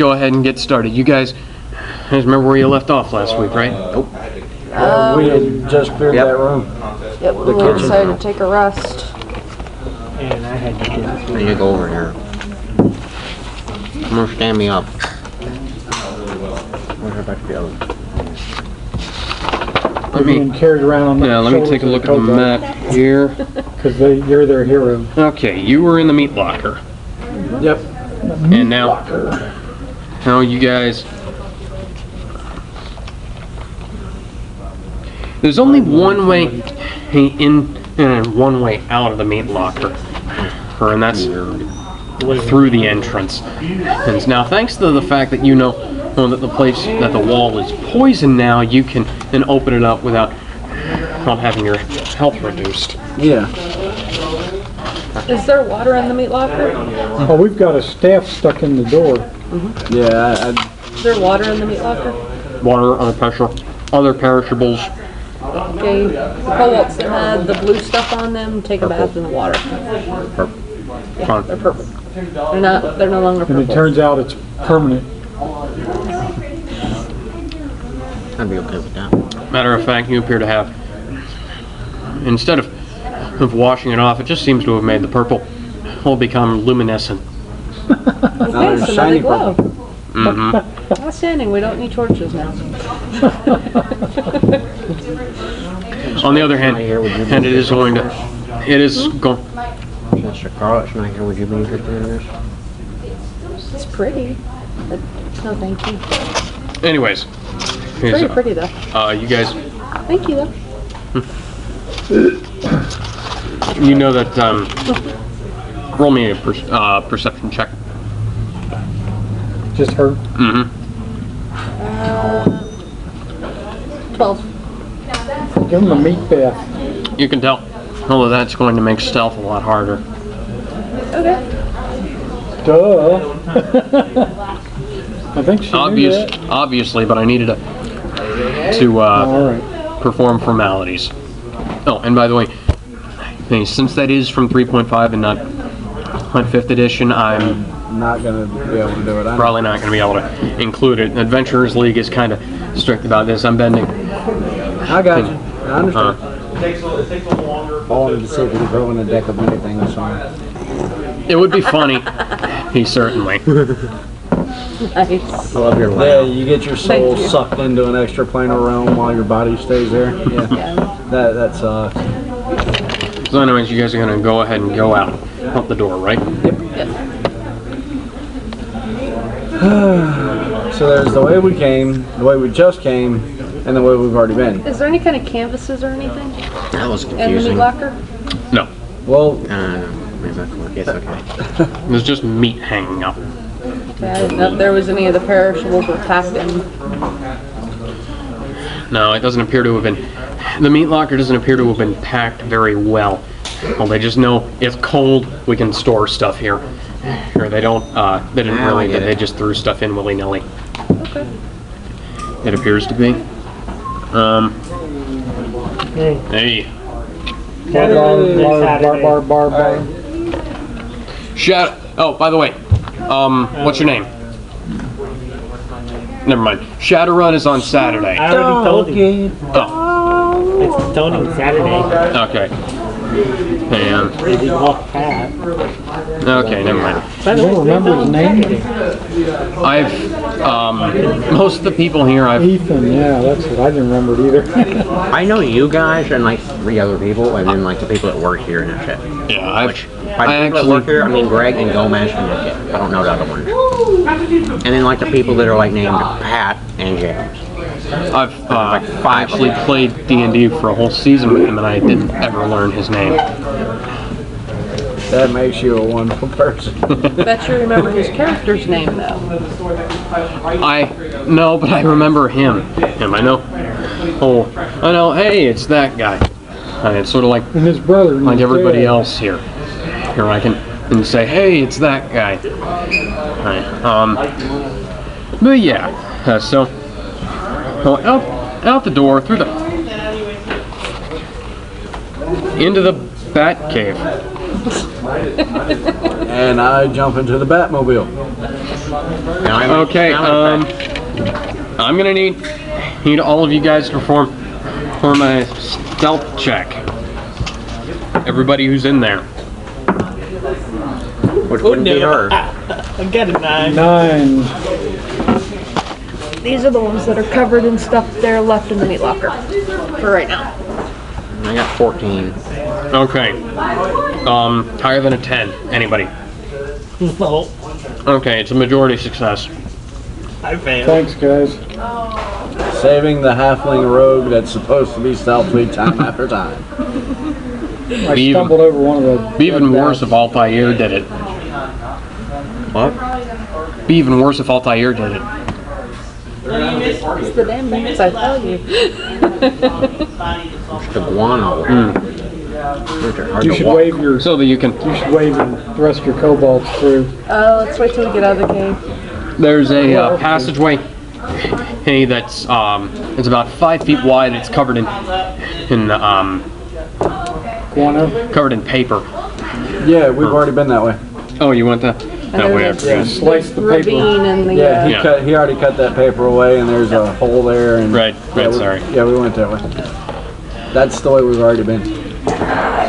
go ahead and get started. You guys remember where you left off last week, right? Nope. We had just cleared that room. Yep, we decided to take a rest. And I had to get I need to go over here. Come on, stand me up. Where's her back to the other? being carried around on the let me take a look at the map here. Because you're their hero. Okay, you were in the meat locker. Yep. And now you guys... There's only one way in and one way out of the meat locker. And that's through the entrance. And now, thanks to the fact that you know that the wall is poisoned now, you can then open it up without not having your health reduced. Yeah. Is there water in the meat locker? Oh, we've got a staff stuck in the door. Yeah, Is there water in the meat locker? Water, other perishables. Okay, the cobalts that had the blue stuff on them, take a bath in the water. Fine. They're purple. They're no longer and purple. it turns out it's permanent. I'd be okay with that. Matter of fact, you appear to have, instead of washing it off, it just seems to have made the purple all become luminescent. Okay, so now they glow. Mm-hmm. Outstanding, we don't need torches now. On the other hand, and it is going to, Mr. Carl, it's not here. Would you be interested in this? It's pretty, but no thank you. anyways. Pretty pretty though. You guys, Thank you though. you know that, roll me a perception check. Just her. Mm-hmm. 12. Give them a meat bath. You can tell, although that's going to make stealth a lot harder. Okay. Duh. I think she knew that. Obviously, but I needed to All right. perform formalities. Oh, and by the way, hey, since that is from 3.5 and not 5th edition, I'm Not gonna be able to do it. probably not going to be able to include it. Adventurers League is kind of strict about this. I'm bending. I got you. I understand. It takes a little longer. I wanted to see if we could throw in a deck of anything or something. It would be funny. He certainly. Nice. I love your Yeah, laugh. you get your soul sucked into an extra planar realm while your body stays there. Yeah. Yeah. That sucks. So anyways, you guys are going to go ahead and go out the door, right? Yep. So there's the way we came, the way we just came, and the way we've already been. Is there any kind of canvases or anything That was in the meat confusing. locker? No. Well, Maybe that can work. It's okay. There's just meat hanging up. Okay, I didn't know if there was any of the perishables were packed in. No, it doesn't appear to have been. The meat locker doesn't appear to have been packed very well. Well, they just know it's cold. We can store stuff here. Or they don't. They didn't really. They just threw stuff in willy nilly. Okay. It appears to be. Hey. bar. Oh, by the way, what's your name? Never mind. Shadowrun is on Saturday. I already told you. Oh, It's Tony Saturday. okay. And Did you walk past? okay, never mind. I don't remember his name. I've most of the people here Ethan, yeah, that's it. I didn't remember it either. I know you guys and like 3 other people, and then like the people that work here and that shit. Yeah, By the people that work here, I mean Greg and Gomez and that's it. I don't know the other ones. And then like the people that are like named Pat and James. I've actually played D&D for a whole season with him, and I didn't ever learn his name. That makes you a wonderful person. Bet you remember his character's name though. No, but I remember him. I know. Oh, I know. Hey, it's that guy. And it's sort of like And his brother. and his everybody dad. else here. Here I can say, hey, it's that guy. Right. But yeah. So out the door through into the Bat Cave. And I jump into the Batmobile. Now I'm Okay, sound effect. I'm gonna need all of you guys to perform a stealth check. Everybody who's in there. Which wouldn't be her. I got a 9. 9. These are the ones that are covered in stuff they're left in the meat locker for right now. I got 14. Okay. Higher than a 10. Anybody? No, Okay, it's a majority success. I failed. Thanks, guys. Saving the halfling rogue that's supposed to be stealthy time after time. I Be even- stumbled over one of the... Be even worse if Altair did it. What? Be even worse if Altair did it. It's the damn minutes I tell you. The guano. You should wave your... So that you can. You should wave the rest of your kobolds through. Let's wait till we get out of the cave. There's a passageway. Hey, that's it's about 5 feet wide. It's covered in Guano? covered in paper. Yeah, we've already been that way. Oh, you went that way. I there's forgot. Slice the paper. ravine and the Yeah, Yeah. he already cut that paper away, and there's a hole there. And Right, sorry. Yeah, we went that way. That's the way we've already been.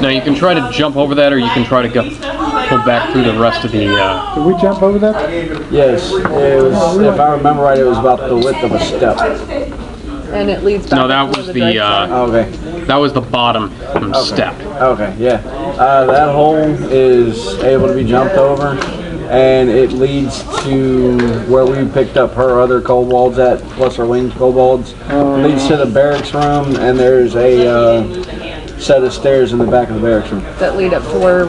Now you can try to jump over that, or you can try to go back through the rest of the. Did we jump over that? Yes, it was. If I remember right, it was about the width of a step. and it leads back. No, that up to was where the drakes are. Okay. that was the bottom step. Okay, yeah. That hole is able to be jumped over, and it leads to where we picked up her other kobolds at, plus her winged kobolds. Leads to the barracks room, and there's a set of stairs in the back of the barracks room. That lead up to where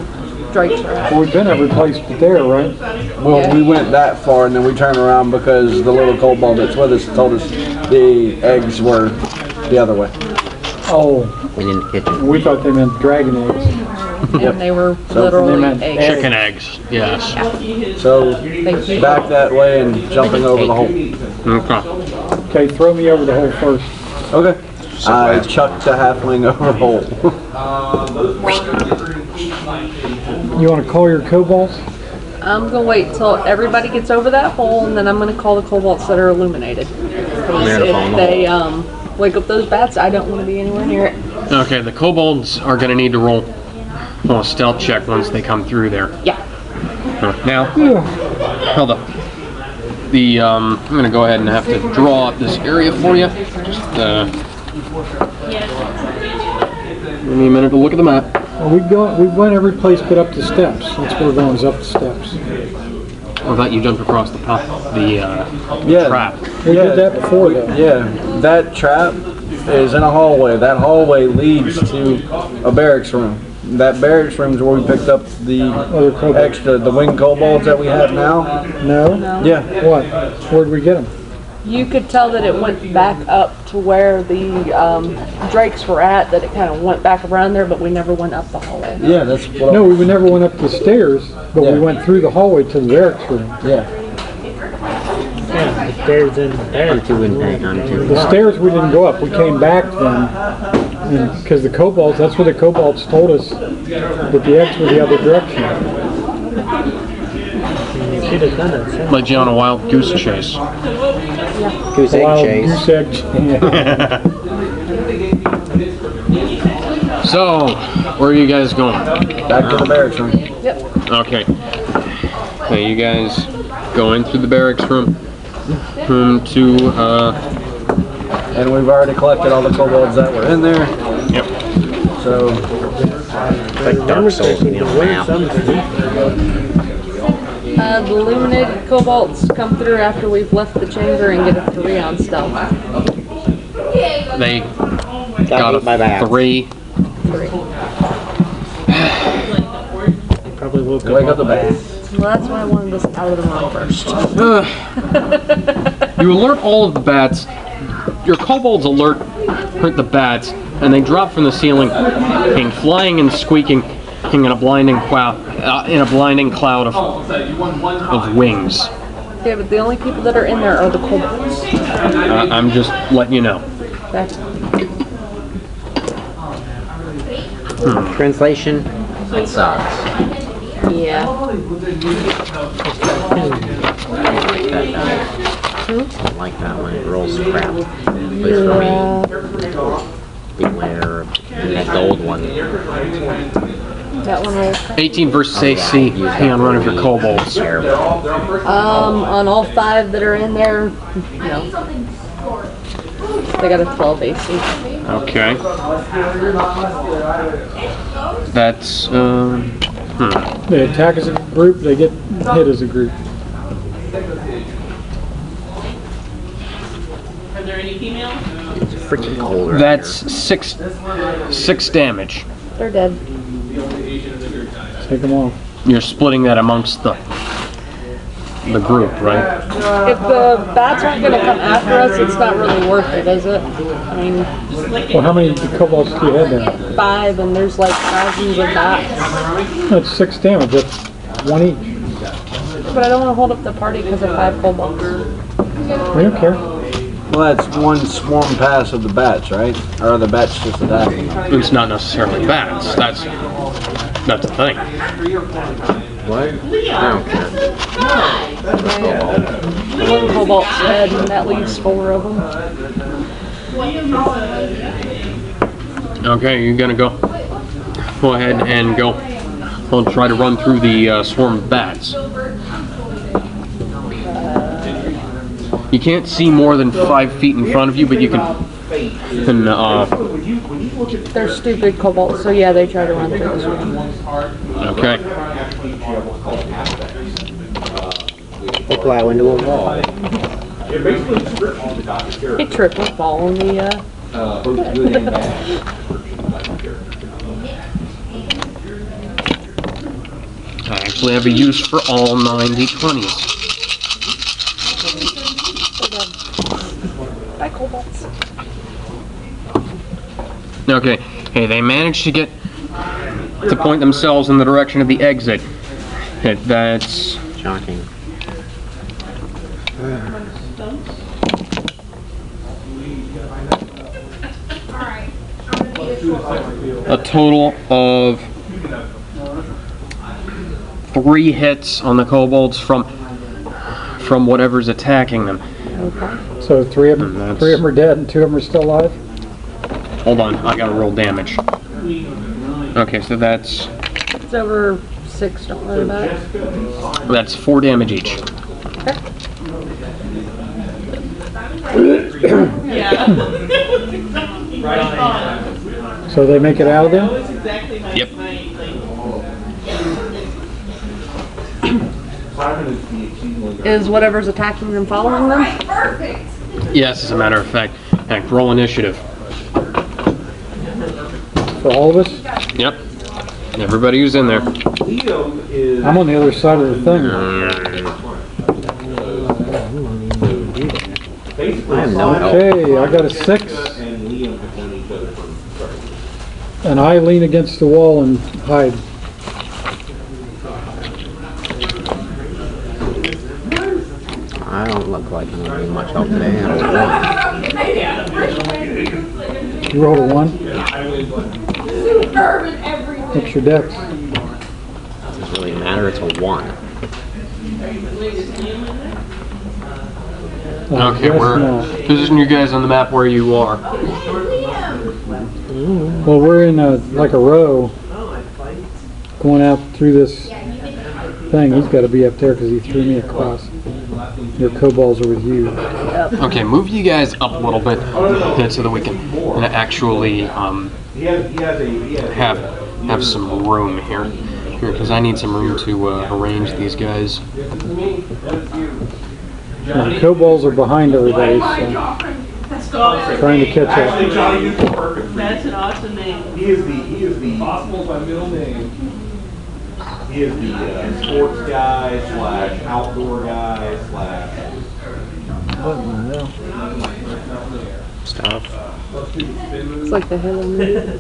drakes are at. Well, we've been every place but there, right? Well, Yeah. we went that far, and then we turned around because the little kobold that's with us told us the eggs were the other way. Oh, In the kitchen. we thought they meant dragon eggs. And they were they literally meant eggs. Chicken eggs. Yes. So Thank you. back that way and jumping over the hole. Okay. Okay, throw me over the hole first. Okay. I chucked the halfling over the hole. You want to call your kobolds? I'm gonna wait till everybody gets over that hole, and then I'm gonna call the kobolds that are illuminated. 'Cause They're if on the they wake up those bats, I don't want to be anywhere near it. Okay. The kobolds are going to need to roll a stealth check once they come through there. Yeah. Now, hold up. I'm going to go ahead and have to draw up this area for you. Just give me a minute to look at the map. Well, we went every place but up the steps. That's where we're going, is up the steps. I thought you jumped across the Yeah. trap. We did that before, though. Yeah, that trap is in a hallway. That hallway leads to a barracks room. That barracks room is where we picked up the Other kobolds. the winged kobolds that we have now. No? Yeah. What? Where'd we get them? You could tell that it went back up to where the drakes were at, that it kind of went back around there, but we never went up the hallway. Yeah, that's what. No, we never went up the stairs, but Yeah. we went through the hallway to the barracks room. Yeah. Yeah, the stairs in there. I'm too in there. I'm too. The stairs we didn't go up. We came back then, because the kobolds. That's where the kobolds told us that the eggs were the other direction. You should have done it. Led you on a wild goose chase. Goose egg Wild chase. goose egg. Yeah. So, where are you guys going? Back to the barracks room. Yep. Okay. So you guys go into the barracks room to And we've already collected all the kobolds that were in there. yep. So Like Dark Souls in the map. The illuminated kobolds come through after we've left the chamber and get a 3 on stealth. They Got got my a back. 3. 3. Probably woke wake up the bat. Well, that's why I wanted us out of the room first. You alert all of the bats. Your kobolds alert the bats, and they drop from the ceiling, flying and squeaking in a blinding cloud of wings. Yeah, but the only people that are in there are the kobolds. I'm just letting you know. Okay. Translation: It sucks. Yeah. I like that one. It rolls crap. At least for me. Beware of that gold one. That one rolls. 18 versus AC. Hang on, running for kobolds. Terrible. On all 5 that are in there, no. They got a 12 AC. Okay. That's They attack as a group, they get hit as a group. Are there any females? It's freaking cold right that's six damage. They're dead. Take them off. You're splitting that amongst the group, right? If the bats aren't going to come after us, it's not really worth it, is it? I mean, Well, how many kobolds do you have there? 5 and there's like thousands of bats. That's 6 damage, that's 1 each. But I don't want to hold up the party because of 5 kobolds. We don't care. Well, that's one swarm pass of the bats, right? Or are the bats just attacking? It's not necessarily bats. That's the thing. What? I don't care. One kobold's dead and that leaves 4 of them. Okay, you're gonna go ahead and go. We'll try to run through the swarm of bats. You can't see more than 5 feet in front of you, but you can. They're stupid kobolds, so yeah, they try to run through this one. Okay. They plow into a wall. They trip and fall on the, I actually have a use for all 9 d20s. Bye, kobolds. Okay. Hey, they managed to get to point themselves in the direction of the exit. That's Shocking. a total of 3 hits on the kobolds from whatever's attacking them. So 3 of them, That's- 3 of them are dead and 2 of them are still alive? Hold on, I gotta roll damage. Okay, so that's It's over 6, don't worry about it. 4 damage each. So they make it out of there? Yep. Is whatever's attacking them following them? Yes, as a matter of fact. Heck, roll initiative. For all of us? Yep. Everybody who's in there. I'm on the other side of the thing. I have no help. Okay, I got a 6. And I lean against the wall and hide. I don't look like I'm gonna be much help today. I don't know. You rolled a 1? What's your dex? Doesn't really matter. It's a 1. Okay, Yes, we're no. position you guys on the map where you are. Well, we're in like a row going out through this thing. He's got to be up there because he threw me across. Your kobolds are with you. Okay, move you guys up a little bit so that we can actually have some room here. Because I need some room to arrange these guys. Now, the kobolds are behind everybody, so trying to catch up. That's an awesome name. He is the Possible's my middle name. He is the sports guy / outdoor guy / Stuff. It's like the Halo movie.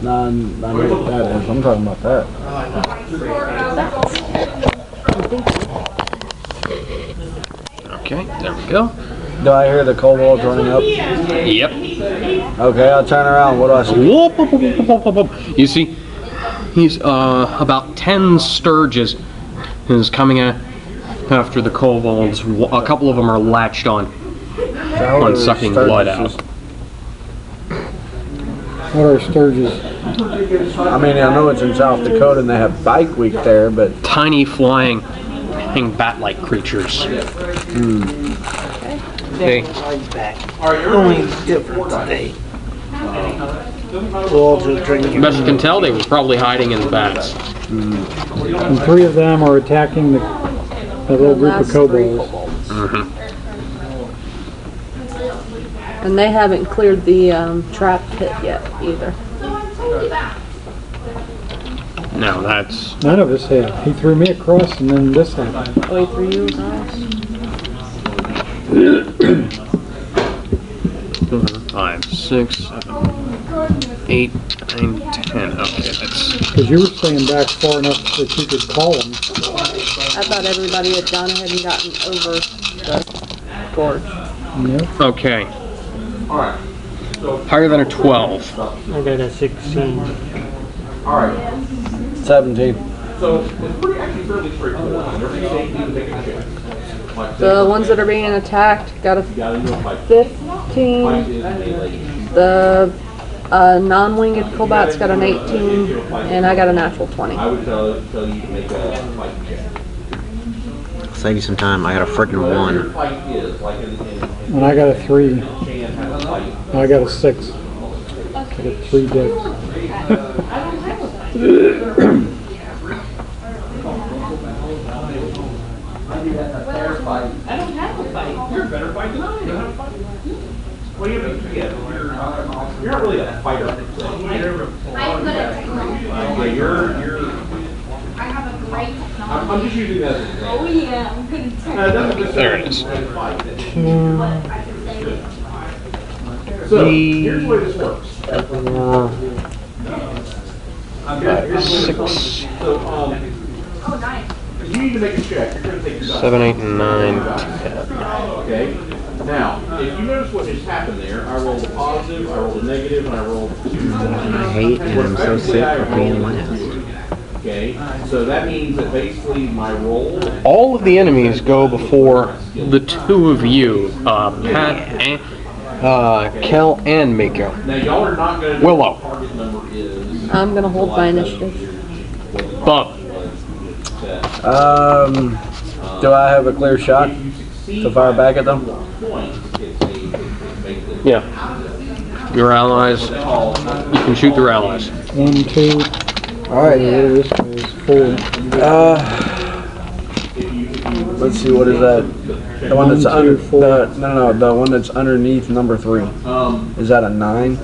Nah, I know what that is. I'm talking about that. Okay, there we go. Do I hear the kobolds running up? Yep. Okay, I'll turn around. What do I see? Whoop, whoop, whoop, whoop, whoop, whoop. You see He's about 10 Sturges is coming after the kobolds. A couple of them are latched on sucking blood out. What are Sturges? I mean, I know it's in South Dakota and they have Bike Week there, but Tiny flying bat-like creatures. Okay. Only different today. We'll all just drink. Best you can tell, they were probably hiding in the bats. And 3 of them are attacking the little group of kobolds. And they haven't cleared the trap pit yet either. No, that's None of us have. He threw me across and then this happened. Wait for you guys. 5, 6, 7, 8, 9, 10. Okay, that's Because you were staying back far enough that you could call them. I thought everybody had gone ahead and gotten over the gorge. Yep. okay. Higher than a 12. I got a 16. All right. 17. So it's actually fairly straightforward. Whenever you say you can take a check. Like, The ones that are being attacked got a you gotta do a fight. 15. Fight is melee. The non-winged Cobat's got an 18, and I got a natural 20. I would tell you to make a fight check. Save you some time. I got a freaking Whatever your 1. fight is, like in And I got a 3. can have a fight. I got a 6. I got 3 decks. I don't have a fight. You're a better fight than I am. Well, you're not really a fighter. I'm good at technology. Yeah, you're. I have a great technology. I'm just using that as an example. Oh yeah, I'm good at It technology. doesn't necessarily There it is. mean fight. But I can say So here's the way this works. 6, So oh nice. you need to make a check. You're going to take your dice. 7, 8, 9, 10. Okay. Now, if you notice what just happened there, I rolled a positive, I rolled a negative, and I rolled 2. I hate and I'm so sick of being last. Okay. So that means that basically my roll. All of the enemies go before the 2 of you, Pat and Kel and Miko. Now y'all are not going to. Willow. Target number is. I'm gonna hold my initiative. Bob. Do I have a clear shot to fire back at them? Yeah. Your allies. You can shoot their allies. 1, 2. Alright. This is 4. Let's see, what is that? The one that's 1, 2, under 4. the one that's underneath number 3. Is that a 9?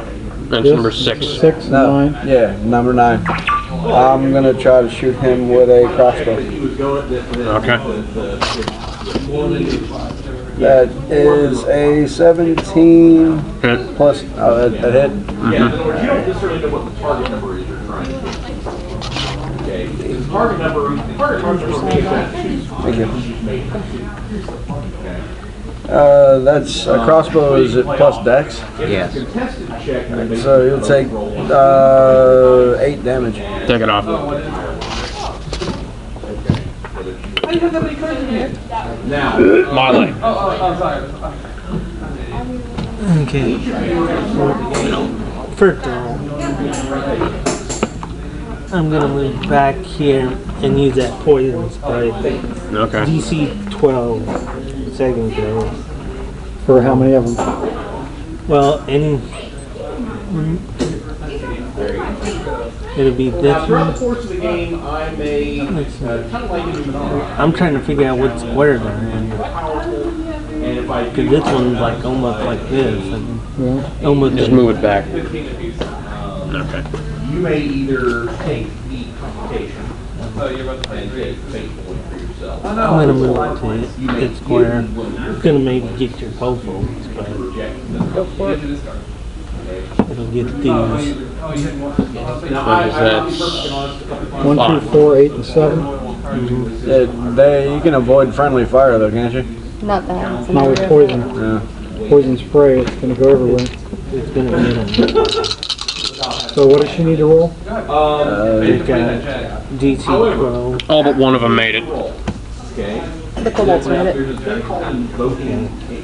That's This number is 6. 6 and No. 9. Yeah, number 9. I'm gonna try to shoot him with a crossbow. Okay. That is a 17 Hit. plus that hit. Yeah, in other words, you don't necessarily know what the target number is you're trying to hit. Okay. The target number is Thank you. That's a crossbow. Is it plus dex? Yes. So you'll take 8 damage. Take it off. Now, Marley. Okay. First of all, I'm gonna move back here and use that poison spray. Okay. DC 12 second go. For how many of them? Well, it'll be this throughout one. the course of the game, I may kind of like it. I'm trying to figure out what square they're in. And if I Because this one's like almost like this. And almost Just move it back. Okay. you may either take the complication and take fate point for yourself. I'm gonna move it to this square. It's gonna maybe get your photos, but Go for it. it'll get these. Now, What is that? 1, 2, 4, 8, and 7. You can avoid friendly fire though, can't you? Not that. It's Not with another- poison. Yeah. Poison spray, it's going to go everywhere. It's gonna get them. So what does she need to roll? DC Pro. All but one of them made it. Okay. The kobolds made it.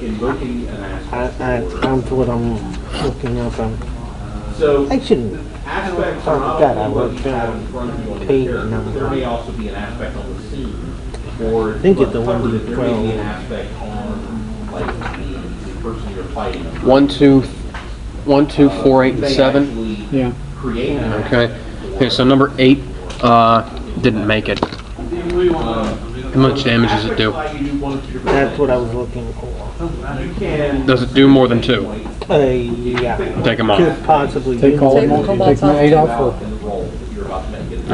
Invoking an aspect. I'm to what I'm looking up on. So I shouldn't. aspects Oh, are not God, I always wrote have down in front of you on the page character. number. There may also be an aspect on the scene. Or I think it's the one covered, with there may be an 12. aspect on like the person you're fighting. 1, 2, 4, 8, and 7. Yeah. Create an Okay. Okay, so number 8 didn't make it. How much damage does it do? That's what I was looking for. Does it do more than 2? Yeah. Take them off. Could possibly Take do all of Take them the off. kobolds Take off. 8 off for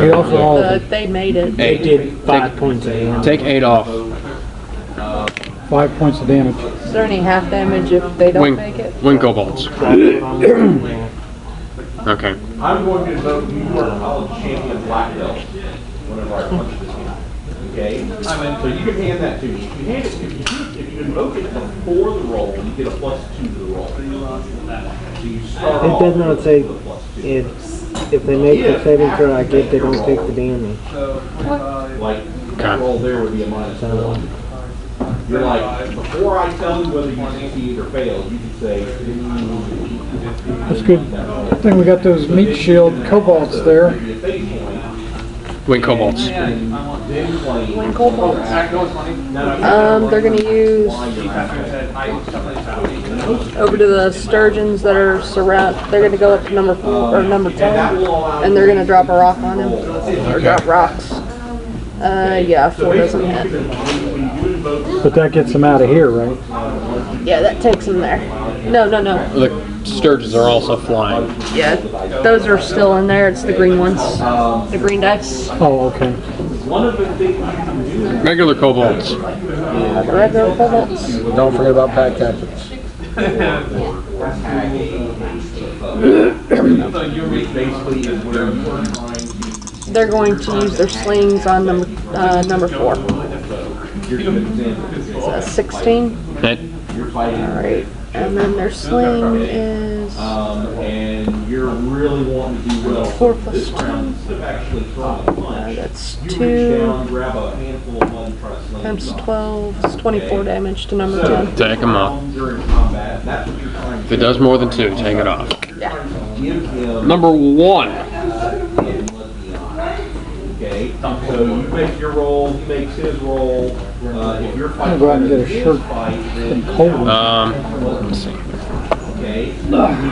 8 off for all of them. They made it. They did 5 points of damage. Take 8 off. 5 points of damage. Is there any half damage if they don't Wing, make it? wing kobolds. That's what I'm looking for. Okay. I'm going to invoke you are a college champion black belt whenever I punch this game. Okay? So you can hand that to me. If you hand it to me, if you invoke it before the roll, you get a +2 to the roll. So you start It off does not with say a +2. if they make the saving throw, I guess they don't take the damage. Like, that roll there would be a -1. You're like, before I tell you whether you succeed or fail, you can say, That's good. I think we got those meat shield kobolds there. Wing kobolds. Wing kobolds. They're gonna use over to the sturgeons that are surround. They're gonna go up to number 4 or number 10, and they're gonna drop a rock on him. Or drop rocks. Yeah, 4 doesn't hit. But that gets them out of here, right? Yeah, that takes him there. No. The sturgeons are also flying. Yeah, those are still in there. It's the green ones. The green dice. Oh, okay. Regular kobolds. The regular kobolds. Don't forget about pack captains. They're going to use their slings on number 4. So 16. Hit. Alright. And then their sling is and you're really wanting to do well. 4 plus 2. That's 2 Grab a handful of mud and try to sling times 12. It's 24 damage to number 10. Take them off. during combat. That's what you're trying If it does more than 2, take it off. Yeah. to give him. Number 1. Okay, so you make your roll, he makes his roll. If you're fighting, go out and get a his shirt. fight, then Cold. Let's see.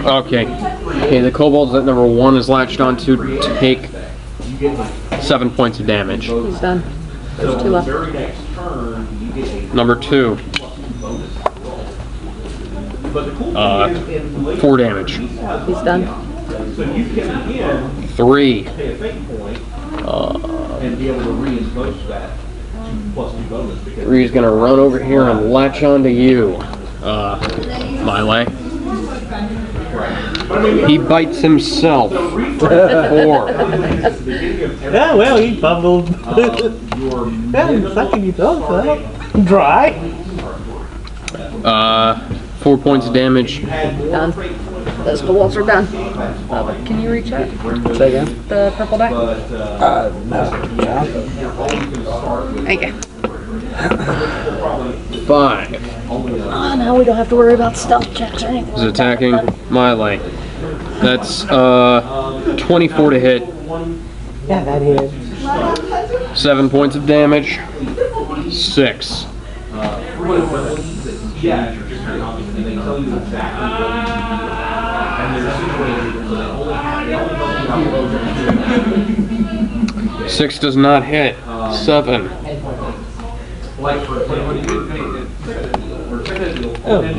okay. Okay, the kobolds that number 1 is latched onto take 7 points of damage. He's done. There's So 2 the left. very next turn, you get a Number 2, bonus roll. But the cool thing is, in late 4 damage. He's done. so you can again 3, pay a fate point and be able to reinforce that +2 bonus because 3 is gonna run over here and latch onto you. My way. He bites himself. 4. Yeah, well, he fumbled. Yeah, sucking his thumbs up. Dry. 4 points of damage. Done. Those kobolds are done. Can you reach out? Say again? The purple die? Thank you. 5 Oh, now we don't have to worry about stealth checks or anything. is attacking my lane. That's 24 to hit. Yeah, that hit. 7 points of damage. 6. yeah, and they tell you exactly what you do. And there's situations where they only have 6 does not hit. 7. like for Oh, man,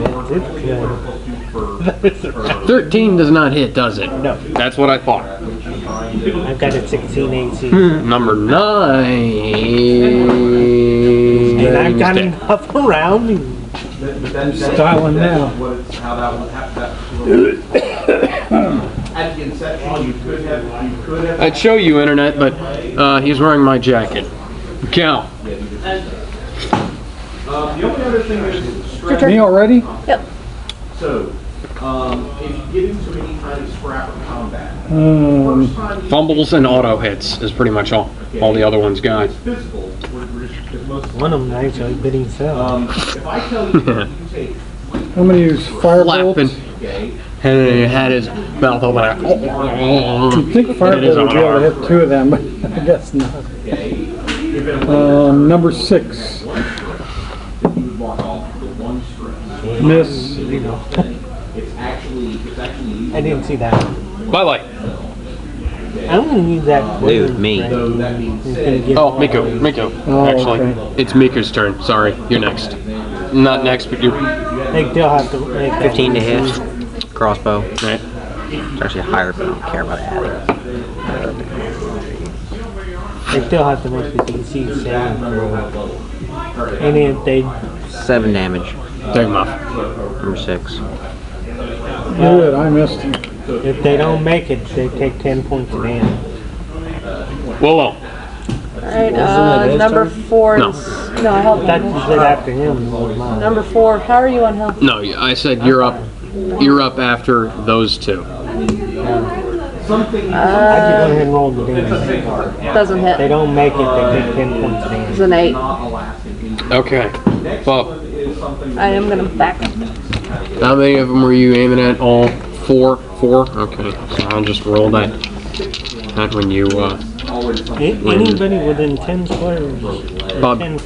it's good. 13 does not hit, does it? No. That's what I thought. I've got a 16 AC. Number 9. And I've got enough around me. Styling now. How that one happened. At the inception, you could have. I'd show you internet, but he's wearing my jacket. Cal. The only other thing is Me already? Yep. so If you get into any kind of scrap or combat, Fumbles and auto hits is pretty much all the other ones got. physical, is most. One of them actually bit himself. If I tell you that you take I'm gonna use Firebolt. Flapping. And he had his mouth open. I think Firebolt would be able to hit 2 of them, but I guess not. Number 6. Miss. It's actually I didn't see that. Bye bye. I'm gonna use that. Dude, me. Oh, Miko. Oh, Actually, okay. it's Miko's turn. Sorry, you're next. Not next, but you're They still have to make 15 to hit. Crossbow. right. It's actually higher, but I don't care about adding. They still have to make the DC saving throw. And if they 7 damage. Take him off. Number 6. Good, I missed him. if they don't make it, they take 10 points of damage. Whoa. Alright, it his number turn? 4 No. is... No, I helped That him. was it after him. Was mine. Number 4, how are you on health? No, I said you're up. You're up after those two. I just went ahead and rolled the damage. Doesn't If they hit. don't make it, they take 10 points of It's damage. an 8. Okay. Bob, I am gonna back up. how many of them were you aiming at? All 4? 4? Okay. So I'll just roll that. That when you, Anybody within 10 squares, or Bob. 10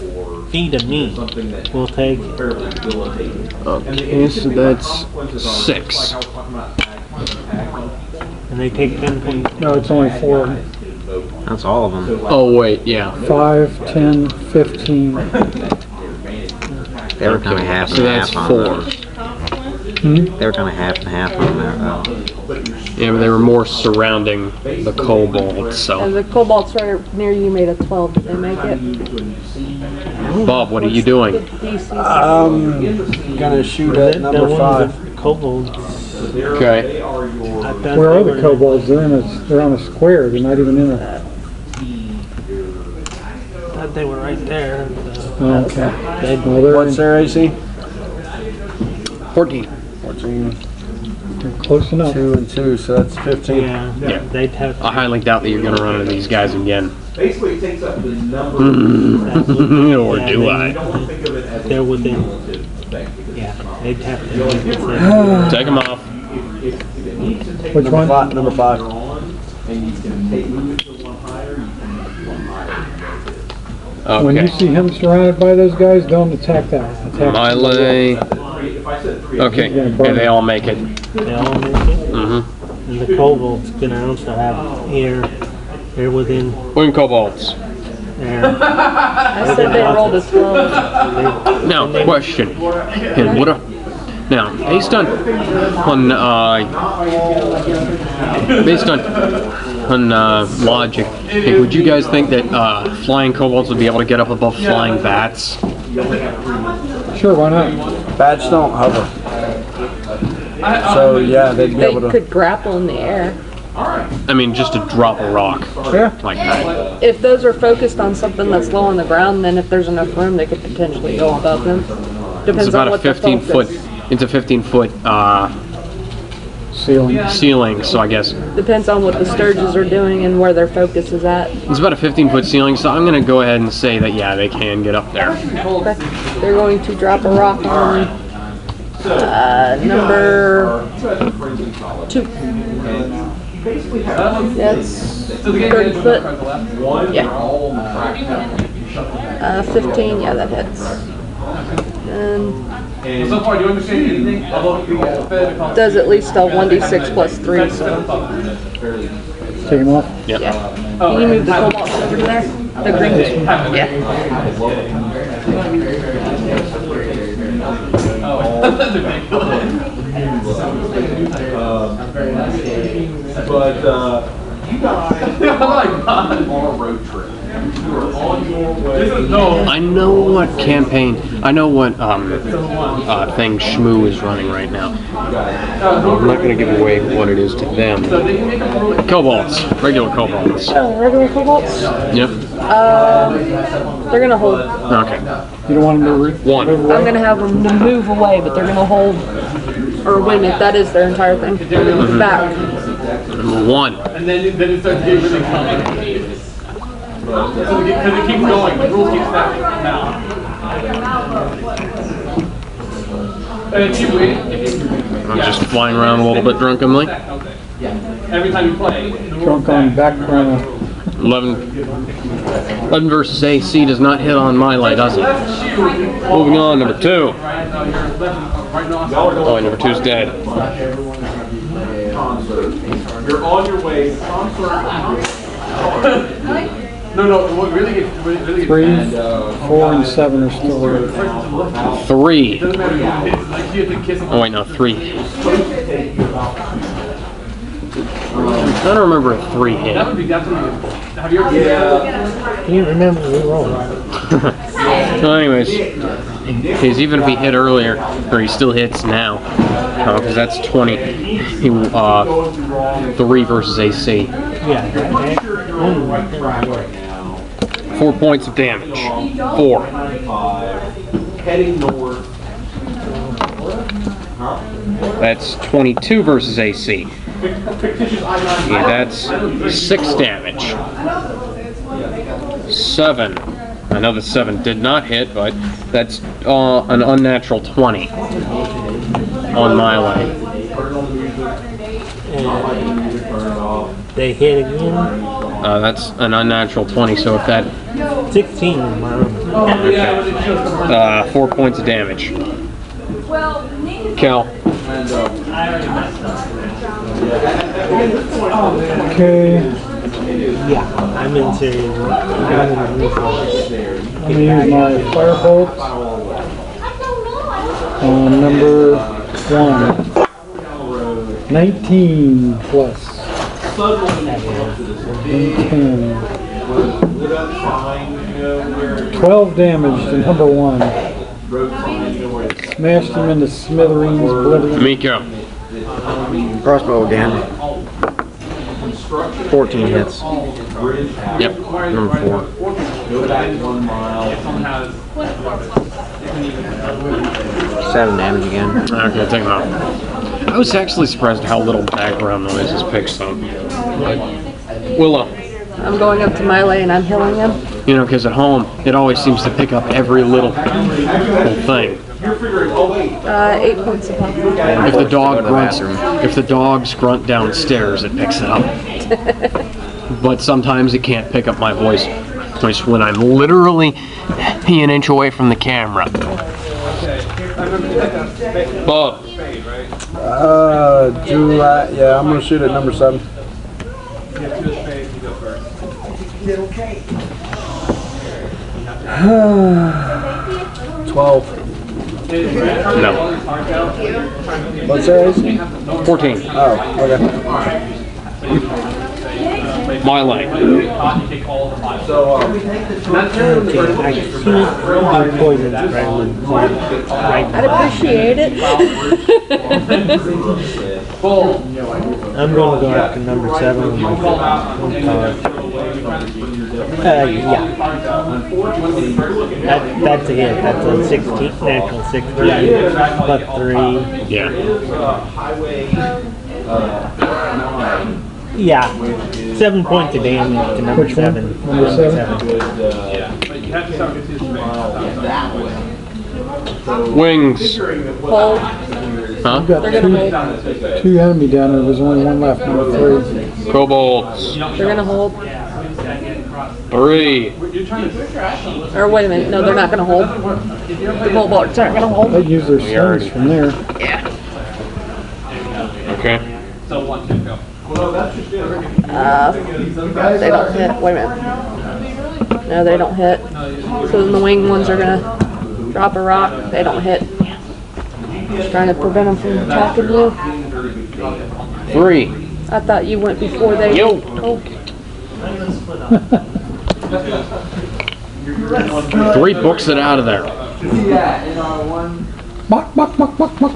feet of me, will take it. Okay, so that's 6. And they take 10 points. No, it's only 4 of them. That's all of them. Oh, wait, yeah. 5, 10, 15. They were kind of half and So that's half on 4. those. They were kind of half and half on that though. Yeah, but they were more surrounding the kobold, so. And the cobalt's right near you made a 12. Did they make it? Bob, what are you doing? DC. I'm gonna shoot at number 5. Kobolds. Okay. Where are the kobolds? They're on a square. They're not even in a. Thought they were right there. Oh, okay. Well, they're, What's their AC? 14. 14. they're close enough. 2 and 2, so that's 15. Yeah, they'd have I highly doubt that you're going to run into these guys again. Basically, it takes up the number. Or do I? Don't think of it as They're within. cumulative thing. Yeah, they'd have to make it. Take them off. If it needs to take Which one? Number 5. on, and you can move it to one higher, you can move it to one higher. When you Okay. see him surrounded by those guys, don't attack that. Attack Melee. If I said 3, Okay. And they all make it. They all make it. Mm-hmm. And the kobolds gonna also have here. They're within Wing kobolds. there. I said they rolled a 12. Now, question. And what now, based on logic, hey, would you guys think that flying kobolds would be able to get up above flying bats? Sure, why not? Bats don't hover. So, yeah, they'd be They able to. could grapple in the air. I mean, just to drop a rock Yeah. like that. If those are focused on something that's low on the ground, then if there's enough room, they could potentially go above them. Depends It's about on a what the 15-foot. focus. It's a 15-foot Ceiling. ceiling, so I guess Depends on what the Sturges are doing and where their focus is at. it's about a 15-foot ceiling. So I'm gonna go ahead and say that yeah, they can get up there. Okay. They're going to drop a rock on number 2. That's 30 foot. Yeah. 15, yeah, that hits. And So far, do you understand anything? does at least a 1d6 plus 3, so Take him off. Yep. yeah. Can you move the cobalt over to there? The green one? Yeah. But you guys are on a road trip. You are on your way. I know what campaign. I know what thing Shmoo is running right now. I'm not gonna give away what it is to them. Kobolds, regular kobolds. Regular cobalts? Yep. They're gonna hold. Okay. You don't want him to One. I'm gonna have them move away, but they're gonna hold Or wait a minute, that is their entire thing. Back. Number 1. And then it starts to get really complicated. Because it keeps going, the rules keep stacking now. And if you win, I'm just flying around a little bit drunkenly. every time you play, Drunk on back corner. 11 versus AC does not hit on my light, does it? Moving on, number 2. Oh, number 2's dead. you're on your way. No, what really gets 3, bad, 4, and 7 are still there. 3. doesn't matter, it's like you have to kiss him. Oh wait, no, 3. I don't remember a 3 hit. That would be definitely. Have you ever Can't remember the roll. So anyways, because even if he hit earlier, or he still hits now, because that's 20, 3 versus AC. Yeah. 4 points of damage. 4. heading north? That's 22 versus AC. Fictitious I-9. Yeah, that's 6 damage. 7. I know the 7 did not hit, but that's an unnatural 20 on my light. They hit again. That's an unnatural 20, so if that 16 in my room. 4 points of damage. Cal. Okay, Yeah, I'm in series. I'm gonna use my firebolt on number 1. 19 plus 10. 12 damage to number 1. Smashed him into smithereens, oblivion. Miko. Crossbow again. 14 hits. Yep. Number 4. Go back 1 mile. 7 damage again. Okay, take him out. I was actually surprised at how little background noise this picks up. Willow. I'm going up to my lane, I'm healing him. You know, because at home, it always seems to pick up every little thing. 8 points of health. If the dog Go to the grunts, bathroom. if the dogs grunt downstairs, it picks it up. But sometimes it can't pick up my voice when I'm literally an inch away from the camera. Bob. Yeah, I'm gonna shoot at number 7. 12. No. What's that? 14. Oh, okay. My light. Okay, I can't do poison right. I'd appreciate it. I'm going to go after number 7 with my card. Yeah. That's a hit. That's a 16, natural 16, plus 3. Yeah. Yeah. 7 points of damage to number Which one? 7. Number 7? Wings. Hold. Huh? I've got They're gonna hold. 2 enemy down there. There's only 1 left, number 3. Kobolds. They're gonna hold. 3. Or wait a minute, no, they're not gonna hold. The kobolds aren't gonna hold. They use their slings from there. Okay. They don't hit. Wait a minute. No, they don't hit. So then the winged ones are gonna drop a rock. They don't hit. Just trying to prevent them from attacking you. 3. I thought you went before they. Yo. Oh. 3 books it out of there. Buck, buck, buck, buck, buck.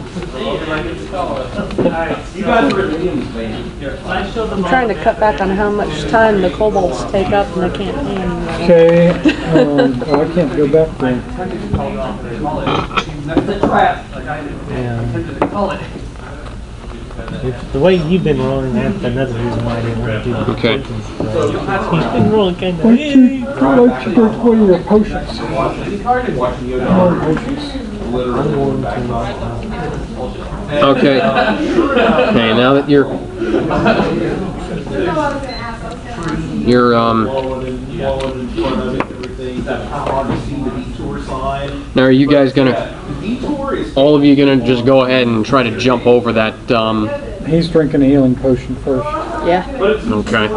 I'm trying to cut back on how much time the kobolds take up and they can't handle it. Okay, oh, I can't go back there. If the way you've been rolling, that's another reason why I didn't want to do the Okay. He's been rolling kind of. Why don't you drink one of your potions? He started watching Yoda. More potions. Okay. Okay, now that you're now are you guys gonna, all of you gonna just go ahead and try to jump over that, He's drinking a healing potion first. Yeah. okay.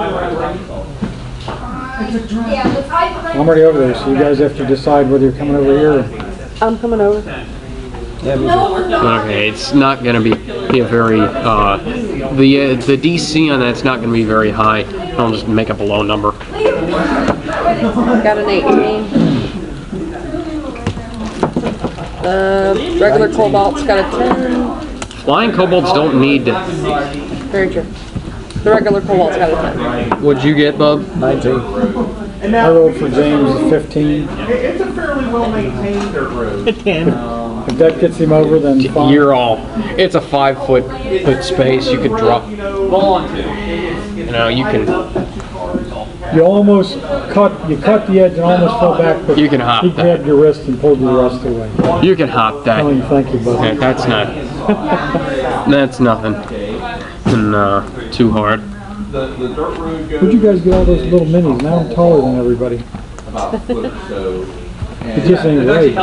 I'm already over there, so you guys have to decide whether you're coming over here. I'm coming over. Okay, it's not gonna be a very, the DC on that's not gonna be very high. I'll just make up a low number. Got an 18. The regular cobalt's got a 10. Flying kobolds don't need to. Very true. The regular cobalt's got a 10. What'd you get, Bub? 19. I rolled for James 15. It's a fairly well maintained dirt road. A 10. If that gets him over, then fine. You're all. It's a 5-foot space. You could drop. You know, you can. You almost cut the edge and almost fell back, but You can hop he that. grabbed your wrist and pulled your wrist away. You can hop that. Telling you thank you, Okay, buddy. that's not. That's nothing. And too hard. The dirt road goes Where'd you guys get all those little minis? Now I'm taller than everybody. about a foot, so. It just ain't right.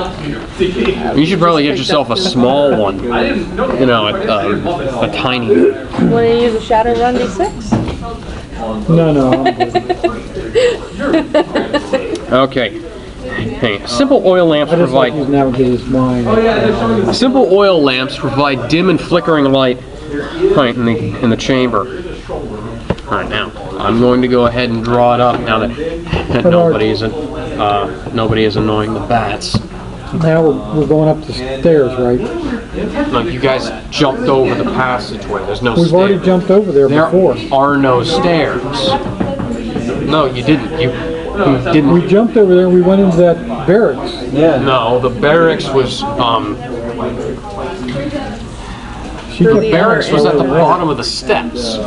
You should probably get yourself a small one. You know, a tiny. Want to use a shadow run d6? No, I'm good. Okay. Hey, simple oil lamps I just like provide. using that one because it's mine. Simple oil lamps provide dim and flickering light in the chamber. All right, now I'm going to go ahead and draw it up now that nobody is annoying the bats. Now we're going up the stairs, right? Look, you guys jumped over the passageway. There's no We've stairs. already jumped over there before. There are no stairs. No, you didn't. You didn't. We jumped over there and we went into that barracks. Yeah. No, the barracks was She kept barracks was at the going. bottom of the steps.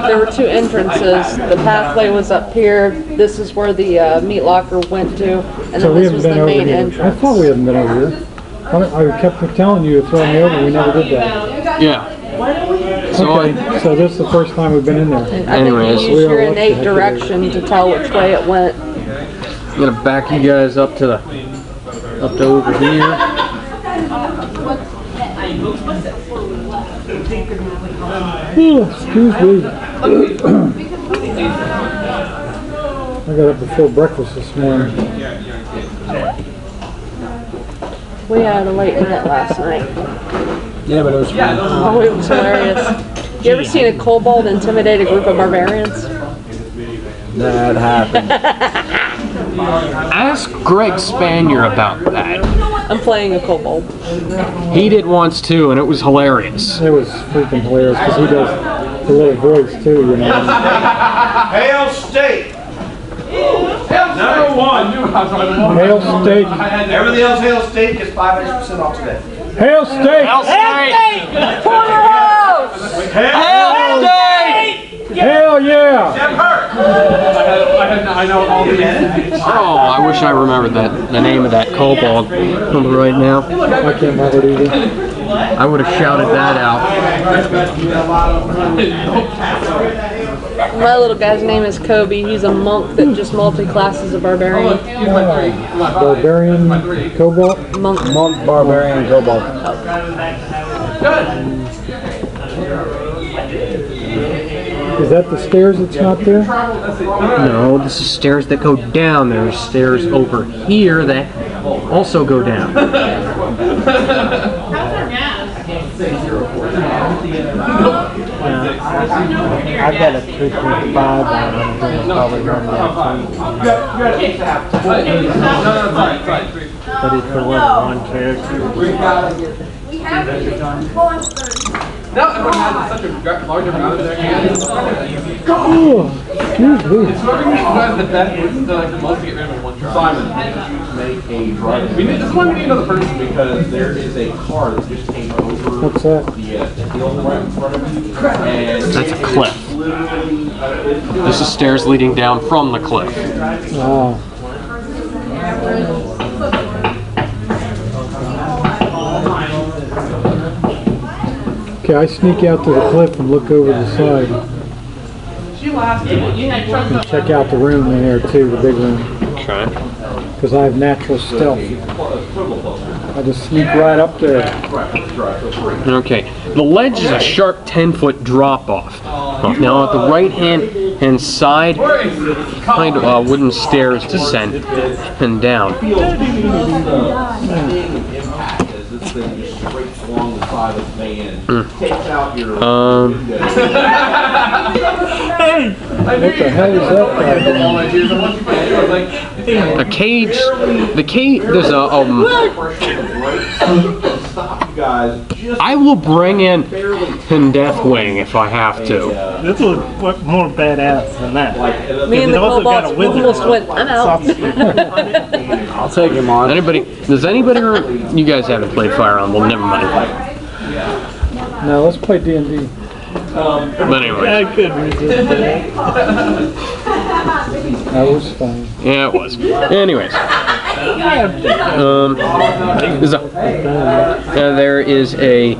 There were two entrances. The pathway was up here. This is where the meat locker went to, and So then we this haven't was been the over main here. I entrance. thought we hadn't been over here. I kept telling you to throw me over. We never did that. Yeah. So Okay, so this is the first time we've been in there. I think Anyways. you used your innate direction to tell which way it went. I'm gonna back you guys up to over here. Excuse me. I got up before breakfast this morning. We had a late night last night. Yeah, but it was fun. Oh, it was hilarious. You ever seen a kobold intimidate a group of barbarians? That happened. Ask Greg Spanier about that. I'm playing a kobold. He did once too, and it was hilarious. It was freaking hilarious because he does the little voice too, you know. Hail State! Number one! Hail Steak! Everything else Hail State gets 5% off today. Hail Steak! Hell yeah! I know all the Oh, I wish I remembered the name of that kobold right now. I can't remember it either. I would have shouted that out. My little guy's name is Kobe. He's a monk that just multi-class as a barbarian. Barbarian Cobalt? Monk. Monk, barbarian, cobalt. Is that the stairs that's not there? No, this is stairs that go down. There's stairs over here that also go down. I've got a 3.5 on it. I'm going to probably run that too. But it's for level 1 character. We have it. Now everyone has such a large amount of their hands. Oh, excuse me. Whoever has the best, the most to get rid of in one try. Simon, make a drive. This is why we need another person because there is a car that just came over What's that? the hill right in front of you. And That's a cliff. This is stairs leading down from the cliff. Oh. Okay, I sneak out to the cliff and look over the side and check out the room in there too, the big room, Okay. because I have natural stealth. I just sneak right up there. Okay. The ledge is a sharp 10-foot drop off. Now at the right hand side, kind of wooden stairs descend and down. This thing just scrapes along the side of the van, takes out your What the hell is that? A cage. The cage. There's a. stop you guys just I will bring in Deathwing if I have to. This was more badass than that. Me and the It also got a Cobalts wizard. almost went, I'm out. I'll take him on. Does anybody? You guys haven't played Fire Emblem. Well, never mind. No, let's play D&D. But anyway. I couldn't resist that. That was fun. Yeah, it was. Anyways. There is a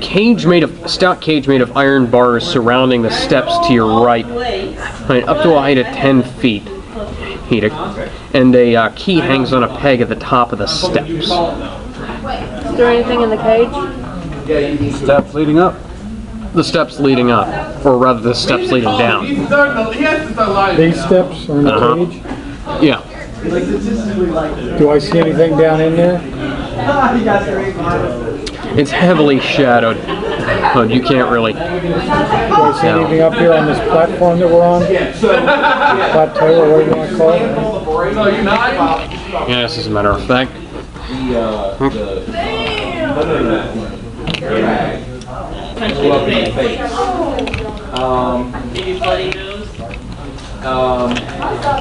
cage made of stout cage made of iron bars surrounding the steps to your right, up to a height of 10 feet. And a key hangs on a peg at the top of the steps. Is there anything in the cage? Steps leading up. The steps leading up, or rather, the steps leading down. These steps are in the cage. Yeah. Do I see anything down in there? It's heavily shadowed, but you can't really. Do I see anything up here on this platform that we're on? Plateau, or whatever you want to call it? Yes, as a matter of fact.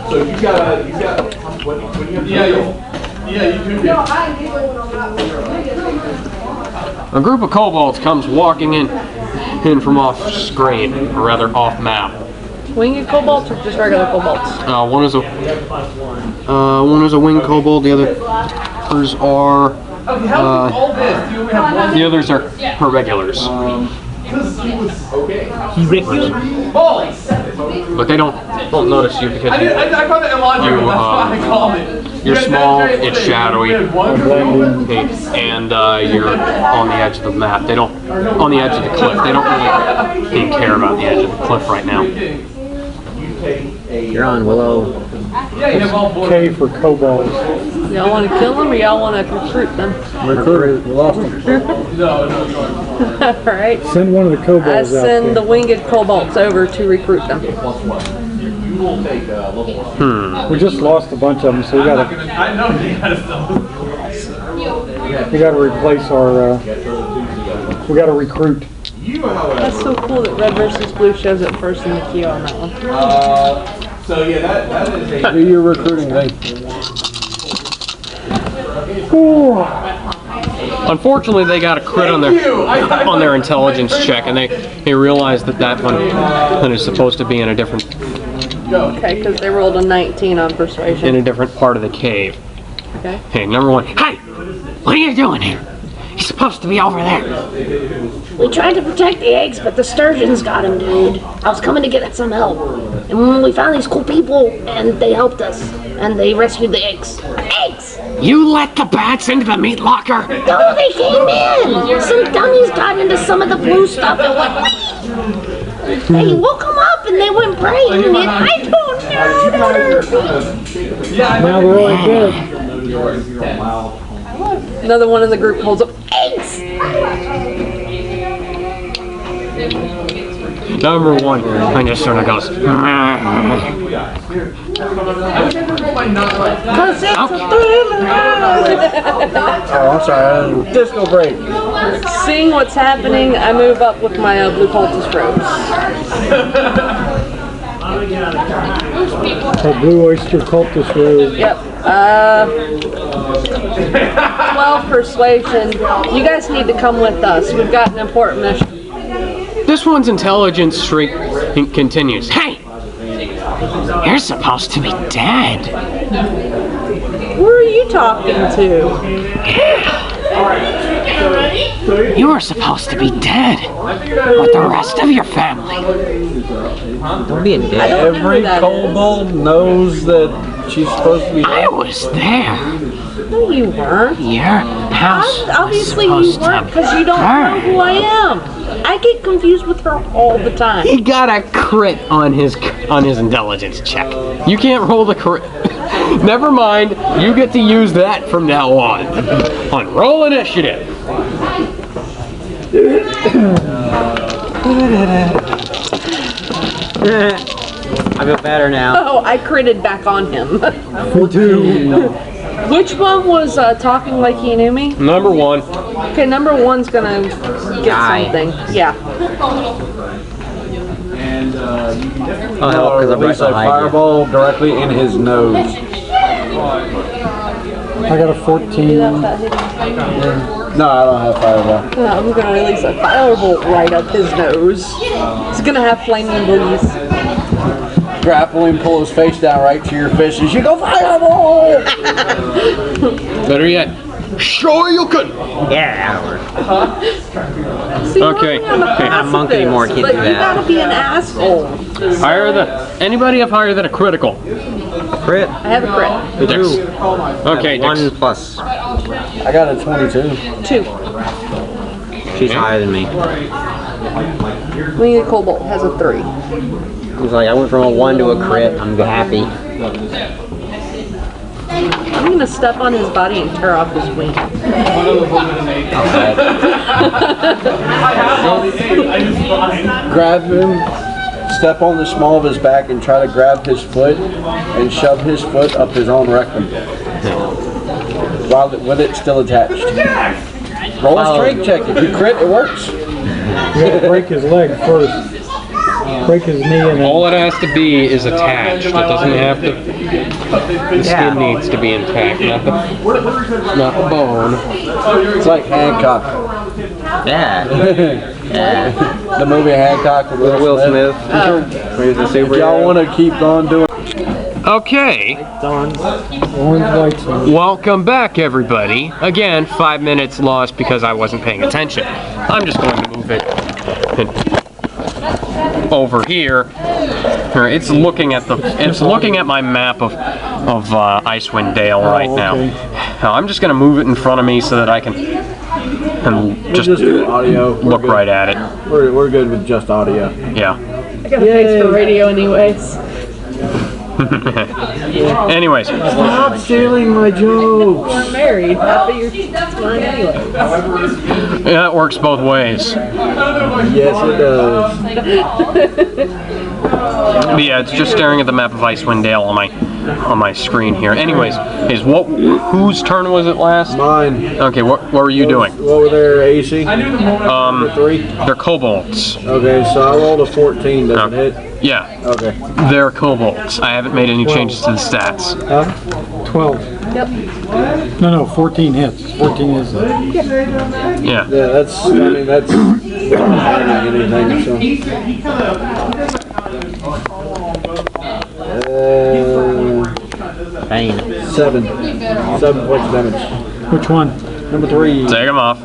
So you got what do you have? A group of kobolds comes walking in from off screen, or rather off map. Winged Cobalts or just regular Cobalts? One is a winged kobold. The others are her regulars. But they don't notice you because you're small, it's shadowy, and you're on the edge of the map. They don't on the edge of the cliff. They don't really care about the edge of the cliff right now. You're on Willow. K for kobolds. Y'all want to kill them or y'all want to recruit them? Recruit. We lost him. Alright. Send one of the I kobolds out send the there. winged Cobalts over to recruit them. We just lost a bunch of them, so we gotta replace our. We gotta recruit. That's so cool that red versus blue shows up first in the queue on that one. So yeah, that is a. Do your recruiting thing. Unfortunately, they got a crit on their intelligence check, and they realized that one is supposed to be in a different Okay, because they rolled a 19 on persuasion. in a different part of the cave. Okay. Hey, number one. Hey, what are you doing here? He's supposed to be over there. We tried to protect the eggs, but the sturgeons got him, dude. I was coming to get some help. And when we found these cool people, and they helped us, and they rescued the eggs. Eggs! You let the bats into the meat locker? No, they came in! Some dummies got into some of the blue stuff and went... They woke them up and they went praying, and I don't know. Now they're all dead. Another one in the group holds up eggs. Number one, and just sort of goes. Cause it's a thriller. Oh, I'm sorry. Disco break. Seeing what's happening, I move up with my blue poultice robes. A blue oyster cultist robe. Yep. 12 persuasion. You guys need to come with us. We've got an important mission. This one's intelligence streak continues. Hey! You're supposed to be dead. Who are you talking to? You are supposed to be dead with the rest of your family. Don't be a dick. Every kobold knows that she's supposed to be. I was there. No, you weren't. Your house Obviously, was you supposed weren't to because you don't know who I am. I get confused with her all the time. He got a crit on his intelligence check. You can't roll the crit. Never mind. You get to use that from now on. On roll initiative. I feel better now. Oh, I critted back on him. Me too. Which one was talking like he knew me? Number one. Okay, number one's gonna get Die. something. Yeah. Oh, hell, because I'm right Release a behind you. fireball directly in his nose. I got a 14. No, I don't have fireball. I'm gonna release a firebolt right up his nose. It's gonna have flaming booties. Grapple him, pull his face down right to your fist, and you go fireball. Better yet, Shoryuken. Yeah. See, Okay, we're on a okay. Not a monk anymore, can't but do you that. gotta be an asshole. Anybody have higher than a critical? Crit. I have a crit. Dex. Okay, One Dex. plus. I got a 22. 2. She's higher than me. We need a cobalt has a 3. He's like, I went from a 1 to a crit. I'm happy. I'm gonna step on his body and tear off his wing. Grab him, step on the small of his back, and try to grab his foot and shove his foot up his own rectum with it still attached. Roll a strength check. If you crit, it works. You gotta break his leg first. Break his knee and then. All it has to be is attached. It doesn't have to. The skin needs to be intact, not the bone. It's like Hancock. Yeah. Yeah. The movie Hancock with Will Smith. He was a If y'all superhero. want to keep on doing. Okay, Orange lights on. welcome back everybody. Again, 5 minutes lost because I wasn't paying attention. I'm just going to move it over here. It's looking at my map of Icewind Dale right now. okay. Now I'm just going to move it in front of me so that I can just do audio. We're look good. right at it. We're good with just audio. Yeah. I got a face for radio anyways. Anyways, Stop stealing my jokes. We're married. I figured that's mine anyway. that works both ways. Yes, it does. But yeah, it's just staring at the map of Icewind Dale on my screen here. Anyways, whose turn was it last? Mine. Okay, what were you doing? What were their AC? 3? They're kobolds. Okay, so I rolled a 14. Does it hit? Yeah, Okay. they're kobolds. I haven't made any changes to the stats. Huh? 12. Yep. No, 14 hits. 14 is it. Yeah. Yeah, that's without adding anything, so. Pain. 7 points of damage. Which one? Number 3. Take them off.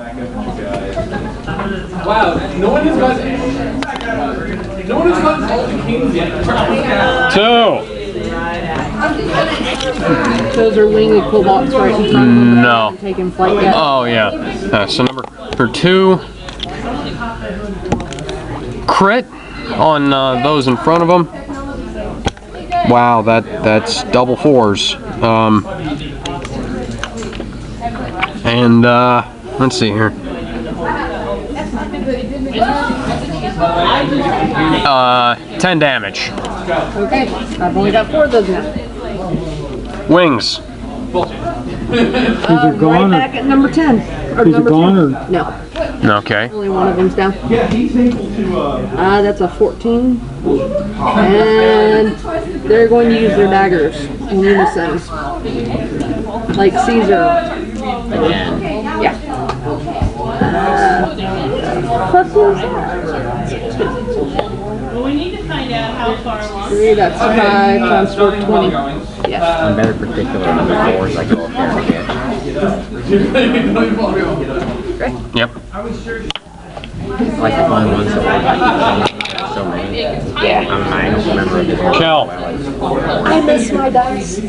Wow, no one has gotten all the kings yet. 2. Those are winged cobalts right in front of him. but I No. haven't taken flight yet. Oh yeah. So number 2. Crit on those in front of them. Wow, that's double 4s. And let's see here. 10 damage. Okay, I've only got 4 of those now. Wings. Either gone Right back at number 10. Or Is it number gone 10. or- No, Okay. only one of them's down. That's a 14. And they're going to use their daggers in unison. Like Caesar. Again. Yeah. Plus who's that? Well, we need to find out how far along. 3, that's 5 times 4, 20. Yeah. I'm better particular than the 4s I go up there and get. Yep. I like to find ones that are like so many. Yeah. I don't remember if it's Cal. I miss my dice.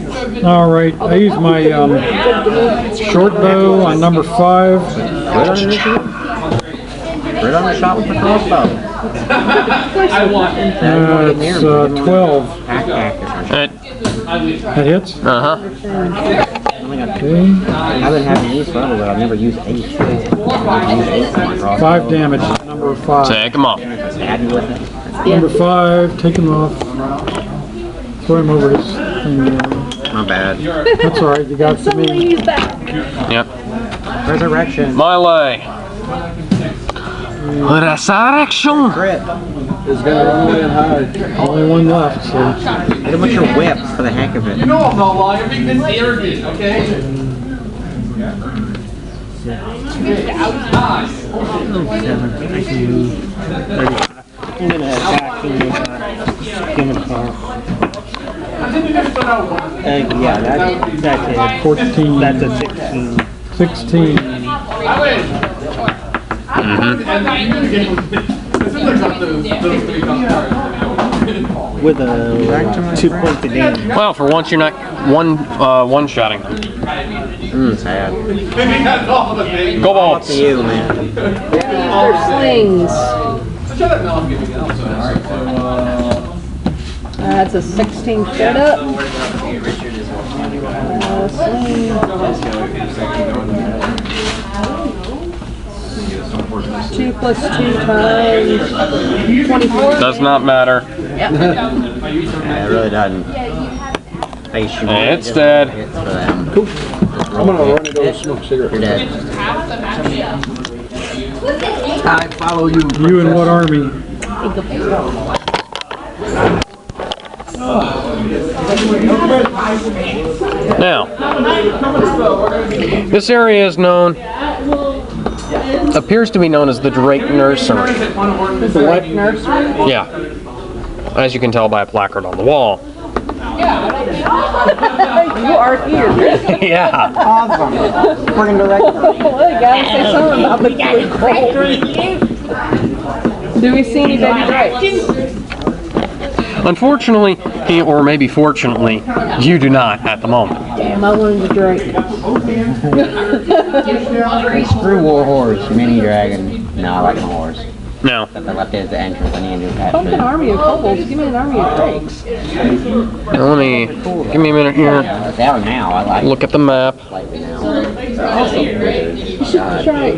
All right, I use my short bow on number 5. Right on the shot with the crossbow. It's 12. Hack is my shot. That hits. Uh-huh. Okay. I've been having these forever, but I've never used 8. I've used 8 on my crossbow. 5 damage. Number 5. Take him off. Happy with it. Number 5. Take him off. Throw him over his thing there. My bad. That's all right. You got to me. He's back. Yep. Resurrection. Melee. Resurrection. Crit. It's gonna run away and hide. Only one left. So Hit him with your whip for the heck of it. I'm not lying. I'm being this arrogant, okay? I'm gonna attack him with my scimitar. Yeah, that's it. 14. That's a 16. 16. With a 2 points of damage. Well, for once you're not one-shotting. Sad. Go Up Bolts. to you, man. Their slings. That's a 16 straight up. Sling. 2 plus 2 times 24. Does not matter. Yeah, it really doesn't. Hey, shoot. It's dead. It's for them. I'm gonna run and go smoke a cigarette. You're dead. I follow you. You in what army? Now, this area is known, appears to be known as the Drake Nursery. The what nursery? Yeah, as you can tell by a placard on the wall. You are here. Yeah. Awesome. Friggin' director. Well, you gotta say something about the blue. Do we see any baby drakes? Unfortunately, or maybe fortunately, you do not at the moment. Damn, I wanted a drake. Screw Warhorse, Mini Dragon. No, I like a horse. Now, But the left is the entrance. I need a new pet. Fucking army of kobolds. Give me an army of drakes. let me, give me a minute here. Yeah, they are now. I like Look at the map. slightly now.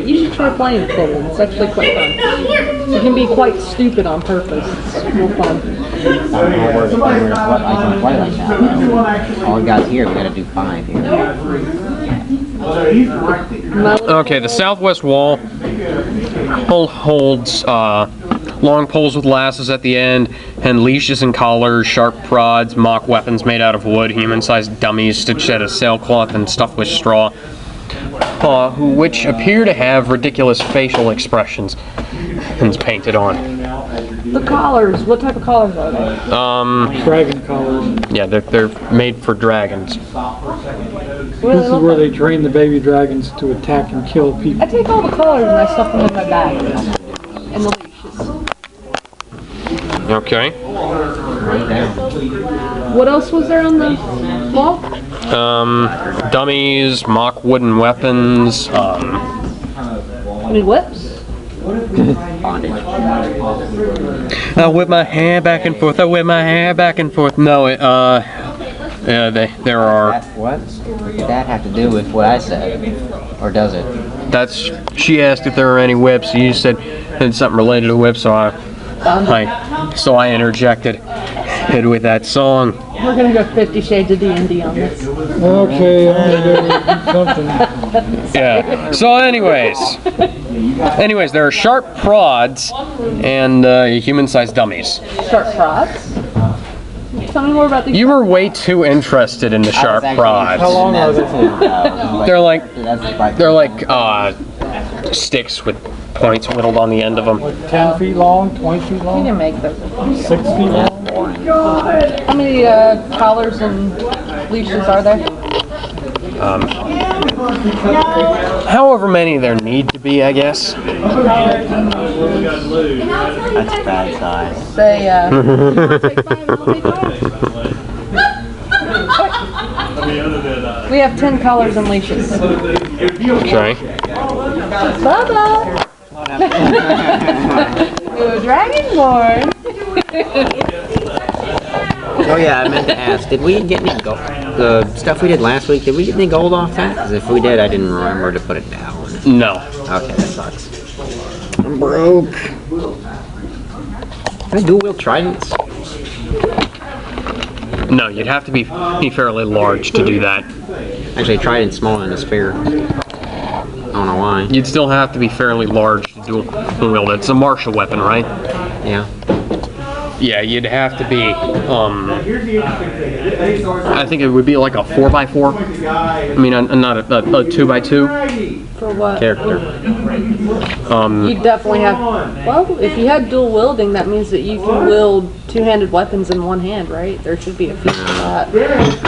You should try playing kobolds. It's actually quite fun. It can be quite stupid on purpose. It's real fun. I don't know where I can play like that. Though. All we got here, we gotta do 5 here. Okay, the southwest wall holds long poles with lassos at the end, and leashes and collars, sharp prods, mock weapons made out of wood, human-sized dummies stitched out of sailcloth and stuffed with straw, which appear to have ridiculous facial expressions painted on. The collars. What type of collars are they? Dragon collars. Yeah, they're made for dragons. This is where they train the baby dragons to attack and kill people. I take all the collars and I stuff them in my bag. And the leashes. Okay. Right down. What else was there on the wall? Dummies, mock wooden weapons, Any whips? Bondage. I whip my hair back and forth. I whip my hair back and forth. No, yeah, there are. That, what? What did that have to do with what I said? Or does it? That's. She asked if there were any whips. You said it's something related to whips, so I So I interjected it with that song. We're gonna go 50 Shades of D&D on this. Okay, I'm gonna do something. Yeah. So anyways, there are sharp prods and human-sized dummies. Sharp prods? Tell me more about these. You were way too interested in the sharp prods. How long are they? They're like sticks with points whittled on the end of them. 10 feet long, 20 feet You long, can make those. 6 feet long? How many collars and leashes are there? However many there need to be, I guess. That's bad size. Say, we have 10 collars and leashes. Okay. Bubba! New Dragonborn! Oh yeah, I meant to ask, did we get any gold? The stuff we did last week, did we get any gold off that? Because if we did, I didn't remember to put it down. No. Okay, that sucks. I'm broke. Can I dual-wield tridents? No, you'd have to be fairly large to do that. Actually, trident's smaller than a spear. I don't know why. You'd still have to be fairly large to dual wield it. It's a martial weapon, right? Yeah. Yeah, you'd have to be, I think it would be like a 4x4. I mean, not a 2x2. For what? Character. You definitely have. Well, if you had dual wielding, that means that you can wield two-handed weapons in one hand, right? There should be a feat for that. I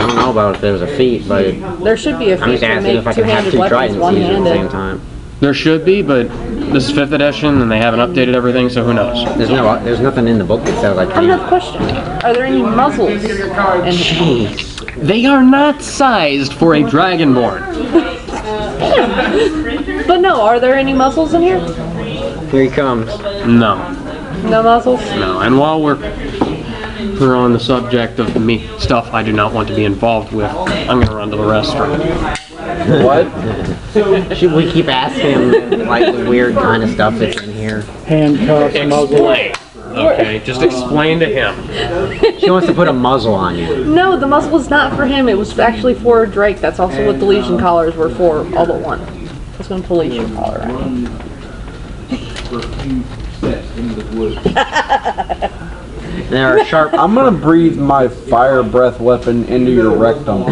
don't know about if there was a feat, but There should be a I'm feat just to asking if make I can have two-handed two weapons tridents used at the same one-handed. time. There should be, but this is 5th edition and they haven't updated everything, so who knows? There's nothing in the book that says I I have another can. question. Are there any muzzles? Jeez. They are not sized for a Dragonborn. But no, are there any muzzles in here? Here he comes. No. No muzzles? No. And while we're on the subject of me stuff I do not want to be involved with, I'm gonna run to the restroom. What? Should we keep asking him like the weird kind of stuff that's in here? Handcuffs, muzzle. Explain. Okay, just explain to him. She wants to put a muzzle on you. No, the muzzle was not for him. It was actually for Drake. That's also what the Legion collars were for, all but one. I was going to put a Legion collar on. For a few steps into the woods. There are sharp. I'm gonna breathe my fire breath weapon into your rectum.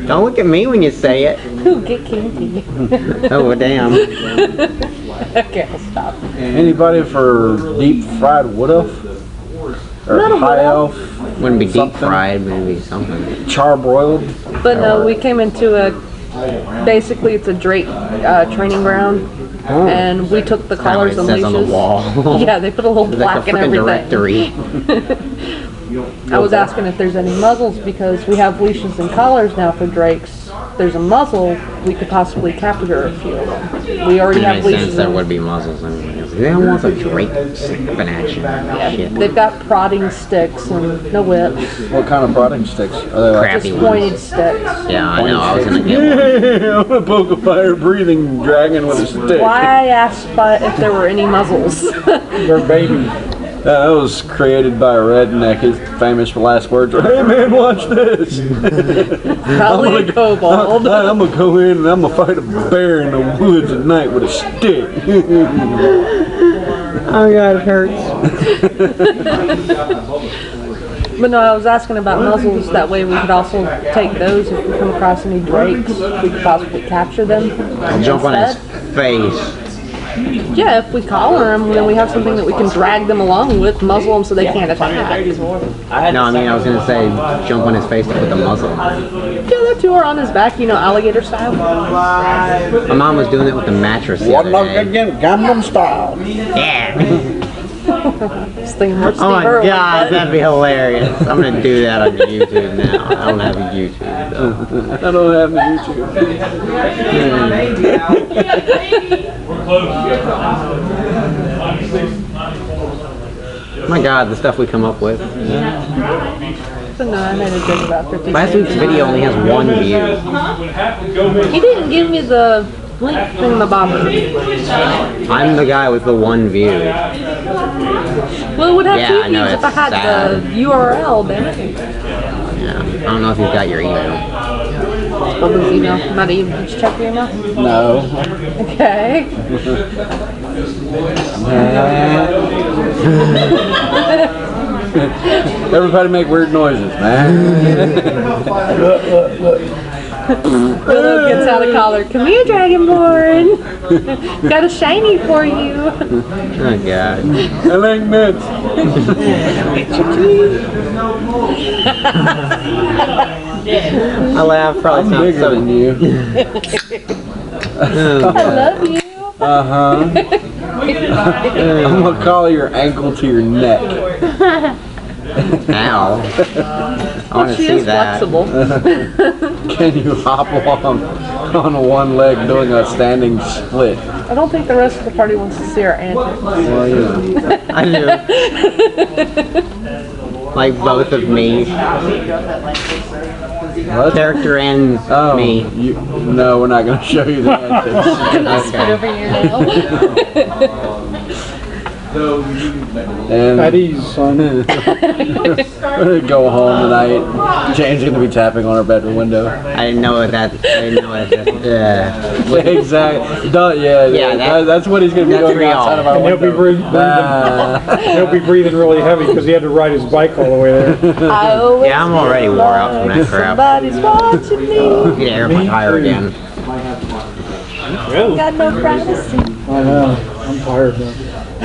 Don't look at me when you say it. Ooh, get kinky. Oh damn. Okay, I'll stop. Anybody for deep fried wood elf? Or Not a high wood elf? Wouldn't be deep Something. fried, maybe something. Charbroiled? But no, we came into a, basically it's a Drake training ground. And we took the collars and It says on the leashes. wall. Yeah, they put a little It's like plaque a and freaking everything. directory. I was asking if there's any muzzles because we have leashes and collars now for Drakes. There's a muzzle, we could possibly capture a few of them. We already It have makes sense leashes. there and- would be muzzles. I mean, they don't want the Drake in action. Shit. They've got prodding sticks and no whips, What kind of prodding sticks? Are they like? Crappy just ones. pointed sticks. Yeah, I know. I was gonna get one. I'm gonna poke a fire breathing dragon with a stick. Why I asked if there were any muzzles. They're baby. That was created by a redneck. His famous last words were, "Hey man, watch this." Probably a kobold. I'm gonna go in and I'm gonna fight a bear in the woods at night with a stick. Oh god, it hurts. But no, I was asking about muzzles. That way we could also take those if we come across any Drakes. We could possibly capture them. I'll jump on his instead. face. Yeah, if we collar them, then we have something that we can drag them along with, muzzle them so they can't attack. No, I mean I was gonna say jump on his face to put the muzzle on. Yeah, that two are on his back, you know, alligator style. My mom was doing it with the mattress the What other luck day. again? Gangnam Style. Yeah. Just thinking more Steve Oh my Irwin, god, but- that'd be hilarious. I'm gonna do that on YouTube now. I don't have a YouTube though. I don't have the YouTube. Oh my god, the stuff we come up with. But no, I made a joke about 50 Last week's video only has one view. He didn't give me the link thing, the bobber. I'm the guy with the one view. Well, it would have Yeah, two I know, views if I it's had sad. the URL, damn it. Yeah. I don't know if you've got your email. What was email? Not even. Did you check your email? No. Okay. Everybody make weird noises, man. Willow gets out of collar. Come here, Dragonborn. Got a shiny for you. Oh god. I like nuts. I laugh probably I'm sounds bigger so than you. I love you. Uh-huh. I'm gonna collar your ankle to your neck. Ow. I want to She see is that. flexible. Can you hop on one leg doing a standing split? I don't think the rest of the party wants to see our antics. Well, you know. I do. Like both of me. What? Character and Oh, me. no, we're not gonna show you the antics. Spit over here now. And At ease, son. we're gonna go home tonight. Jane's gonna be tapping on our bedroom window. I didn't know that. I didn't know that. Exactly. That's what he's gonna be That's doing real. outside of our And he'll be window. He'll be breathing really heavy because he had to ride his bike all the way there. I always Yeah, I'm already wore out from that crap. Somebody's watching me. Get air my tire again. Got no privacy. I know. I'm tired though. I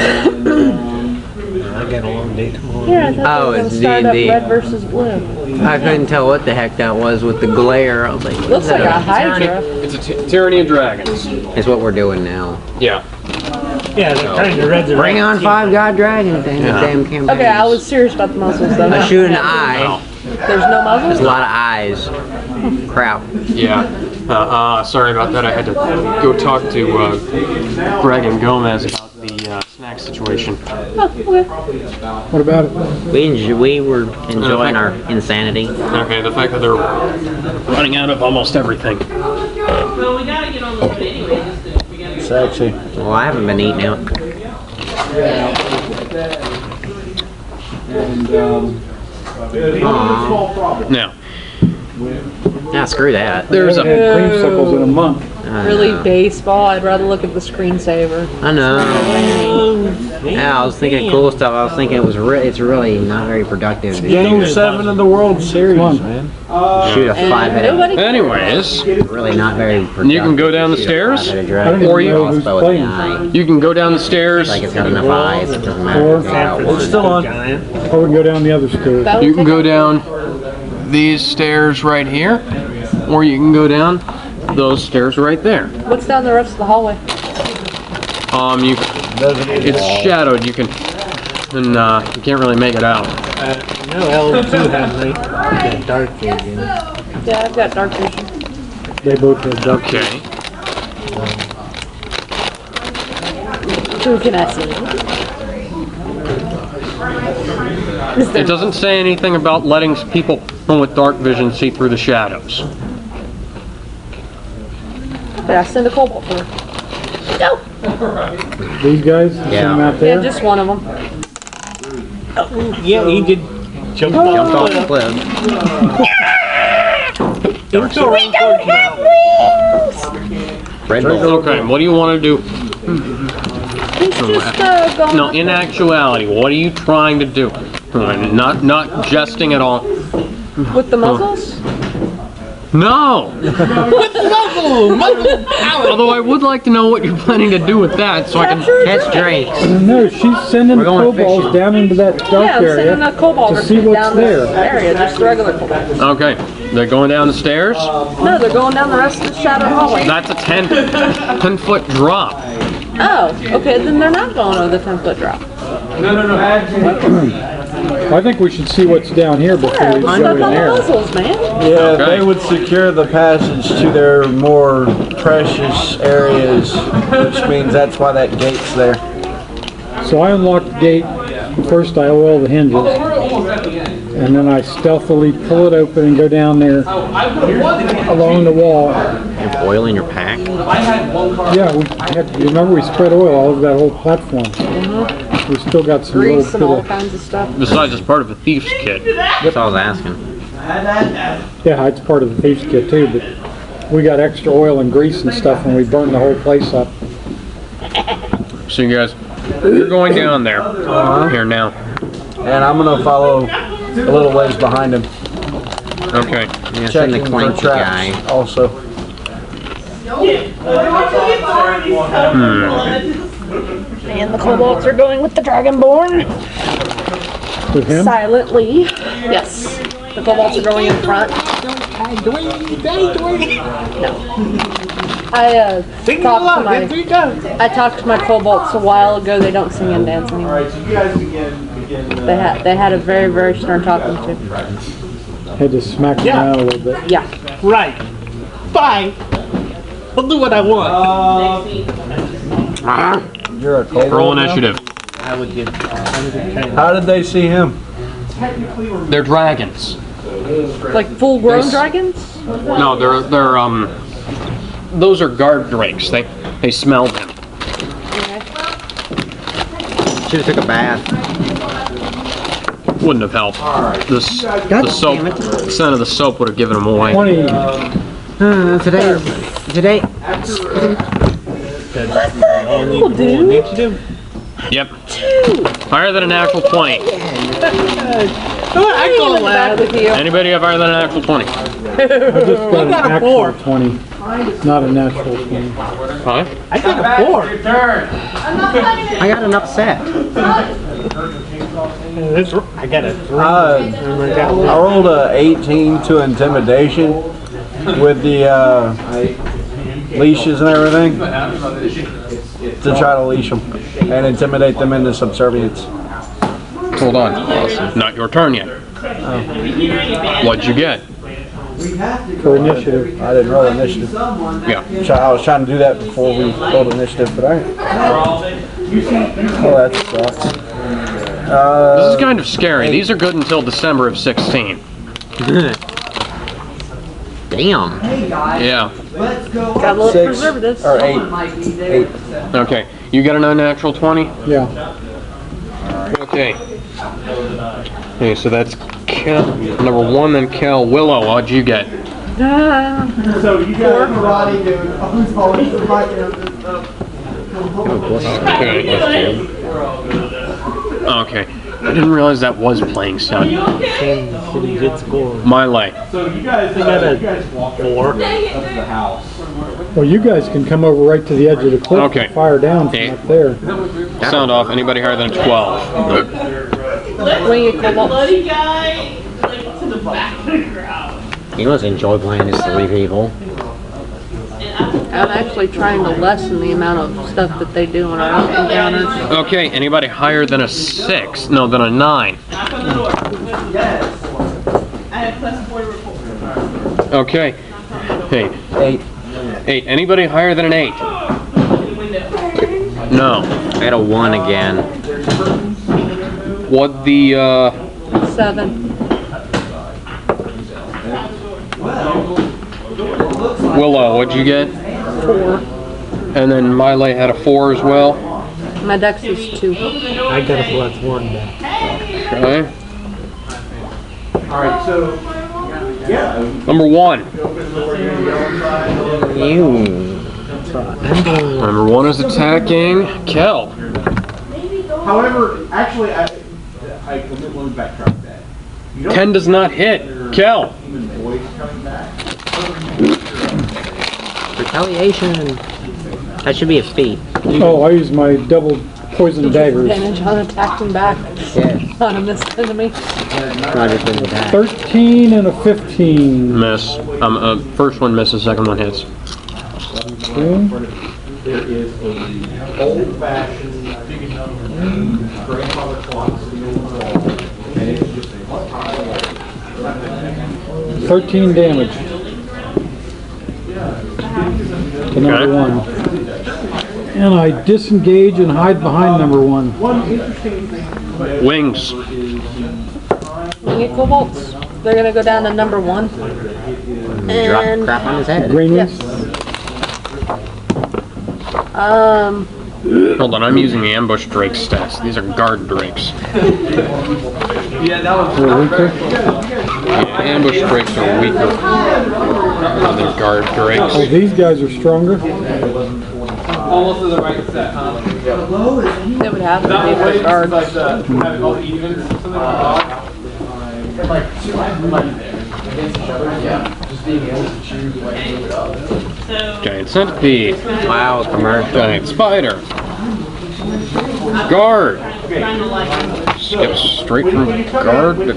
got a long day tomorrow. Here, I thought Oh, they were it's gonna start up D&D. red versus blue. I couldn't tell what the heck that was with the glare. I was like, what Looks is like a that? Hydra. It's a tyranny of dragons. It's what we're doing now. Yeah. Yeah, they're trying to resurrect. Bring on 5 God Dragons. Damn campaign. Okay, I was serious about the muzzles though. I shoot an eye. There's no There's muzzles? a lot of eyes. Crap. Yeah. Sorry about that. I had to go talk to Greg and Gomez about the snack situation. Oh, okay. What about it? We were enjoying our insanity. Okay, the fact that they're running out of almost everything. Well, we gotta get on the one anyway. We gotta Sexy. Well, I haven't been eating out. Aw. Now, Nah, screw that. there's I a haven't had creamsicles in a month. Really baseball. I'd rather look at the screensaver. I know. Yeah, I was thinking cool stuff. I was thinking it's really not very productive. to Game shoot 7 of the World Series, man. a 5-headed. Nobody. anyways, Really not very productive. you can go down the to shoot a stairs, 5-headed I dragon. don't even Or you- know who's Crossbow with playing. an eye. you can go down the stairs, Like it's got enough eyes. It doesn't matter. Or- Take out one. It's still on. Giant. Or we can go down the other stairs. That you would can take go up- down these stairs right here, or you can go down those stairs right there. What's down the rest of the hallway? It's shadowed, you can't really make it out. No, L2 has like dark vision. Yeah, I've got dark vision. They both have duck. Okay. Who can I see? Is there It doesn't say anything about letting people with dark vision see through the shadows. Did I send a cobalt through? Go! These guys, send them out Yeah, there. just one of them. Yeah, he did jump Jumped off off the cliff. into a rainforest mountain. Red Bull. Okay, what do you want to do? He's just going No, up in there. actuality, what are you trying to do? Not jesting at all. With the muzzles? No! Although I would like to know what you're planning to do with that, so I can... Capture Catch drakes. No, she's sending We're going kobolds fishing. down into that dark Yeah, I'm area sending a cobalt to see what's down there. this area, just regular cobalt. Okay, they're going down the stairs. No, they're going down the rest of the shadow hallway. That's a 10-foot drop. Oh, okay, then they're not going over the 10-foot drop. I think we should see what's down here before Yeah, we let's go stuff in on the there. muzzles, man. Yeah, Okay. they would secure the passage to their more precious areas, which means that's why that gate's there. So I unlock the gate. First I oil the hinges. And then I stealthily pull it open and go down there along the wall. You have oil in your pack? Yeah, you remember we spread oil all over that whole platform. We still got some grease and all little bit kinds of stuff. Besides, it's part of a thief's kit. That's all I was asking. of, yeah, it's part of the thief's kit too, but we got extra oil and grease and stuff and we burned the whole place up. So you guys, you're going down there. Here now. And I'm gonna follow a little ways behind him, Yeah, Okay. send the checking for clanky traps guy. also. And the kobolds are going with the Dragonborn. With him? Silently. Yes. The kobolds are going in front. I talked to my kobolds a while ago. They don't sing and dance All anymore. right, so you guys begin. They had a very, very stern talking to. Had to smack him out a little bit. Yeah. Right. Fine. I'll do what I want. You're a kobold Roll now? initiative. I would give. How did they see him? They're dragons. Like full grown They s- dragons? No, they're those are guard drakes. They smelled him. Should have took a bath. Wouldn't have helped. The soap, the scent of the soap would have given him away. 20. Today. Initiative. Yep. Higher than a natural 20. I call that. With you. Anybody have higher than a natural 20? I just got an got a actual 4. 20, not a natural 20. Huh? I got a 4. I got an upset. I got a 3. I rolled a 18 to intimidation with the leashes and everything to try to leash them and intimidate them into subservience. Hold on. Not your turn yet. What'd you get? For initiative. I didn't roll initiative. Yeah. I was trying to do that before we rolled initiative, but I. Oh, that sucks. This is kind of scary. These are good until December of 16. Damn. Yeah. Got a little 6 preservatives. or 8. 8. Okay. You got an unnatural 20? Yeah. Okay. Okay, so that's Cal, number 1, then Cal. Willow, what'd you get? So you guys karate dude. Who's always Okay. I didn't realize that was playing sound. Good score. My light. So you guys walk 4. up to the house. Well, you guys can come over right to the edge of the cliff Okay. and fire down from 8. up there. Sound off. Anybody higher than a 12? Nope. Winged kobolds. Bloody guy, like to the back of the crowd. You must enjoy playing as 3 people. I'm actually trying to lessen the amount of stuff that they do on our own encounters. Okay, anybody higher than a 6? No, than a 9. Knock on the door. I have +4 report. Okay. Hey, 8. 8. Anybody higher than an 8? No. I got a 1 again. What the, 7. Willow, what'd you get? 4. And then Miley had a 4 as well. My dex is 2. I got a +1 now. Okay. Alright, so Number 1. You. Number 1 is attacking Kel. however, actually let me backtrack that. You don't 10 does not hit. Kel. even voice coming back. Retaliation. That should be a feat. Oh, I use my double poison daggers. Advantage on attacking back Yeah. on a missed enemy. Roger for the attack. 13 and a 15. Miss. First one misses, second one hits. Okay. There is a old-fashioned grandfather clock sitting on the wall, and it's just a 13 damage. To number Okay. 1. And I disengage and hide behind number 1. Wings. Winged kobolds. They're gonna go down to number 1. Drop And crap on his head. Green wings? Hold on, I'm using the ambush Drake stats. These are guard Drakes. They're weaker. Yeah, ambush Drakes are weaker than guard Drakes. Oh, these guys are stronger. Almost to the right set, huh? They would have to be for guards. Having all the evens, something Giant centipede. Wow, commercial. Giant spider. Guard. Kind of like. Skips straight from guard to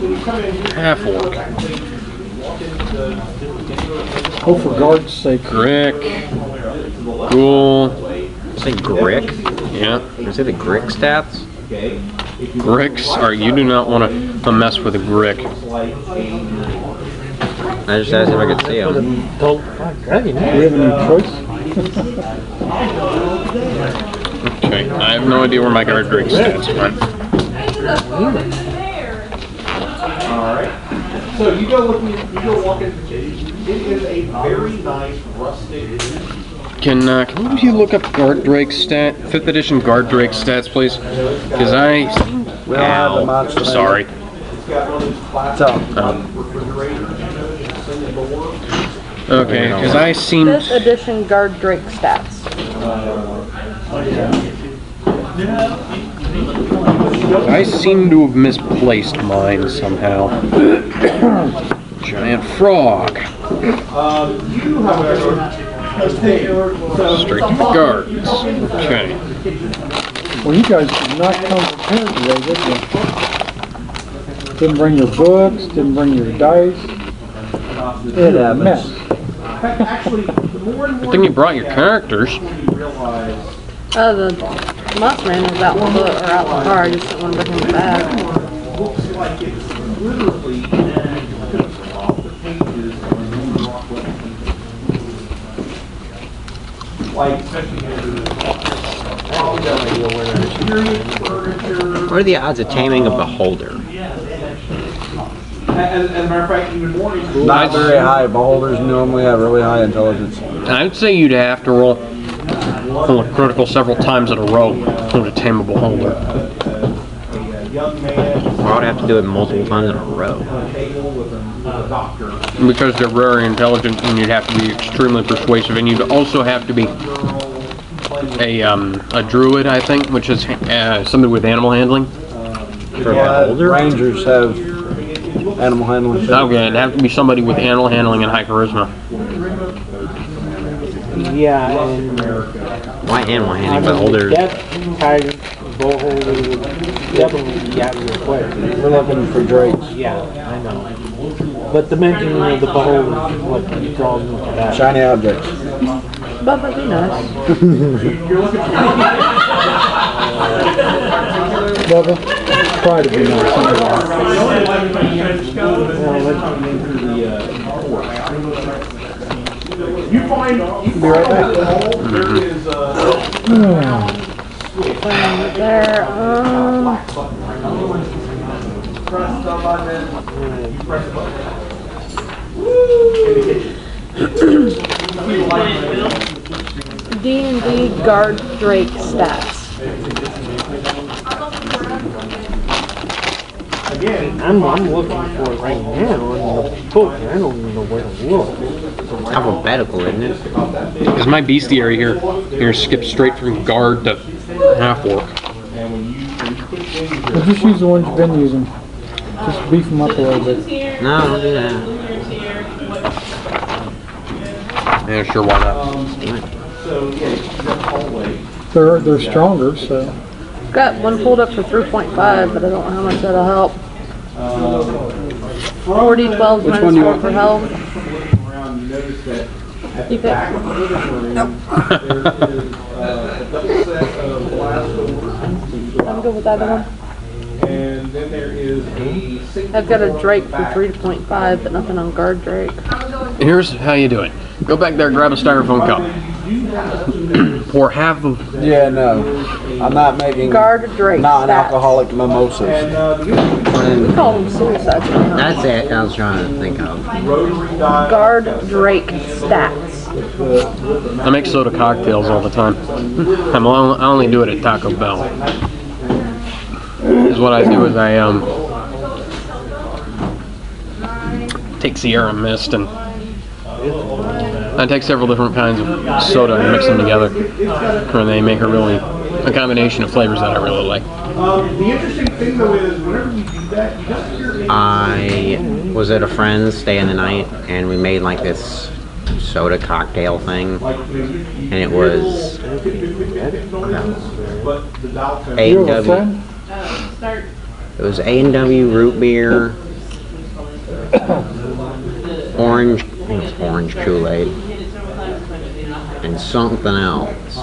half orc. Oh, for guard's sake. Grick. Ghoul. Say Grick? Yeah. Is it a Grick stats? Gricks are, you do not want to mess with a Grick. I just asked if I could see them. Don't dragon. Do we have any choice? Okay, I have no idea where my guard Drake stats went. Alright. So you go walking. It is a very nice rustic. Can you look up guard Drake stat, 5th edition guard Drake stats, please? Because I... We don't have the monster. Sorry. It's got one of those What's up? refrigerators, single door. Okay, because I seem... 5th edition guard Drake stats. I seem to have misplaced mine somehow. Giant frog. You, however, Straight to the guards. Okay. Well, you guys did not come prepared today, did you? Didn't bring your books, didn't bring your dice. It a mess. Good thing you brought your characters. The mouse man was out in the book, or out in the car. I just didn't want to bring him back. looks like it's literally off the pages of like What are the odds of taming a beholder? as a matter of fact, even more Not very high. Beholders normally have really high intelligence. I'd say you'd have to roll a critical several times in a row to tame a beholder. young man I would have to do it multiple times in a row. table with a doctor. Because they're very intelligent, and you'd have to be extremely persuasive, and you'd also have to be a druid, I think, which is something with animal handling. For a beholder? Rangers have animal handling. Okay, it'd have to be somebody with animal handling and high charisma. Yeah, and Why animal handling beholder? that tiger beholder would definitely get your quick. We're looking for drakes. Yeah, I know. But the mentioning of the beholder is what draws me to that. Shiny objects. But that'd be nice. Bubba, try to be nice. You find you Be right back. there is There, press the button. You press the button. D&D guard Drake stats. I'm looking for it right now in the book. I don't even know where to look. Alphabetical, isn't it? Because my bestiary here skips straight from guard to half orc. Well, just use the ones you've been using. Just beef them up a little bit. No, don't do that. Yeah, sure, why not? They're stronger, so. Got one pulled up for 3.5, but I don't know how much that'll help. 4d12 Which one minus you 4 want? for health. You pick. I'm good with either one. And then there is a I've got a Drake for 3.5, but nothing on guard Drake. Here's how you do it. Go back there, grab a styrofoam cup. Pour half of... Yeah, no. I'm not making Guard Drake non-alcoholic mimosas. stats. We call them suicides. That's it I was trying to think of. Guard Drake stats. I make soda cocktails all the time. I only do it at Taco Bell. Is what I do is I take Sierra Mist and I take several different kinds of soda and mix them together, and they make a combination of flavors that I really like. The interesting thing though is whenever you do that, you just hear I was at a friend's staying the night, and we made like this soda cocktail thing, and it was A&W. It was A&W root beer, orange Kool-Aid, and something else.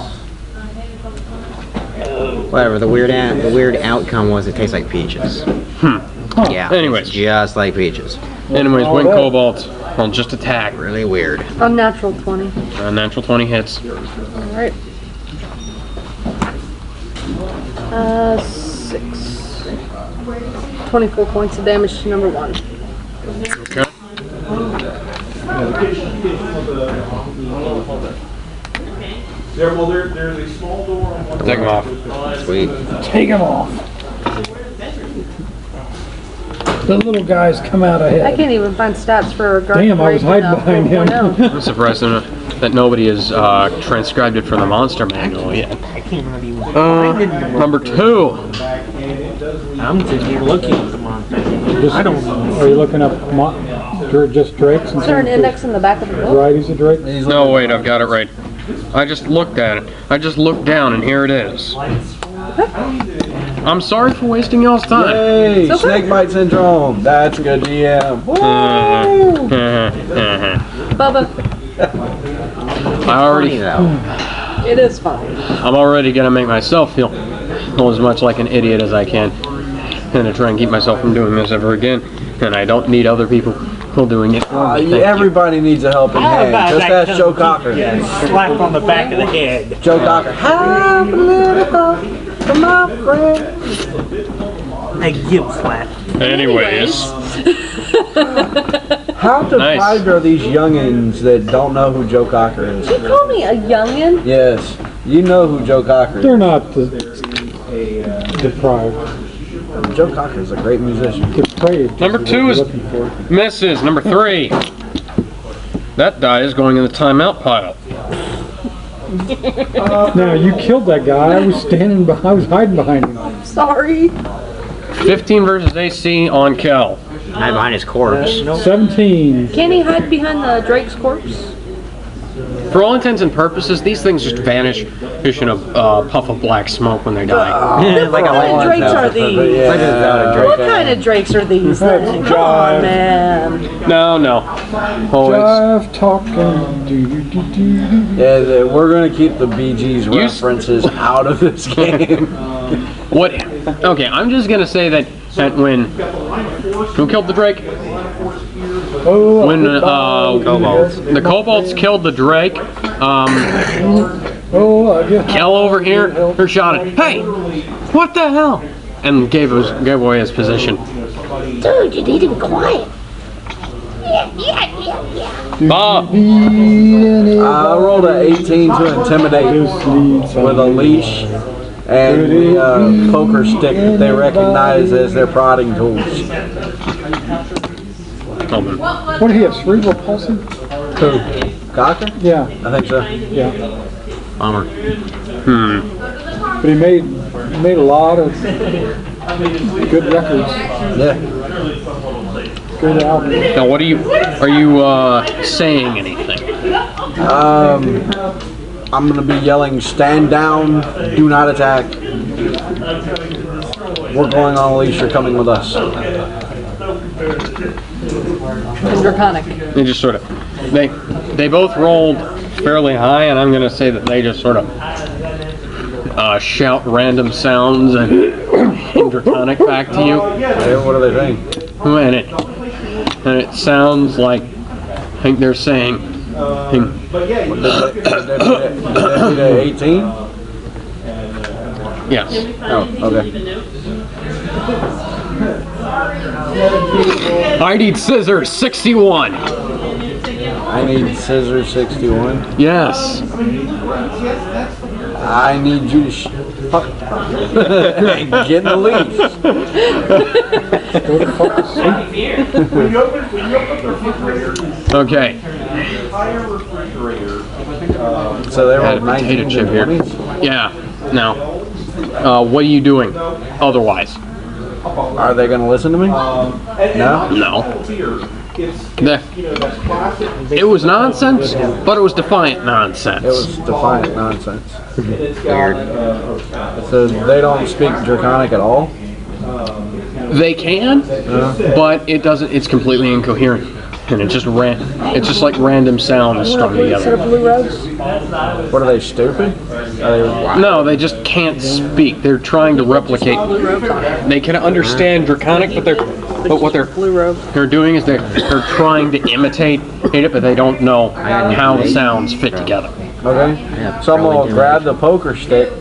Whatever. The weird outcome was it tastes like peaches. Yeah. Anyways, just like peaches. Anyways, Wing Cobalt. Well, just attack. Really weird. Unnatural 20. Natural 20 hits. Alright. 6. 24 points of damage to number 1. Okay. There's a small door on one Take him off. Sweet. Take him off. The little guys come out I ahead. can't even find stats for Damn, I was hiding behind him. 4.0. I'm surprised that nobody has transcribed it for the monster manual yet. I can't even find it anymore. Number 2. I'm just here looking at the monster. I don't know. Are you looking up just drakes and Is there an some index in the back of the book? varieties of drake? No, wait, I've got it right. I just looked at it. I just looked down and here it is. I'm sorry for wasting y'all's time. Hey, snakebite syndrome. That's good GM. Bubba, I already, it is funny. I'm already gonna make myself feel as much like an idiot as I can, and to try and keep myself from doing this ever again. And I don't need other people doing it. Thank you. Everybody needs a helping hand. Just ask Joe Cocker. Yeah, slap on the back of the head. Joe Cocker. Have a little for my friend. A gift slap. Anyways, How deprived are these youngins that don't know who Joe Cocker is? You call me a youngin? Yes, you know who Joe Cocker is. They're not deprived. Joe Cocker is a great musician. Depraved. Number 2 is looking for. misses. Number 3. That die is going in the timeout pile. Now you killed that guy. I was standing behind. I was hiding behind him. Sorry. 15 versus AC on Kel. Hide behind his corpse. 17. Can he hide behind the Drake's corpse? For all intents and purposes, these things just vanish just in a puff of black smoke when they die. Like a What kind of Drakes are these? What kind of Drakes are these then? Come on, man. No. Always. Jive talking. Yeah, we're gonna keep the Bee Gees references out of this game. What? Okay, I'm just gonna say that when who killed the Drake? Oh, When the Kobolds killed the Drake, Kel over here shouted, "Hey, what the hell?" and gave away his position. Dude, you need to be quiet. Bob, I rolled an 18 to intimidate with a leash and the poker stick that they recognize as their prodding tools. what do you have? Cerebral palsy? Who? Cocker? Yeah. I think so. Yeah. Bummer. But he made a lot of good records. Yeah. Good album. now what are you saying anything? I'm gonna be yelling, "Stand down! Do not attack! We're going on a leash. You're coming with us." And Draconic. They just sort of they both rolled fairly high, and I'm gonna say that they just sort of shout random sounds and Draconic back to you. Hey, what are they saying? And it sounds like I think they're saying. Did they beat 18? Yes. Oh, okay. I need scissors 61. I need scissor 61. Yes. I need you to get in the leash. When you open the refrigerator, Okay. entire refrigerator. So they Had were a potato 19s chip and here. 20s? Yeah. Now, what are you doing otherwise? Are they going to listen to me? No? No. Here, it's The- that's classic. It was nonsense, but it was defiant nonsense. It was defiant nonsense. It's got, So they don't speak Draconic at all? They can, but it doesn't. It's completely incoherent, and it's just like random sounds strung Set together. of blue robes. What are they, stupid? Are they, No, they just can't speak. They're trying to replicate. They can understand Draconic, but what Blue robe. they're doing is they're trying to imitate it, but they don't know how the sounds fit together. okay. So I'm going to grab the poker stick.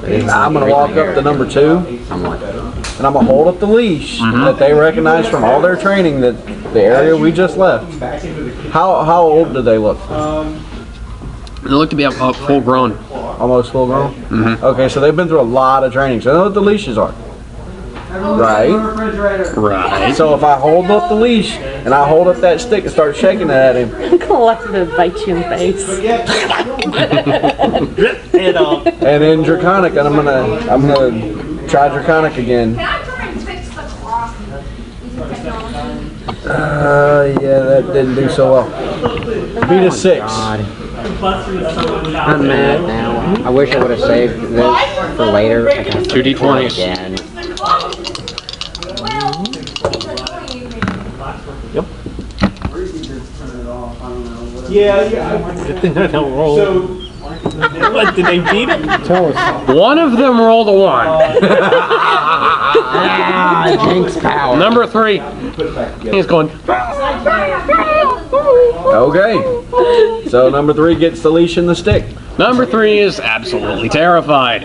And I'm going to walk up to number 2. And I'm going to hold up the leash that they recognize from all their training that the area we just left. How old do they look? They look to be up full grown. Almost full grown? Okay, so they've been through a lot of training. So they know what the leashes are. Right? Right. So if I hold up the leash and I hold up that stick and start shaking it at him, I'm gonna let him bite you in the face. Head off. and then Draconic, and I'm gonna try Draconic again. Now I'm trying to fix the clock. Yeah, that didn't do so well. Beat a 6. God. I'm mad now. I wish I would have saved this for later. I got 2d20s. again. Yeah. Good thing I don't roll. So, What, did they beat him? Tell us. One of them rolled a 1. Ah, Jinx power. Number 3, he's going. Okay. So number 3 gets the leash and the stick. Number 3 is absolutely terrified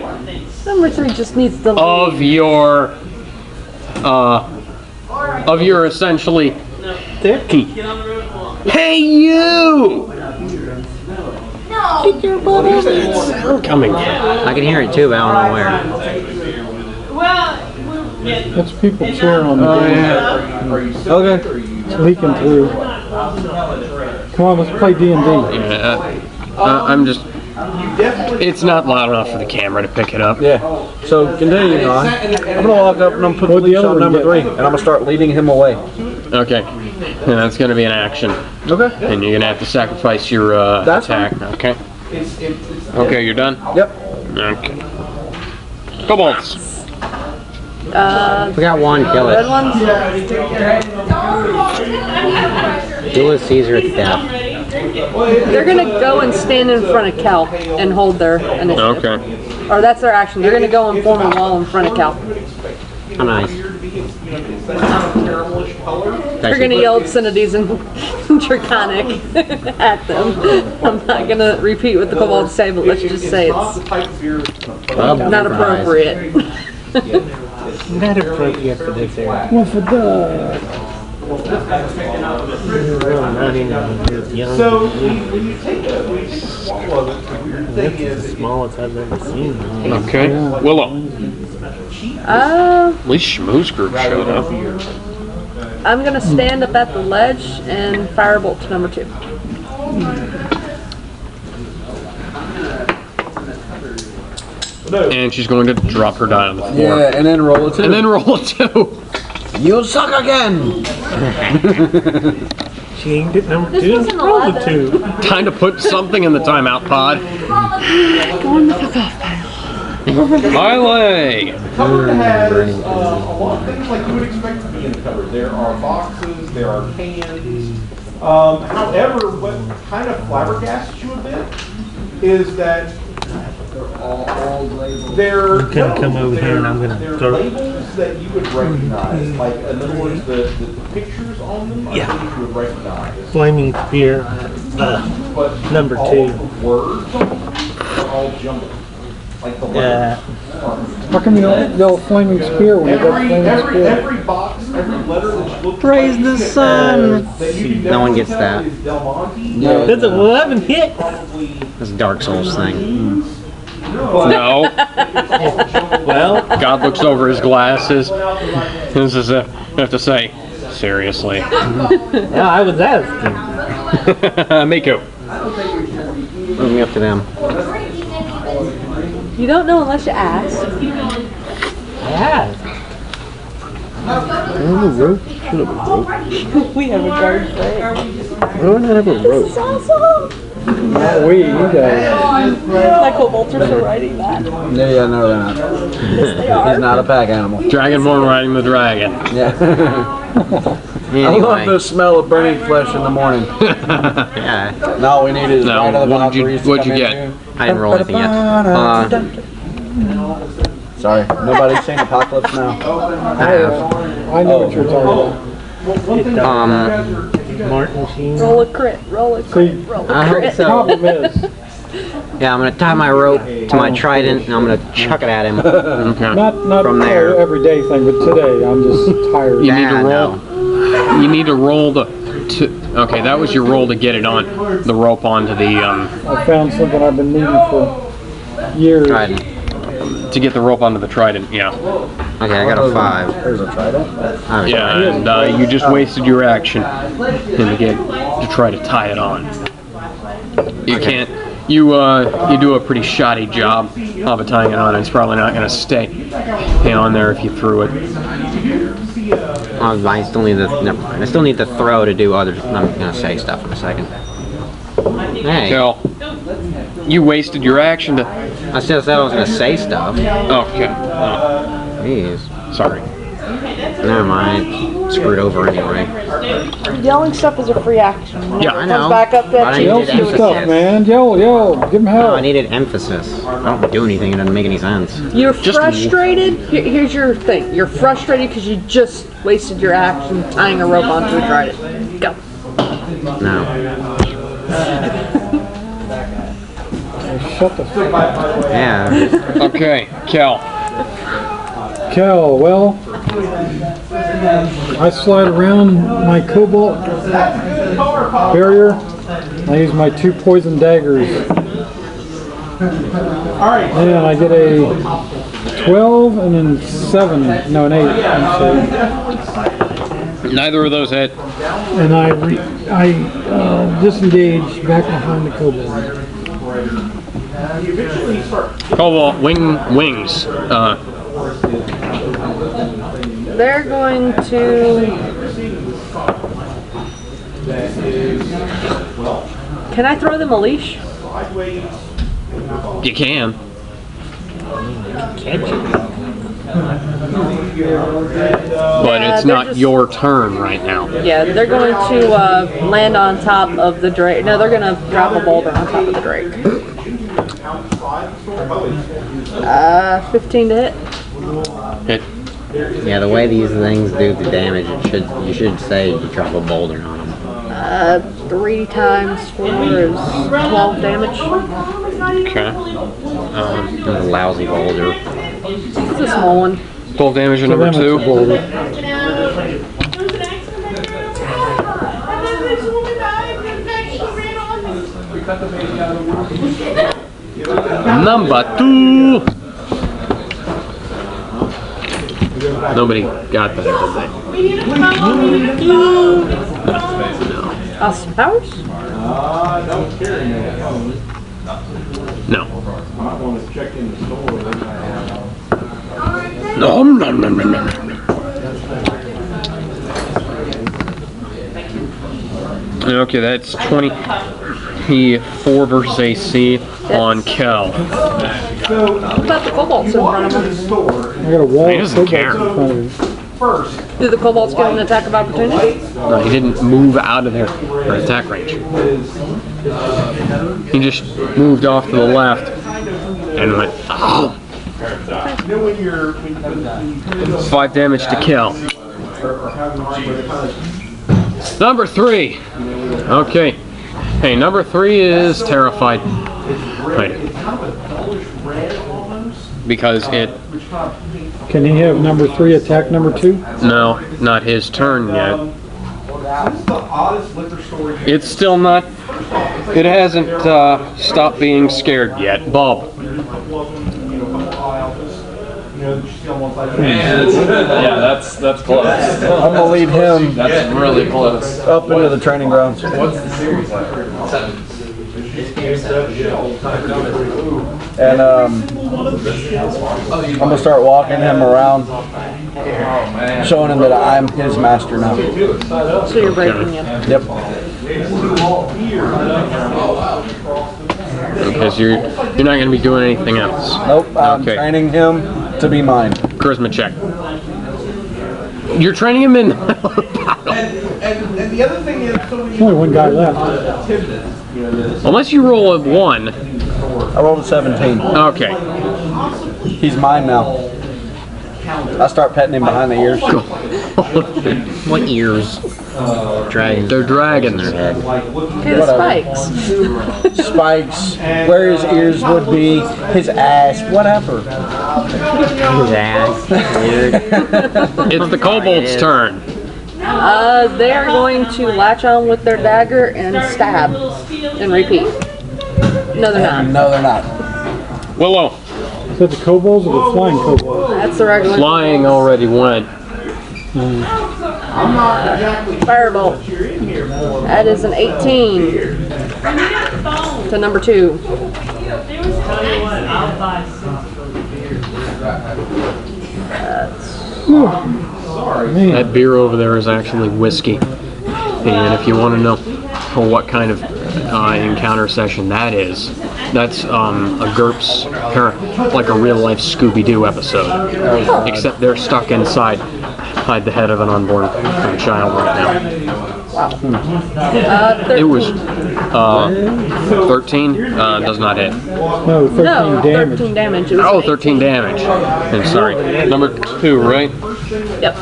Number 3 just needs to of your essentially. Hey you! I'm coming. I can hear it too, but I don't know where. Well, yeah. That's people cheering on the game. Okay. It's leaking through. Come on, let's play D&D. I'm just. It's not loud enough for the camera to pick it up. Yeah. So continuing on, I'm gonna walk up and I'm gonna put the What'd the leash other on one number get? 3, and I'm gonna start leading him away. Okay. And that's going to be an action. Okay. And you're going to have to sacrifice your That's attack. fine. Okay. Okay, you're done? Yep. Okay. Kobolds. We got one, kill red it. ones. Do a Caesar to death. They're gonna go and stand in front of Cal and hold their initiative. Okay. Or that's their action. They're gonna go and form a wall in front of Cal. Oh, nice. They're gonna yell obscenities and Draconic at them. I'm not gonna repeat what the kobolds say, but let's just say it's not appropriate. Not appropriate for this area. What for the? Not even young. So when you take it, when you take the swallow, the weird thing It's the is, smallest I've ever seen. Okay. Willow. At least Schmooze Group showed up. I'm gonna stand up at the ledge and firebolt to number 2. And she's going to drop her die on the floor. Yeah, and then roll a 2. And then roll a 2. You suck again. She aimed at number This 2. was an Roll the 11. 2. Time to put something in the timeout pod. Go in the fuck off pile. Melee. cupboard has a lot of things like you would expect to be in the cupboard. There are boxes, there are cans. However, what kind of flabbergasts you a bit is that they're I'm gonna come over here and I'm gonna they're throw- labels that you would recognize. Like in other words, the pictures on them are things you would recognize. Flaming Spear, But number all 2. the words are all jumbled. Like the letters. How come you don't yell flaming spear when you got flaming spear? Every box, every letter that you Praise the sun. No one gets that. That's a 11 hit. That's a Dark Souls thing. No. Well, God looks over his glasses. This is I have to say, seriously. yeah, I was asking. Miko. Move me up to them. You don't know unless you ask. Yeah. We have a guard play. Why do I not have a rope? This is awesome. Not we, you guys. My kobolds are so riding that. Yeah, no, they're not. He's not a pack animal. Dragonborn riding the dragon. Yeah. I love Anyway, the smell of burning flesh in the morning. yeah, No, all we need is No, right of the what did you- Valkyries to what'd you come get? in I didn't roll anything yet. here. Sorry, nobody's seen Apocalypse Now. I have. I know what you're talking about. Martin Sheen. Roll a crit, roll a crit, roll I a hope crit. so. Problem is, Yeah, I'm gonna tie my rope to my trident and I'm gonna chuck it at him. Okay. not From an there. everyday thing, but today I'm just tired. You need Yeah, to roll. no. You need to roll okay, that was your roll to get it on the rope onto the I found something I've been needing for years. Trident. to get the rope onto the trident. Yeah. Okay, I got a 5. There's a trident. I have a Yeah, and you just wasted your action to try to tie it on. You can't. You do a pretty shoddy job of tying it on. And it's probably not going to stay on there if you threw it. I still need the. Never mind. I still need the throw to do other. I'm gonna say stuff in a second. Hey, Kel, you wasted your action to. I still said I was gonna say stuff. Okay. Jeez. Sorry. Never mind. Screwed over anyway. Yelling stuff is a free action. When Yeah, it I comes know. back up But I at you, Yell needed some do it stuff, emphasis. man. Yell, give him No, hell. I needed emphasis. I don't do anything. It doesn't make any sense. You're frustrated. Here's your thing. You're frustrated because you just wasted your action tying a rope onto a trident. Go. No. Shut the fuck up. Yeah. Okay, Kel. Kel, well, I slide around my cobalt barrier. I use my 2 poison daggers. And I get a 12 and then 7, no, an 8. I'm sorry. Neither of those hit. And I disengage back behind the kobold. Cobalt wings. They're going to. Can I throw them a leash? You can. But Yeah, it's they're not just- your turn right now. Yeah, they're going to land on top of the drake. No, they're going to drop a boulder on top of the drake. 15 to hit. Hit. Yeah, the way these things do the damage, you should say you drop a boulder on them. 3 times 4 is 12 damage. Okay. It was a lousy boulder. It's a small one. 12 damage to So number then it's a 2. boulder. Number 2. Nobody got that, did they? Austin Powers? No. Nom, nom, nom, nom, nom. Okay, that's 24 versus AC on Kel. What about the kobolds in front of him? I got a wall He of doesn't kobolds care. in front of me. Do the kobolds get an attack of opportunity? No, he didn't move out of their attack range. He just moved off to the left and went, oh. 5 damage to kill. Number 3. Okay. Hey, number 3 is terrified. Right. Because it Can he have number 3 attack number 2? No, not his turn yet. That's the oddest liquor store. It's still not. It hasn't stopped being scared yet. Bob. Yeah, that's close. I'm gonna lead him That's really close. up into the training grounds. What's the series like? And I'm gonna start walking him around, showing him that I'm his master now. So you're breaking him. Yep. Because you're not going to be doing anything else. Nope. I'm Okay. training him to be mine. Charisma check. You're training him in. And the other thing is, so when There's only one guy left. Unless you roll a 1. I rolled a 17. Okay. He's mine now. I start petting him behind the ears. What ears? Dragon. They're dragging their head. His spikes. Spikes, where his ears would be, his ass, whatever. His ass. Dude. It's the kobold's turn. They are going to latch on with their dagger and stab and repeat. No, they're not. No, they're not. Willow. Is that the kobolds or the flying kobolds? That's the regular. Flying already went. Firebolt. That is an 18 to number 2. That beer over there is actually whiskey. And if you want to know what kind of encounter session that is, that's a GURPS, like a real life Scooby-Doo episode. Except they're stuck inside the head of an unborn child right now. It was 13, does not hit. No, 13 No, damage. 13 damage. It was Oh, an 13 damage. And sorry, number 2, right? 18. Yep.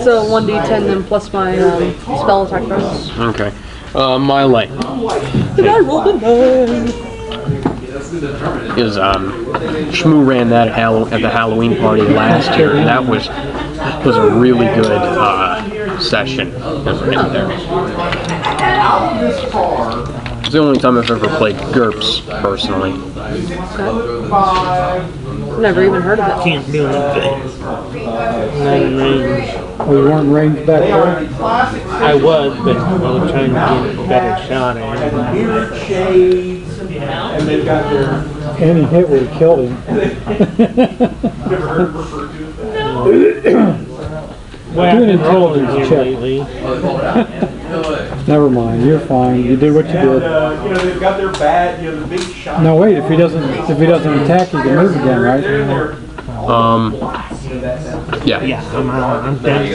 So 1d10 then plus my spell attack bonus. Okay. Melee And I rolled a 9. is Shmoo ran that at the Halloween party last year, and that was a really good session for him there. It's the only time I've ever played GURPS personally. Never even heard of it. Can't do anything. Not in range. Oh, you weren't ranged back there? I was, but I was trying to get a better shot at it. weird shades, and they've got their. Any hit would have killed him. Never heard referred to as that. Well, I've been rolling here check. lately. Never mind, you're fine. You did what you did. They've got their bad, the big shot. No, wait. If he doesn't attack, he can move again, right? Yeah. Yeah, I'm out. I'm down.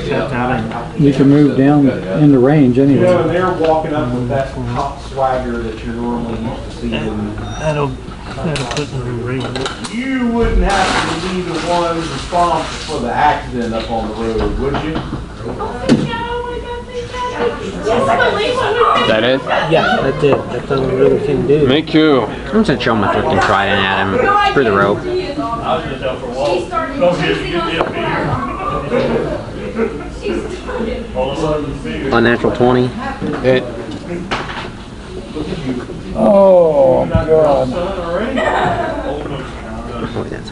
You can move down into range anyway. And they're walking up with that top swagger that you're normally used to seeing. That'll put me in range. You wouldn't have to be the one responsible for the accident up on the road, would you? Is that it? Yeah, that's it. That's all we really can do. Thank you. I'm just gonna show my freaking trident at him. Screw the rope. Unnatural 20. It. Oh God! Oh, that's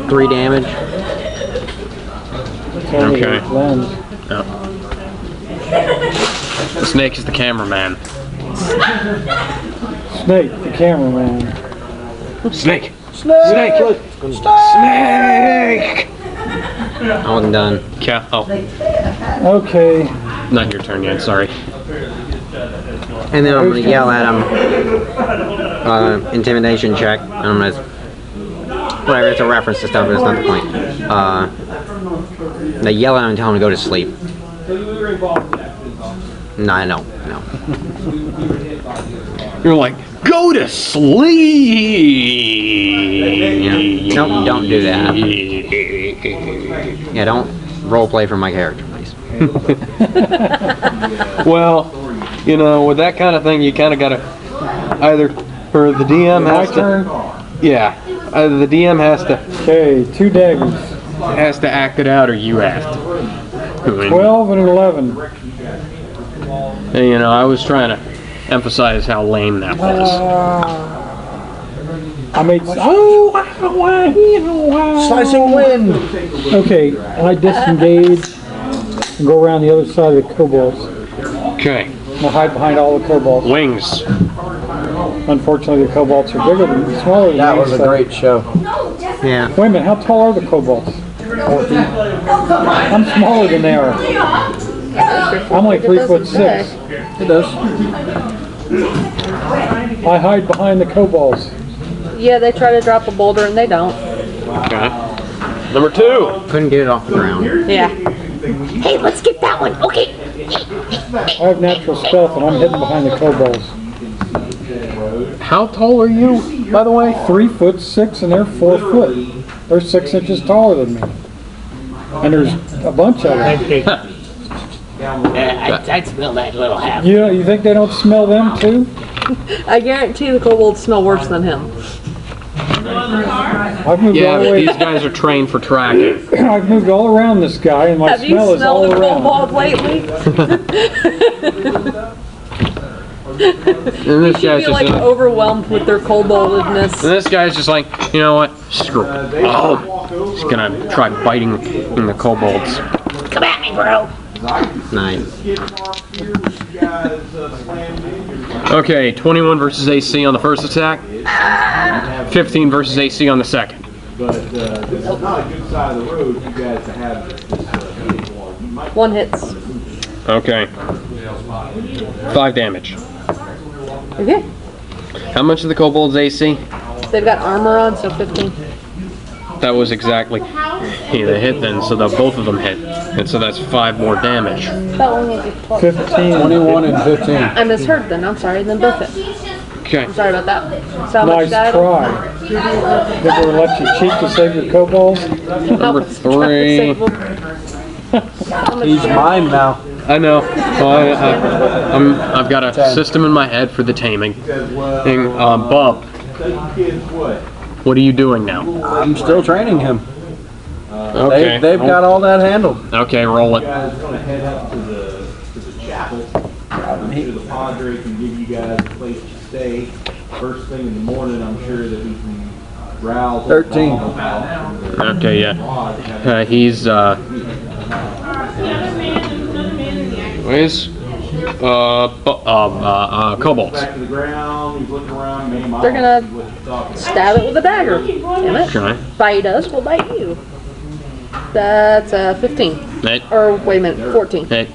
Three damage. Okay. Lens. No. The snake is the cameraman. Snake, the cameraman. Snake! Snake! Snake! I wasn't done. Yeah. Oh, Okay. not your turn yet. Sorry. And then I'm gonna yell at him. Intimidation check. And I'm gonna. Whatever, it's a reference to stuff, but it's not the point. They yell at him and tell him to go to sleep. No, no. You're like, Go to sleep. Nope, don't do that. Yeah, don't role play for my character, please. Well, you know, with that kind of thing, you kind of gotta either, or the DM My has to. turn. Yeah, either the DM Okay, 2 daggers. has to act it out, or you have to. 12 and an 11. And, you know, I was trying to emphasize how lame that was. I made. Slicing wind. Okay, I disengage and go around the other side of the kobolds. Okay, I'll hide behind all the kobolds. wings. Unfortunately, the kobolds are bigger than smaller than That me, was a so- great show. Yeah. Wait a minute, how tall are the kobolds? 14. I'm smaller than they are. I'm like 3'6". It does. I hide behind the kobolds. Yeah, they try to drop a boulder and they don't. Okay. Number 2. Couldn't get it off the ground. Yeah. Hey, let's get that one. Okay. I have natural stealth and I'm hidden behind the kobolds. How tall are you, by the way? 3'6" and they're 4 foot. They're 6 inches taller than me. And there's a bunch of them. I'd smell that little half. You think they don't smell them too? I guarantee the kobolds smell worse than him. I've moved Yeah, all the but way. these guys are trained for tracking. I've moved all around this guy, and my Have you smell is all smelled a around. kobold lately? And this You guy's feel just like overwhelmed with their koboldness. and this guy's just like, you know what? Screw it. Oh, just gonna try biting the kobolds. Come at me, bro. Nice. Okay, 21 versus AC on the first attack. 15 versus AC on the second. But this is not a good side of the road for you guys to have this vehicle on. You might 1 hits. Okay. 5 damage. Okay. How much of the kobold's AC? They've got armor on, so 15. That was exactly. Yeah, they hit then, so both of them hit. And so that's 5 more damage. That one was 12. 15. 21 and 15. I misheard then, I'm sorry, then both hit. Okay. I'm sorry about that. So how much Nice died? try. Did they let you cheat to save your kobolds? Number 3. He's mine now. I know. Well, I've got a system in my head for the taming. And, Bob, what are you doing now? I'm still training him. Okay. They've got all that handled. Okay, roll it. You guys want to head up to the chapel. I'm sure the Padre can give you guys a place to stay. First thing in the morning, I'm sure that we can rouse 13. Okay, yeah. He's, where's, kobolds. Back to the ground, he's looking around, They're gonna stab it with a dagger. Damn it. Okay. Bite us, we'll bite you. That's 15. Hey, Or wait a minute, 14. hey.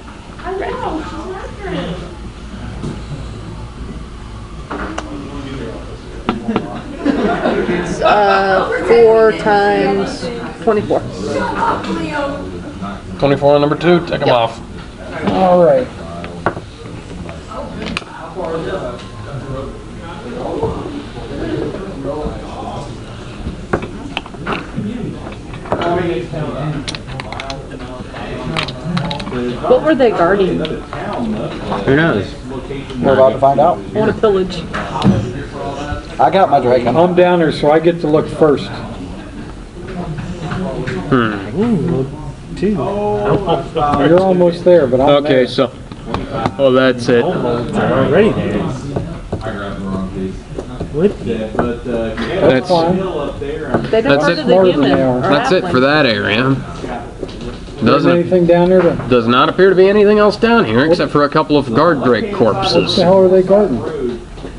It's 4 times 24. 24 on number 2, take them off. All right. What were they guarding? Who knows? We're about to find out. I want to pillage. I got my dragon. I'm down there, so I get to look first. You're almost there, but I'm Okay, there. so, oh, that's it. Already there. What? But That's fine. They don't That's run it. to the Smarter than human. they are. or That's it for halfling. that area. There's Doesn't anything down there to... does not appear to be anything else down here except for a couple of guard drake What corpses. the hell are they guarding?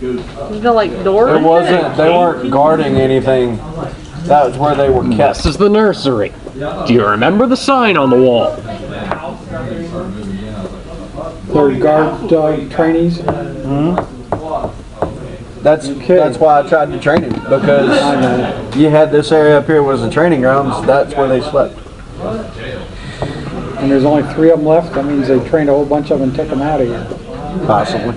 There's no like door. It wasn't. They weren't guarding anything. That was where they were kept. This is the nursery. Do you remember the sign on the wall? They're guard trainees? That's why I tried to train him, because you had this area up here was the training grounds. That's where they slept. And there's only 3 of them left? That means they trained a whole bunch of them and took them out of here. possibly.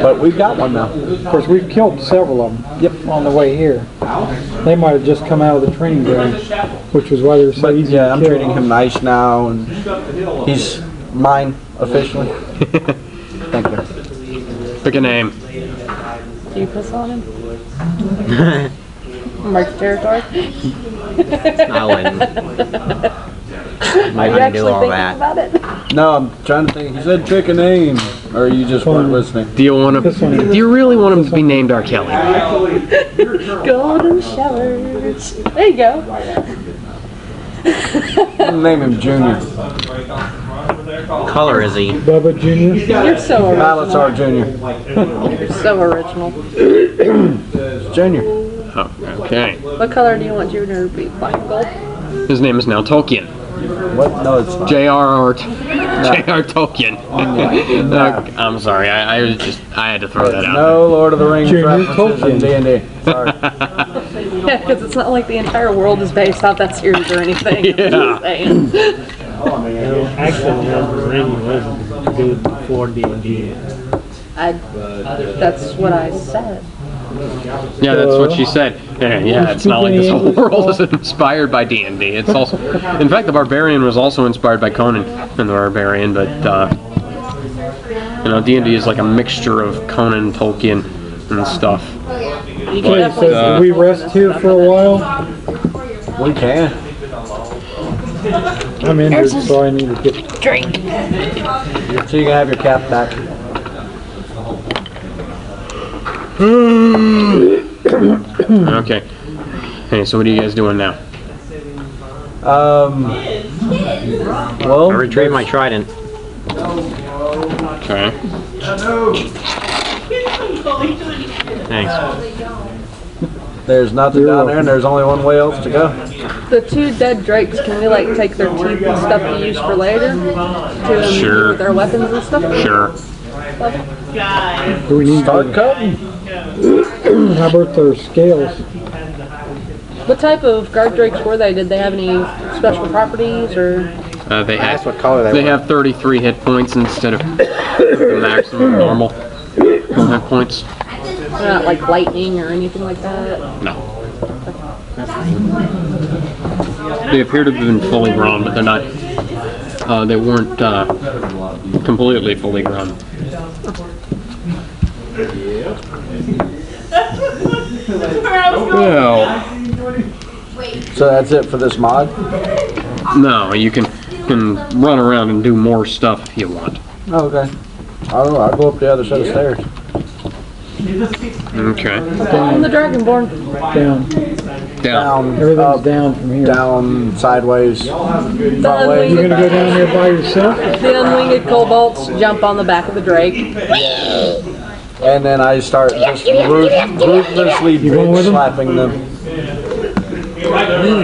But we've got one now. Of course, we've killed several of them. Yep. On the way here, they might have just come out of the training ground, which was why they were so But easy yeah, to I'm kill. treating him nice now, and he's mine officially. Thank you. Pick a name. Do you piss on him? Mark the territory? I wouldn't. Are Might you not do actually all thinking that. about it? No, I'm trying to think. He said pick a name, or you just weren't listening. Do you want This one him? is- Do you really want him to be named R. Kelly? Golden showers. There you go. I'm name him Junior. Color is he? Bubba Jr. You're so Balançar original. Junior. You're so original. Junior. Oh, okay. What color do you want Junior to be? Black and gold? His name is now Tolkien. What? No, it's not. J.R.R. Tolkien. I'm sorry. I was just. I had to throw that out. No Lord of the Rings Junior references in Tolkien. D&D. Sorry. Yeah, because it's not like the entire world is based off that series or anything. Yeah. I'm just saying. Actually, Lord of the Rings wasn't good before D&D. That's what I said. Yeah, that's what she said. Yeah, it's not like this whole world is inspired by D&D. It's also, in fact, the Barbarian was also inspired by Conan and the Barbarian, but you know, D&D is like a mixture of Conan, Tolkien, and stuff. You can Okay, definitely so see we rest here for a while. We can. I'm injured, so I need to get. Drink. So you can have your cap back. Okay. Hey, so what are you guys doing now? Well, I retrieved my trident. Okay. Thanks. there's nothing down there, and there's only one way else to go. the two dead drakes. Can we like take their teeth and stuff to use for later? To Sure. with their weapons and stuff? Sure. Do we need Start to, cutting. how about their scales? What type of guard drakes were they? Did they have any special properties or? They have. What color They have 33 hit points instead of the maximum normal hit points. They're not like lightning or anything like that? No. They appear to have been fully grown, but they're not. They weren't completely fully grown. Well, So that's it for this mod. no, you can run around and do more stuff if you want. Oh, okay. I'll go up the other set of stairs. Okay. On the Dragonborn. Down. Down. Everything's Up, down from here. down, sideways, front way. You're gonna go down there by yourself? The unwinged kobolds jump on the back of the drake. And then I start just ruthlessly going with bitch him? slapping them. You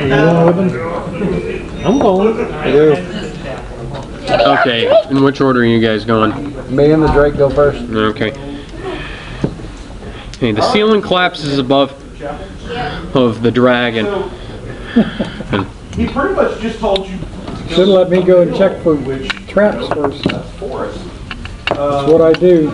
going with them? I'm going. Okay. In which order are you guys going? Me and the Drake go first. Okay. Okay, the ceiling collapses above of the dragon. And He pretty much just told you Should let me go and check for traps first. forest. That's what I do.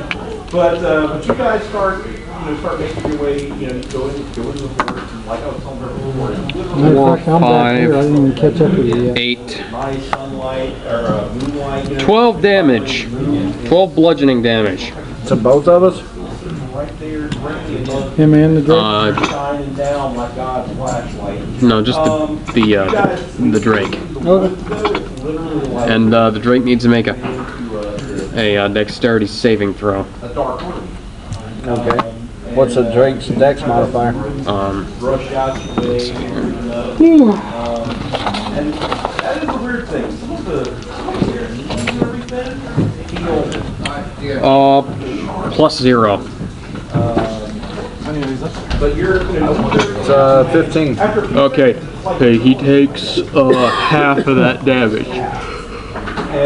But you guys start making your way. You go into the forest, and like I was telling her before, it's literally Matter of fact, I'm back here. I didn't even catch up with you yet. 8. nice sunlight or moonlight. 12 damage. 12 bludgeoning damage. To both of us? Right there, directly above, Him and the drake. shining down like God's flashlight. No, just the Drake. Okay. Literally like And the Drake needs to make a dexterity saving throw. a dark room. Okay. What's the Drake's dex modifier? Rush out your way. And that is a weird thing. Some of the heal. +0. But you're, It's 15. Okay. Hey, he takes half of that damage.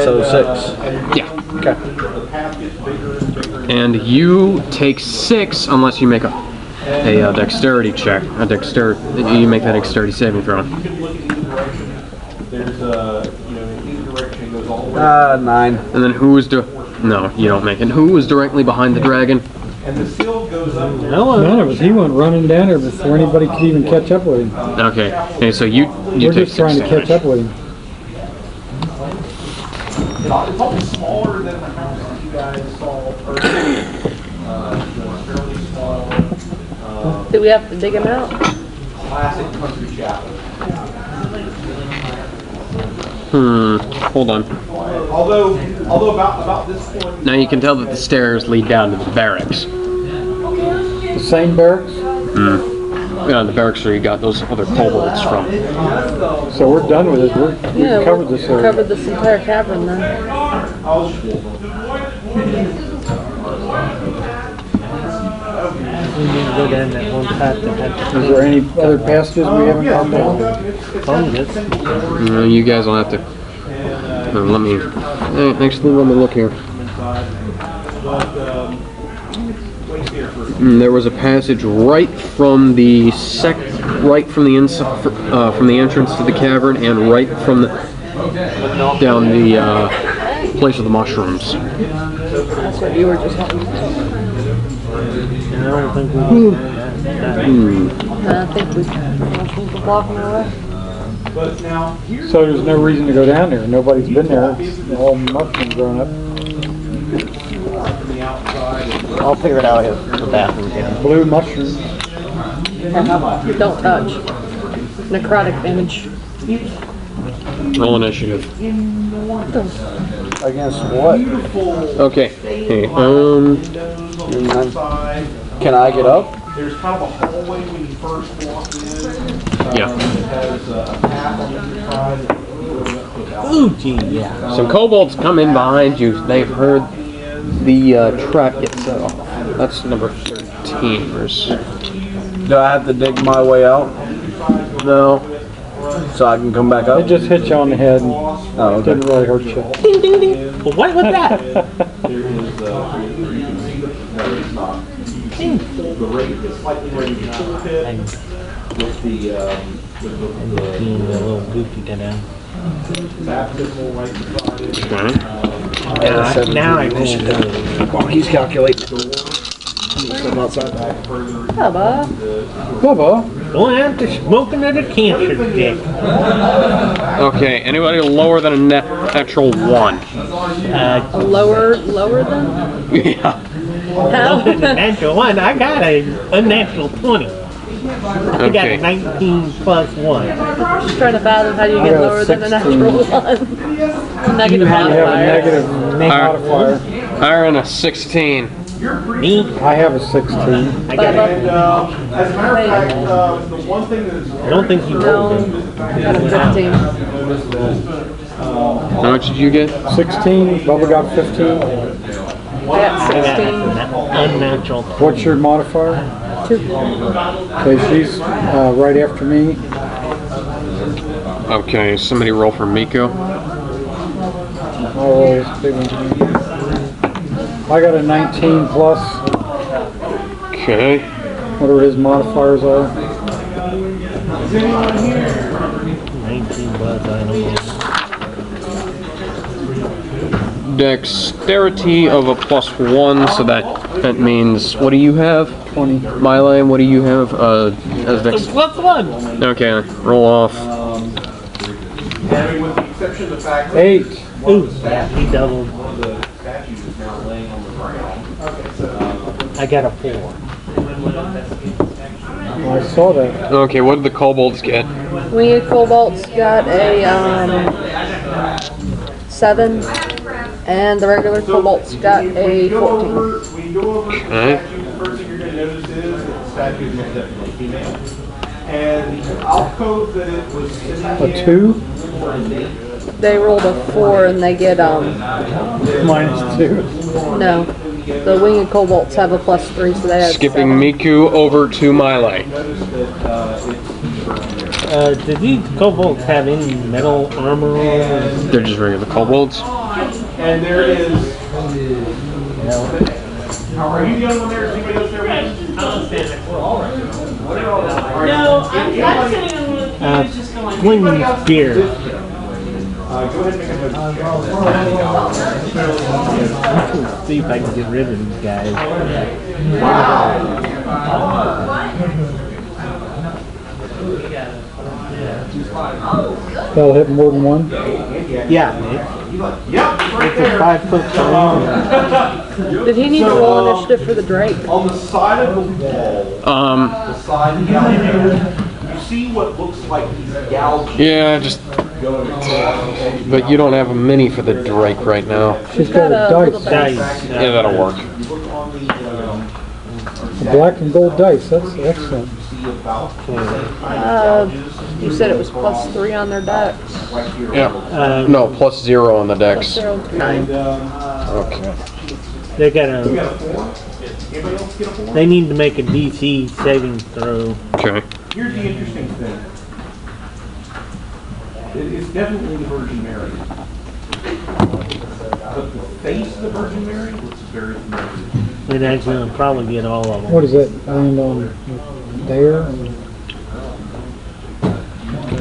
So 6. Yeah. Okay. the path gets bigger and bigger. And you take 6 unless you make a dexterity check. You make that dexterity saving throw. You can look in either direction. There's either direction goes all the way. 9. And then who is No, you don't make it. Who was directly behind the dragon? And the seal goes up. None of us. He went running down there before anybody could even catch up with him. Okay. Okay, so you We're take just trying to 6 catch up with him. It's all smaller than the house that you guys saw earlier. Fairly small. Do we have to dig him out? Classic country chapel. Hold on. Although about this point. Now you can tell that the stairs lead down to the barracks. The same barracks? Yeah, the barracks where you got those other kobolds from. So we're done with it. We've covered this area. Covered this entire cavern then. We need to go down that one path that had Is there any other passages we haven't gone down? fungus. You guys will have to. Let me. Actually, let me look here. There was a passage right from the from the entrance to the cavern, and right from the down the place of the mushrooms. That's what you were just talking about. And I don't think we can do that. I think we can block him away. So there's no reason to go down there. Nobody's been there. It's all mushrooms growing up. I'll figure it out at the bathroom here. Blue mushrooms. Don't touch. Necrotic damage. Roll initiative. Against what? Okay. Hey, Can I get up? There's kind of a hallway when you first walk in. Yeah. It has a path on either side. Ooh, gee, yeah. Some kobolds come in behind you. They've heard the trap get set off. That's number 13. Do I have to dig my way out No. so I can come back It up? just hit you on the head and Oh, okay. didn't really hurt you. Well, what was that? The rate is slightly raised in the pit with the Being a little goofy today. baptismal right beside it. Okay. Now I roll good. While he's calculating. Hello, Bob. Bubba. Going after smoking at a cancer stick. Okay. Anybody lower than a natural 1? Lower than? Yeah. How? Natural 1. I got a unnatural 20. I got a Okay. 19 plus 1. Just trying to fathom how you I get got a lower than a 16. natural one. Negative You have a modifier. negative modifier. Iron a 16. Me, I have a 16. I got a, As a matter of fact, the one thing that is I don't think you No, rolled it. got a 15. How much did you get? 16. Bubba got 15. I got I got 16. an unnatural. What's your modifier? 2. Okay, she's right after me. Okay. Somebody roll for Miko. I'll roll this big one. I got a 19 plus Okay. whatever his modifiers are. 19 plus, I don't know. Dexterity of a +1, so that means, what do you have? 20. Mylane, what do you have? As dex. Plus 1. Okay, roll off. with the exception of the fact that 8. Ooh, yeah, he doubled. the statue is now laying on the ground. I got a 4. I saw that. Okay, what did the kobolds get? Winged Cobalt's got a 7, and the regular Cobalt's got a 14. When you go over the Okay. statue, the first thing you're going to notice is that the statue is most definitely female. And the alcove that it was sitting A in 2 for a name. They rolled a 4 and they get minus 2. no. The Winged Cobalts have a +3, so they have Skipping 7. Miku over to Mylane. Did these kobolds have any metal armor on? They're just regular kobolds. And there is. No. Are you the only one there? Is anybody else there? No, I'm sitting on one of the just going. Swinging spear. Go ahead and make a note. See if I can get rid of these guys. That'll hit more than one. Yeah, it's a 5 foot tall. Did he need to roll initiative for the Drake? On the side of the wall, the side down there, you see what looks like he's gouged. Yeah, just. But you don't have a mini for the Drake right now. She's got a dice. Dice. Yeah, that'll work. A black and gold dice. That's excellent. You said it was +3 on their decks. Yeah. No, +0 on the decks. 0 to 9. Okay. They gotta. They need to make a DC saving throw. Okay. Here's the interesting thing. It's definitely the Virgin Mary. But the face of the Virgin Mary looks very familiar. And that's gonna probably get all of them. What is that? Land on there?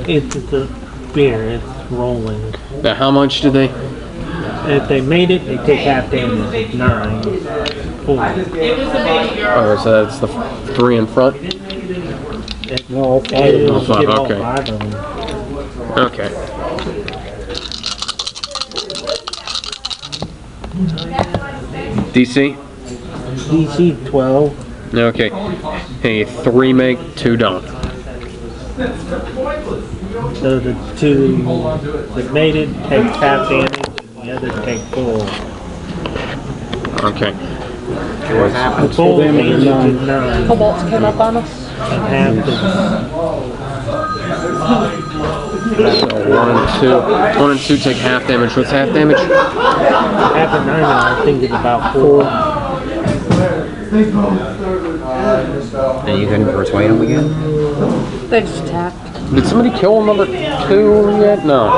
It's a spear. It's rolling. Now, how much did they? If they made it, they take half damage. It's 9. 4. Okay, so that's the 3 in front. No, all five. It'll All five, get all okay. 5 of them. Okay. DC? DC 12. Okay. Hey, 3 make, 2 don't. So the 2 that made it take half damage, and the others take full. Okay. The full damage is 9. Cobalts came up on us. And half the So 1 and 2. 1 and 2 take half damage. What's half damage? half of 9, I think, is about 4. And you couldn't persuade them again? They just attacked. Did somebody kill number 2 yet? No.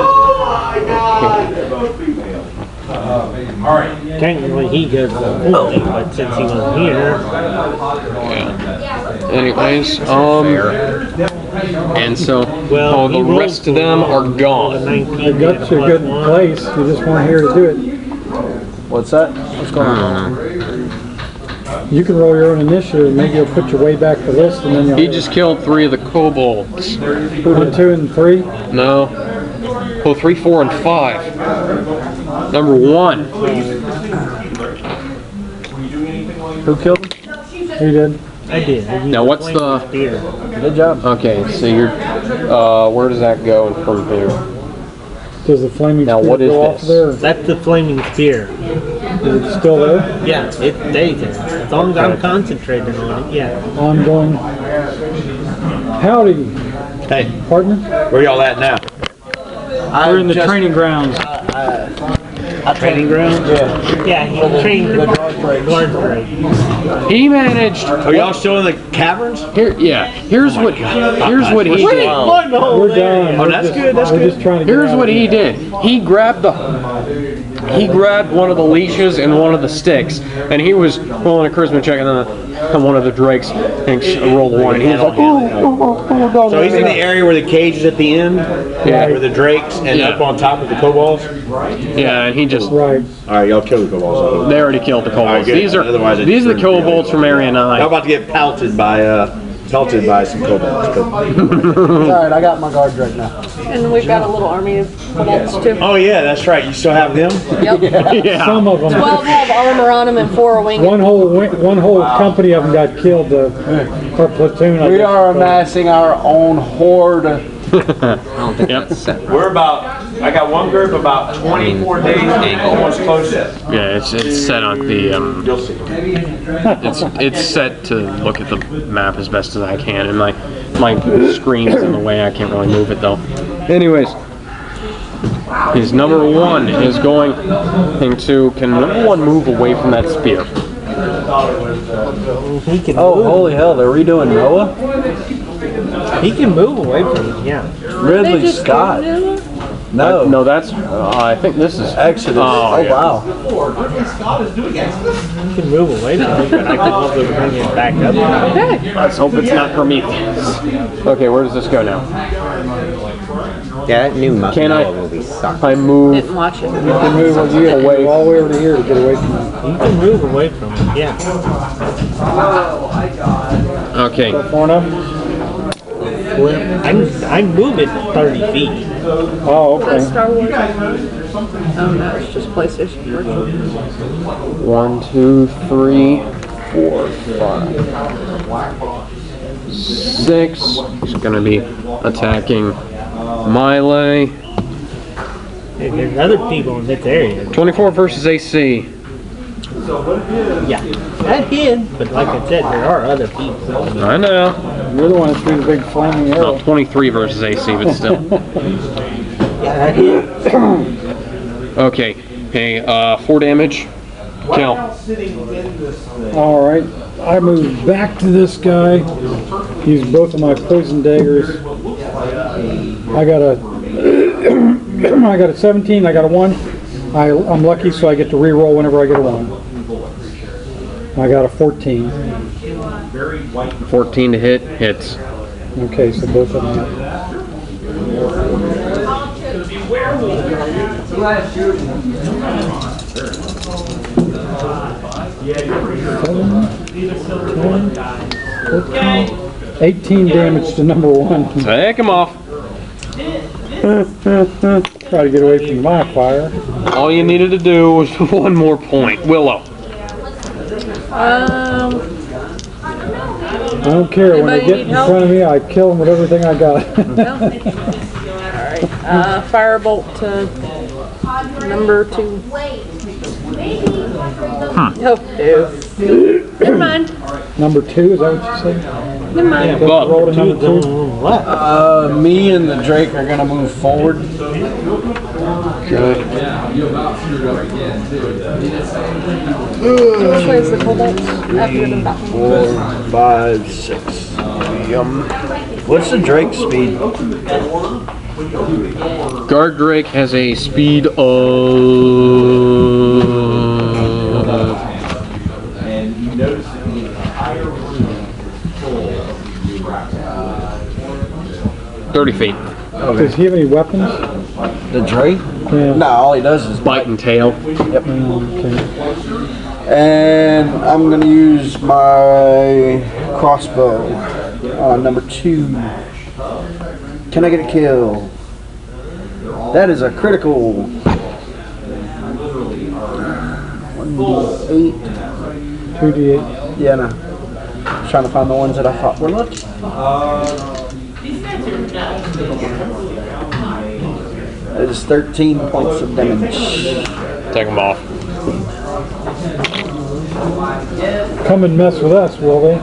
Technically, he goes to 40, but since he wasn't here, Anyways, and so well, the rest of them are gone. I got you a good place. You just weren't here to do it. What's that? What's going on? You can roll your own initiative. Maybe you'll put your way back the list, and then you'll. He just killed 3 of the kobolds. 1, 2, and 3. No. Oh, 3, 4, and 5. Number 1. Who killed him? Who did? I did. Now what's the? Spear. Good job. Okay, so you're. Where does that go from here? Does the flaming Now, spear what is go off this? there? That's the flaming spear. Is it still there? Yeah, it stays there. As long as I'm concentrating on it, yeah. Ongoing. Howdy, Hey, partner. where y'all at now? We're in the training grounds. Training ground? Yeah, he trained the guard break. He managed. Are y'all still in the caverns? Here, yeah. Here's what he did. We're done. Oh, that's good, that's We're good. just trying to get Here's out what of he here. did. He grabbed one of the leashes and one of the sticks, and he was rolling a charisma check on one of the drakes and rolled 1. And he was like, oh, So he's in the area where the cage is at the end, where the drakes, and Yeah. up on top of the kobolds. yeah, and he just. Right. All right, y'all kill the kobolds. They already killed the kobolds. good. These are Otherwise it's the pretty kobolds from Area Y'all 9. about to get pelted by some kobolds. Alright, I got my guard right now. And we've got a little army of kobolds too. Oh yeah, that's right. You still have them? Yep. Yeah. Some of them. 12 have armor on them and 4 are winged. One whole company of them got killed. Our platoon. I We guess. are amassing our own horde. I don't think Yep. that's set right. We're I got one group about 24 days, almost close. Yeah, it's set on the You'll see. it's set to look at the map as best as I can, and my screen's in the way. I can't really move it though. Anyways, his number 1 is going into. Can number 1 move away from that spear? He can Oh, move. holy hell, they're redoing Noah? He can move away from it, yeah. Ridley Scott. No. No, that's. I think this is Exodus. Oh, yeah. Wow. He can move away from it, but I can also bring it back up. Let's hope it's not Prometheus. Okay, where does this go now? Yeah, that new Can I- movie sucked. I move. Didn't watch it. You can move, you gotta move all the way over to here to get away from it. You can move away from it, yeah. Okay. Far enough? I move it 30 feet. Oh, Is that okay. Star Wars? Oh no, it's just PlayStation Virtual. 1, 2, 3, 4, 5, 6. He's gonna be attacking melee. Hey, there's other people in this area. 24 versus AC. Yeah, that did, but like I said, there are other people. I know. You're the one that threw the big flaming arrow. Well, 23 versus AC, but still. Yeah, that did. Okay. Hey, 4 damage. Kill. All right, I move back to this guy. Use both of my poison daggers. I got a, I got a 17. I got a 1. I'm lucky, so I get to re-roll whenever I get a 1. I got a 14. 14 to hit. Hits. Okay, so both of them. Seven, 10, 14, 18 damage to number 1. Take him off. Try to get away from my fire. All you needed to do was 1 more point. Willow. I don't care. When they Anybody get need in help? front of me, I kill them with everything I got. Alright, firebolt to number 2. Oh, no. Never mind. Number 2, is that what you said? Never mind. Bob. Roll to number 2. What? Me and the Drake are gonna move forward. Okay. Which way is the cobalt? After the back. 4, 5, 6. What's the Drake speed? Guard Drake has a speed of And you notice that the entire room is full of 30 feet. Does he have any weapons? The Drake? Yeah. No, all he does is Bite and tail. Okay. And I'm gonna use my crossbow on number 2. Can I get a kill? That is a critical. 1d8. 2d8. Yeah, no. Trying to find the ones that I thought were lucky. That is 13 points of damage. Take him off. Come and mess with us, will they?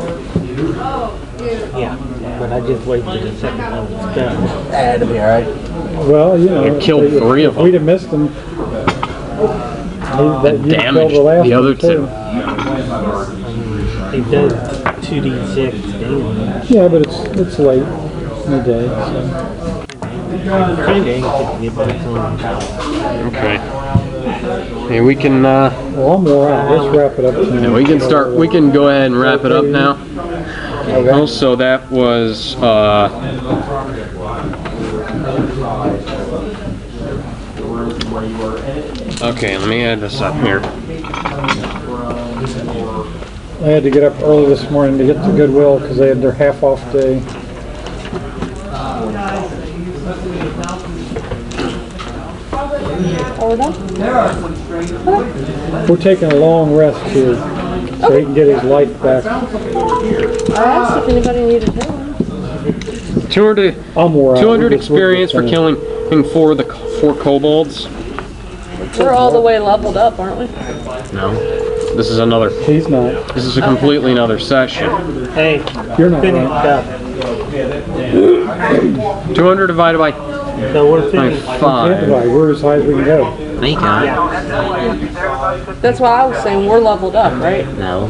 Yeah, but I just wait for the second one to done. That'll be alright. Well, you know. You killed if 3 of If we'd them. have missed them, you'd Damaged killed the last the other one, too. 2. It does 2d6 damage. Yeah, but it's late in the day. So. I'm kind of anxious to get back on. Okay. Hey, we can Well, I'm wore out. Let's wrap it up. yeah, we can start. We can go ahead and wrap it up now. Also, that was okay. Let me add this up here. I had to get up early this morning to get to Goodwill because they had their half-off day. Oh, we're done? We're taking a long rest here so he can get his life back. I asked if anybody needed help. 200, I'm wore out. 200 We're just- we're experience for just killing 4 kobolds. We're all the way leveled up, aren't we? No, this is another. He's not. This is a completely another session. Hey, You're not finished right. up. 200 divided by So we're finished. 5. We're as high as we can go. Me, huh? That's why I was saying we're leveled up, right? No.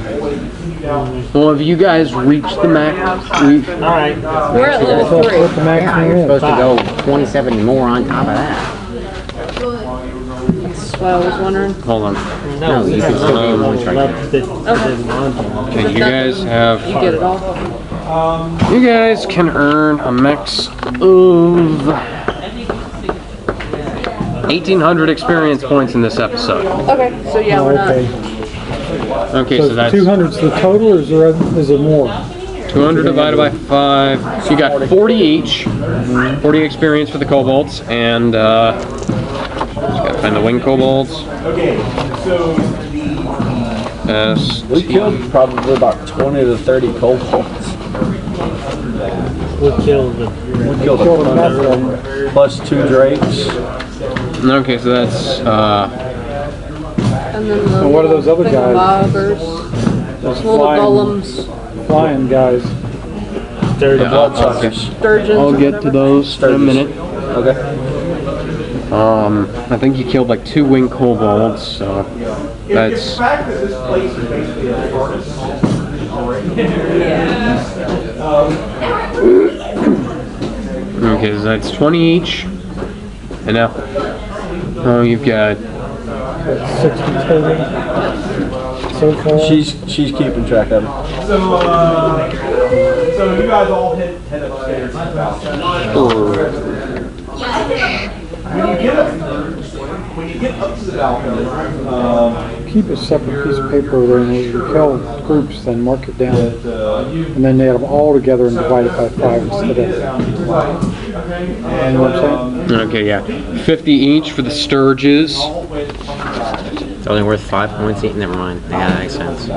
Well, have you guys reached the max? Alright. We're at level What 3. the maximum You're is. supposed to go 27 more on top of that. That's what I was wondering. Hold on. No, you can still do one right now. Okay, you guys have. You get it all? You guys can earn a max of 1,800 experience points in this episode. Okay, so yeah, we're not. Okay. Okay, So so that's 200's the total, or is there more? 200 divided by 5. So you got 40 each. 40 experience for the kobolds, and just gotta find the winged kobolds. Okay, so We killed probably about 20 to 30 kobolds. We killed them. We killed a ton of them, plus 2 drakes. Okay, so that's And then the And what are those other guys? Loggers, Those little golems, flying guys. Dirty Bloodsuckers. sturgeons. I'll or get to whatever. those in a minute. Okay. I think you killed like 2 winged kobolds, so the that's fact that this place is basically a furnace already. okay. So that's 20 each, and now you've got 60 total. So far. She's keeping track of them. So you guys all head upstairs. When you get up to the balcony, Keep a separate piece of paper over there, and as you kill groups, then mark it down. And then add them all together and divide it by 5 instead of. You know what I'm saying? okay. Yeah, 50 each for the sturges. It's only worth 5 points each. Never mind. Yeah, that makes sense.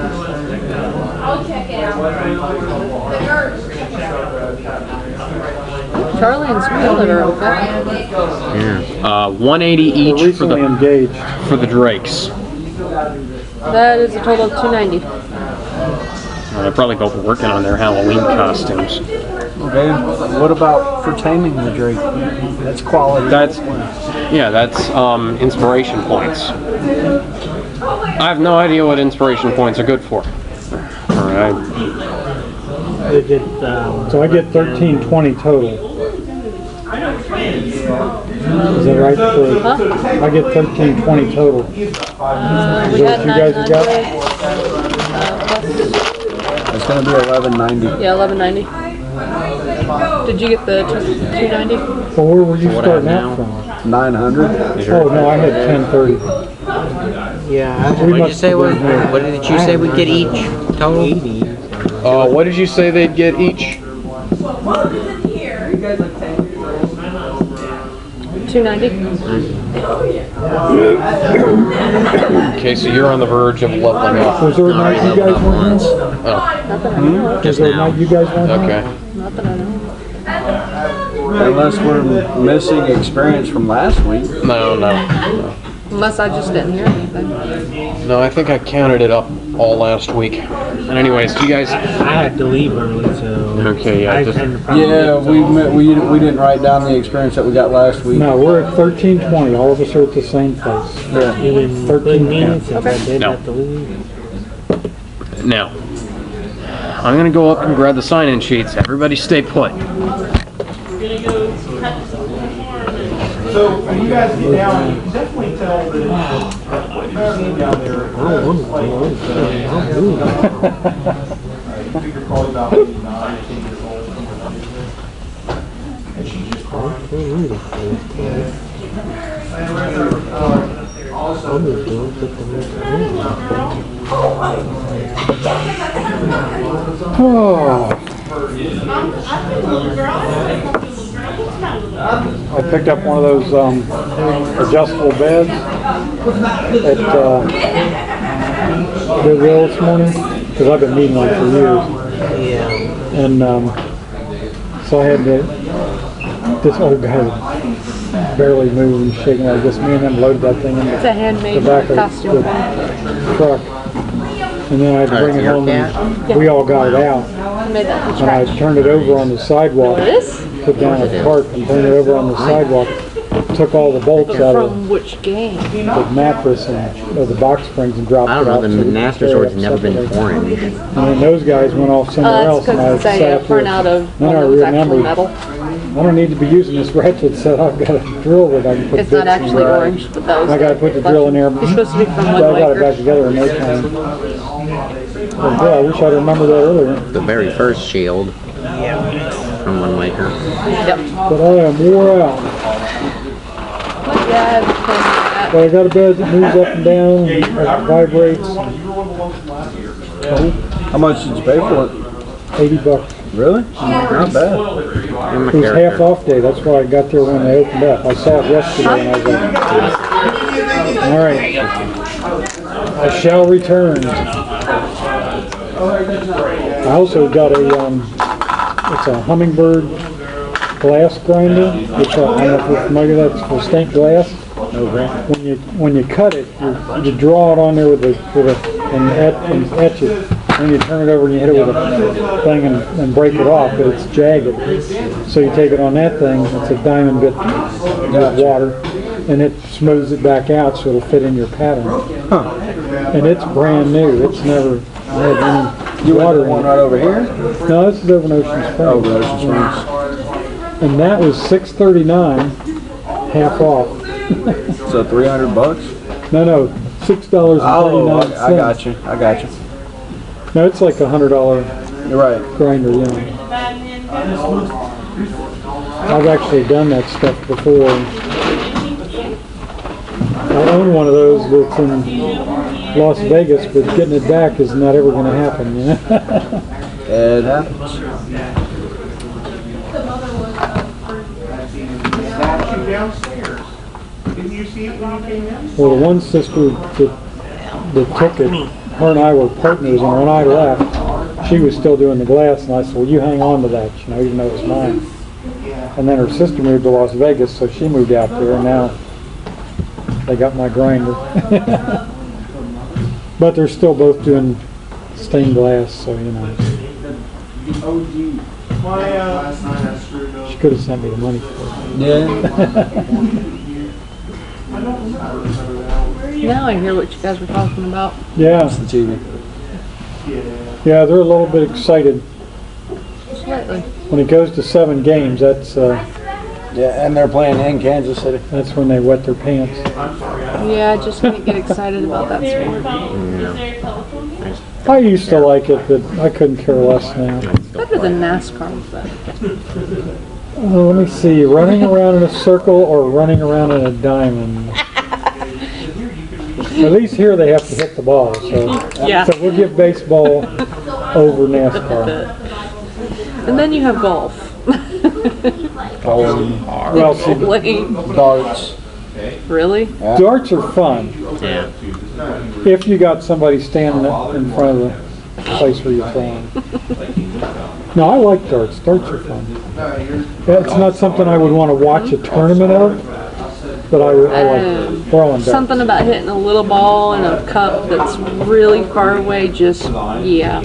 I'll check it out. Charlie and Scarlet are okay. Yeah. 180 They're each for recently engaged. the drakes. That is a total of 290. They're probably both working on their Halloween costumes. Okay. What about for taming the drake? That's quality. That's inspiration points. I have no idea what inspiration points are good for. All right. They get, So I get 1320 total. Is that right? I get 1320 total. We Is had that what you guys have 900. got? It's going to be 1190. Yeah, 1190. Did you get the 290? Well, where were you What starting I out have from? 900. Oh, no, I had 1030. yeah, We What did you must say? have been here. What did you say we'd get each total? 80. What did you say they'd get each? 290? Okay, so you're on the verge of leveling up. Was there a night you guys went here? Oh, Was there a night you guys went here? okay. Not that I know. Unless we're missing experience from last week. No. Unless I just didn't hear anything. No, I think I counted it up all last week. And anyways, do you guys... I had to leave early, so. Okay, yeah, I just- had to probably Yeah, get we didn't write down the experience that we got last week. No, we're at 1320. All of us are at the same place. Yeah. You didn't include me since I did No. have to leave. Now, I'm going to go up and grab the sign-in sheets. Everybody stay put. so when you guys get down, you can definitely tell that it's down there. You're probably about 9 or 10 years old. And she just cried. I picked up one of those adjustable beds at Goodwill this morning because I've been needing one for years. Yeah. And so I had this old guy barely moving, shaking like this. Me and them loaded that thing in It's a the handmade back of costume. the truck. And then I had to bring it home and we all got it out. I made that from And I scratch. turned it over on the sidewalk. This? Put down a cart and turned it over on the sidewalk. Took all the bolts out of From which game? the mattress and the box springs and dropped I it don't know. out. The so we could Master carry Sword's it never been separately. orange. And then those guys went off somewhere That's else and I because sat they there. print out of Then one I that was actually remembered metal. I don't need to be using this ratchet set. I've got a drill that I can put It's bits not actually in. orange, but that was. I gotta put the drill in there. It's supposed to be from I Wind got it back Waker. together in no time. But, yeah, I wish I'd remembered that earlier. The very first shield from Wind Waker. Yep. But I am wore out. Yeah, it's kind of that. But I got a bed that moves up and down, and vibrates. How much did you pay for it? $80. Really? Not bad. It was half off day. That's why I got there when they opened up. I saw it yesterday and I was like, all right, I shall return. I also got a, it's a Hummingbird glass grinder, which I don't know if you're familiar with that, for stained glass. When you cut it, you draw it on there with and etch it. Then you turn it over and you hit it with a thing and break it off, but it's jagged. So you take it on that thing, it's a diamond bit with water, and it smooths it back out so it'll fit in your pattern. And it's brand new. It's never had any water in it. Right over here? No, this is over in Ocean Springs. Over Ocean Springs. And that was $6.39, half off. So $300? No, $6.39. Oh, I got you. No, it's like $100 You're right. grinder, yeah. I've actually done that stuff before. I own one of those that's in Las Vegas, but getting it back is not ever going to happen, you know? It happens. Well, the one sister that took it, her and I were partners, and when I left, she was still doing the glass, and I said, well, you hang on to that, you know, even though it's mine. And then her sister moved to Las Vegas, so she moved out there, and now they got my grinder. But they're still both doing stained glass, so, you know. She could have sent me the money for it. Yeah. Now I hear what you guys were talking about. Yeah. It's the TV. Yeah, they're a little bit excited. Slightly. When it goes to 7 games, that's Yeah, and they're playing in Kansas City. that's when they wet their pants. Yeah, I just can't get excited about that sport. I used to like it, but I couldn't care less now. Better than NASCAR, but Let me see, running around in a circle or running around in a diamond. At least here they have to hit the ball, so yeah. so we'll give baseball over NASCAR. And then you have golf. Well, see, Playing. Darts. Really? darts are fun Yeah. if you got somebody standing in front of the place where you're throwing. No, I like darts. Darts are fun. It's not something I would want to watch a tournament of, but I like throwing darts. Something about hitting a little ball in a cup that's really far away, just, yeah.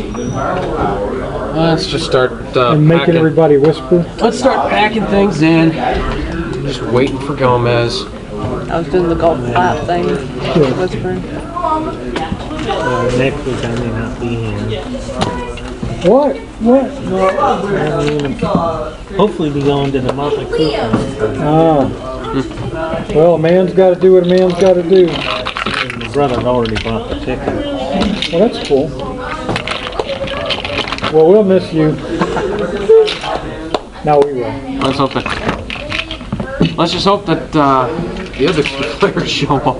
Let's just start And making packing. everybody whisper. Let's start packing things in. Just waiting for Gomez. I was doing the golf clap thing, whispering. Next week I may not be here. What? Hopefully be going to the Motley Crue concert. Oh. Well, a man's got to do what a man's got to do. My brother already bought the ticket. Well, that's cool. Well, we'll miss you. No, we will. Let's just hope that the other players show up.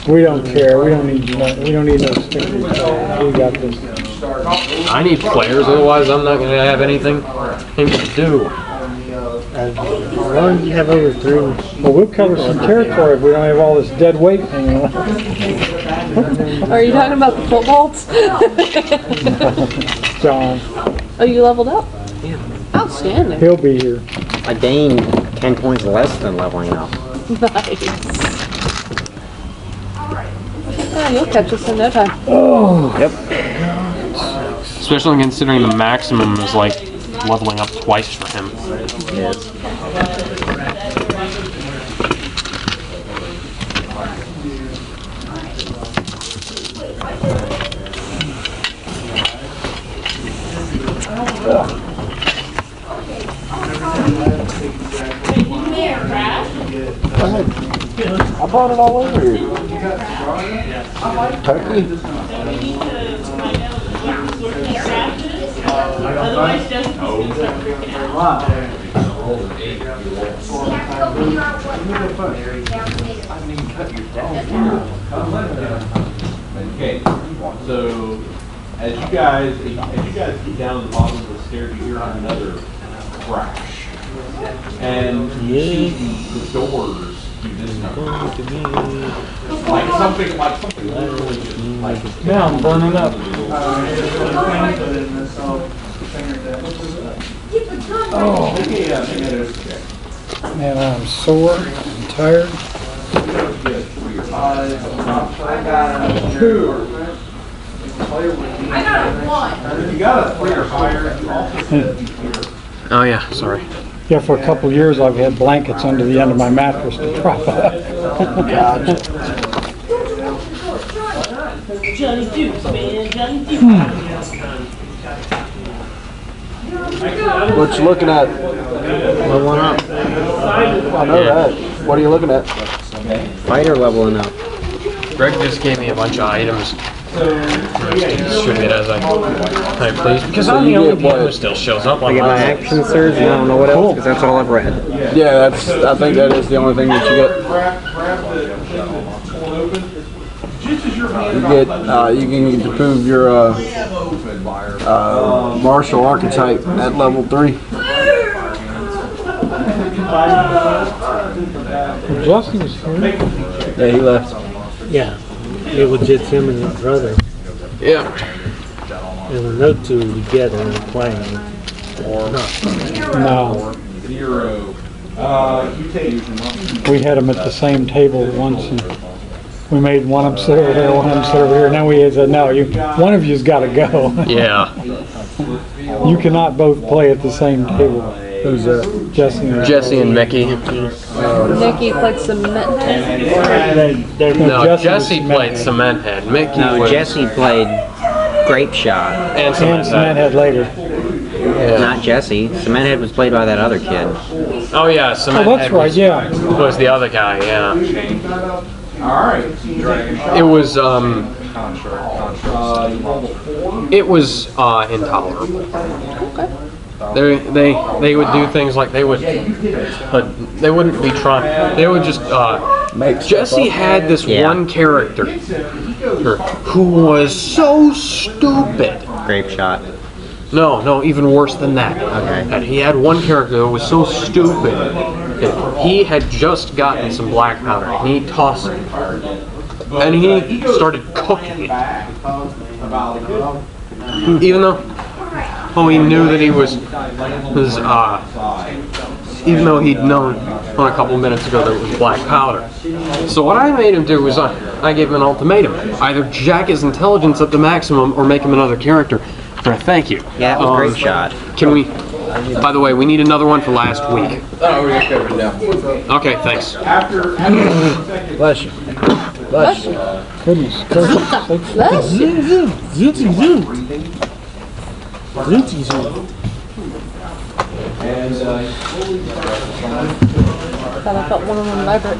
We don't care. We don't need no stickers. We got this. I need players, otherwise I'm not going to have anything to do. As long as you have over 3. Well, we'll cover some territory if we don't have all this dead weight hanging on. Are you talking about the footballs? John, Oh, you leveled up? Yeah. Outstanding. he'll be here. I gained 10 points less than leveling up. Nice. Yeah, you'll catch us in no time. Oh. Yep. Especially considering the maximum is like leveling up twice for him. Yes. brought it all over here. Turkey? Otherwise, just. Okay, so as you guys get down to the bottom of the stairs, you hear another crash, and you see the doors do this number. Like something literally just like. Now I'm burning up. Oh, man, I'm sore and tired. I got a 2. I got a 1. If you got a 3 or higher, you also Oh yeah, sorry. Yeah, for a couple of years I've had blankets under the end of my mattress to prop up. Johnny Dukes, man. Johnny Dukes. What you looking at? Leveling up. I know that. What are you looking at? Fighter leveling up. Greg just gave me a bunch of items. Distribute as I please, because I'm the only one who still shows up I on get my my action surge and I don't know what else because that's all I've read. Yeah, I think that is the only thing that you get. You can improve your martial archetype at level 3. Justin was here. Yeah, he left. Yeah, it was just him and his brother. Yeah. And the no two together and playing. No. 0. You take. We had them at the same table once, and we made one of them sit over there, one of them sit over here, and then we said, no, one of you's got to go. Yeah. You cannot both play at the same table. Who's that? Jesse and Mickey. Nikki played cement. No, Jesse played Cement Head. Mickey No, was... Jesse played Grape Shot. And Cement Head. later. Yeah. Not Jesse. Cement Head was played by that other kid. Oh yeah, Cement Oh, that's Head right, was, yeah. was the other guy, yeah. Alright. It was, intolerable. Okay. They would do things like they wouldn't be trying, they would just, Jesse had this one character who was so stupid. Grape Shot. No, even worse than that. Okay. And he had one character that was so stupid that he had just gotten some black powder and he tossed it. And he started cooking it. Even though he knew that he was even though he'd known a couple minutes ago that it was black powder. So what I made him do was I gave him an ultimatum. Either jack his intelligence up to maximum or make him another character. Thank you. Yeah, it was Grape Shot. Can we... By the way, we need another one for last week. Oh, we're covered now. Okay, thanks. Bless you. Bless you. Goodness. Bless you. Thought I felt one of them vibrate.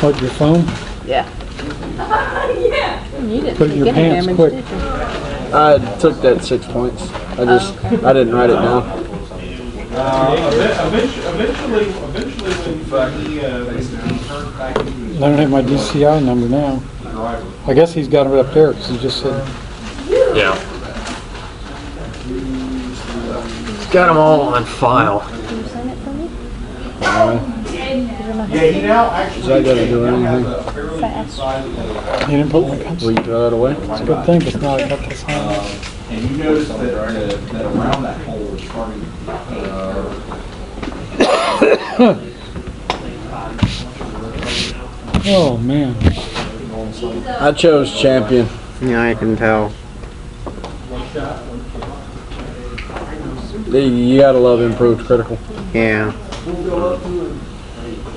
What, your phone? Yeah. You didn't Put it in your take any pants, damage, quick. did you? I took that 6 points. I didn't write it down. Eventually, when he turned back into his I don't have my DCI number now. I guess he's got it up there because he just said. Yeah. Got them all on file. Can you sign it for me? Yeah, he now actually. Is that got to do anything? Fast. He didn't put my pencil. Will you throw that away? It's a good thing because now I got this on. And you notice that around that hole is starting Oh man. I chose champion. Yeah, I can tell. You gotta love improved critical. Yeah.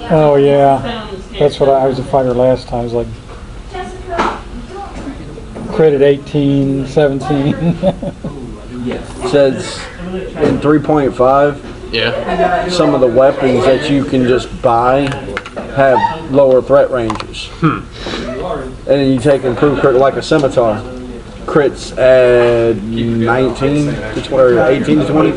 Oh yeah. That's what I was a fighter last time. I was like credit 18, 17. Says in 3.5, Yeah. some of the weapons that you can just buy have lower threat ranges. And then you take improved crit like a scimitar. Crits at 19 to 20, or 18 to 20.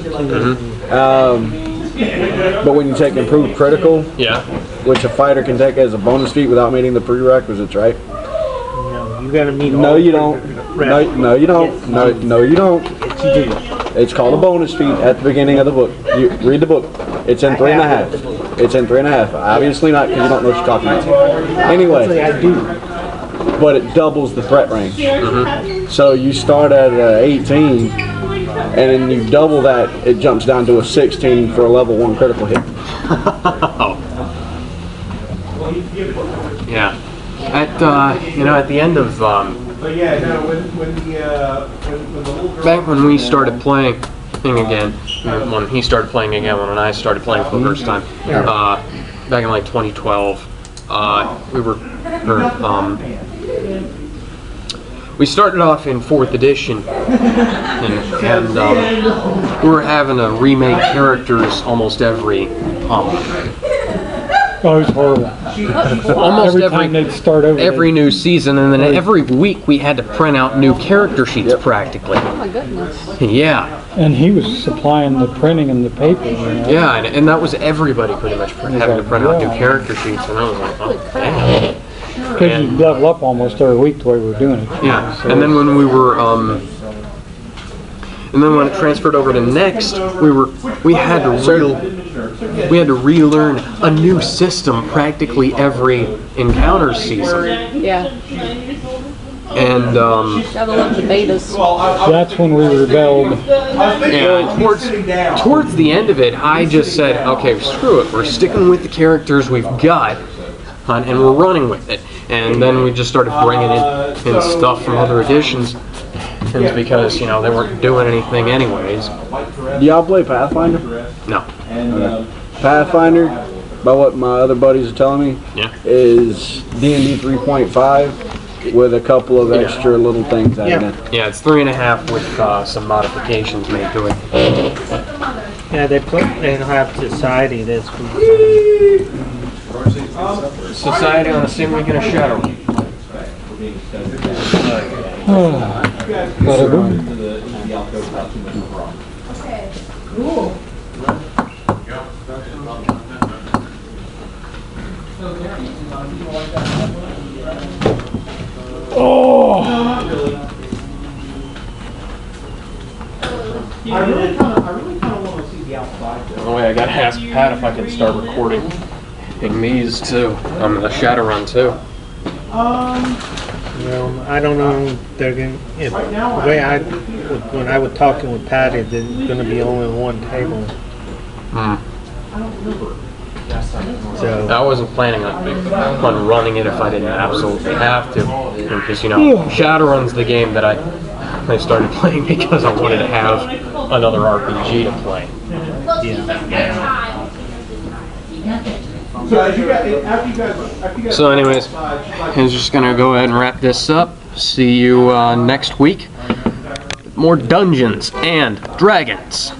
But when you take improved critical, which a fighter can take as a bonus feat without meeting the prerequisites, right? No, you gotta meet. No, you don't. No, you don't. No, you don't. It's called a bonus feat at the beginning of the book. You read the book. It's in 3.5. It's in 3.5. Obviously not, because you don't know what you're talking about. Anyway, I do. but it doubles the threat range. So you start at 18, and then you double that. It jumps down to a 16 for a level 1 critical hit. Yeah. At the end of back when we started playing again, when he started playing again, when I started playing for the first time, back in like 2012, we started off in 4th edition, and we were having to remake characters almost every. Oh, it was horrible. Almost every time they'd start over. Every new season, and then every week we had to print out new character sheets practically. Oh my goodness. Yeah. And he was supplying the printing and the paper. You know? Yeah, and that was everybody pretty much having to print out new character sheets, and I was like, oh, damn. Because you level up almost every week the way we were doing it. Yeah, so. And then when we were, and then when it transferred over to Next, we had to relearn a new system practically every encounter season. Yeah. And Gotta love the betas. That's when we rebelled. Yeah, towards the end of it, I just said, okay, screw it. We're sticking with the characters we've got, and we're running with it. And then we just started bringing in stuff from other editions. And because, they weren't doing anything anyways. Do y'all play Pathfinder? No. Pathfinder, by what my other buddies are telling me, is D&D 3.5 with a couple of extra little things added in. Yeah, it's 3.5 with some modifications made to it. Yeah, they have Society this week. Society on the same week in a shadow. I really kind of want to see the outside. By the way, I gotta ask Pat if I can start recording these too. The Shadowrun too. Well, I don't know. They're going. The way when I was talking with Patty, there's going to be only one table. So I wasn't planning on running it if I didn't absolutely have to, because Shadowrun's the game that I started playing because I wanted to have another RPG to play. So anyways, I'm just gonna go ahead and wrap this up. See you next week. More Dungeons and Dragons.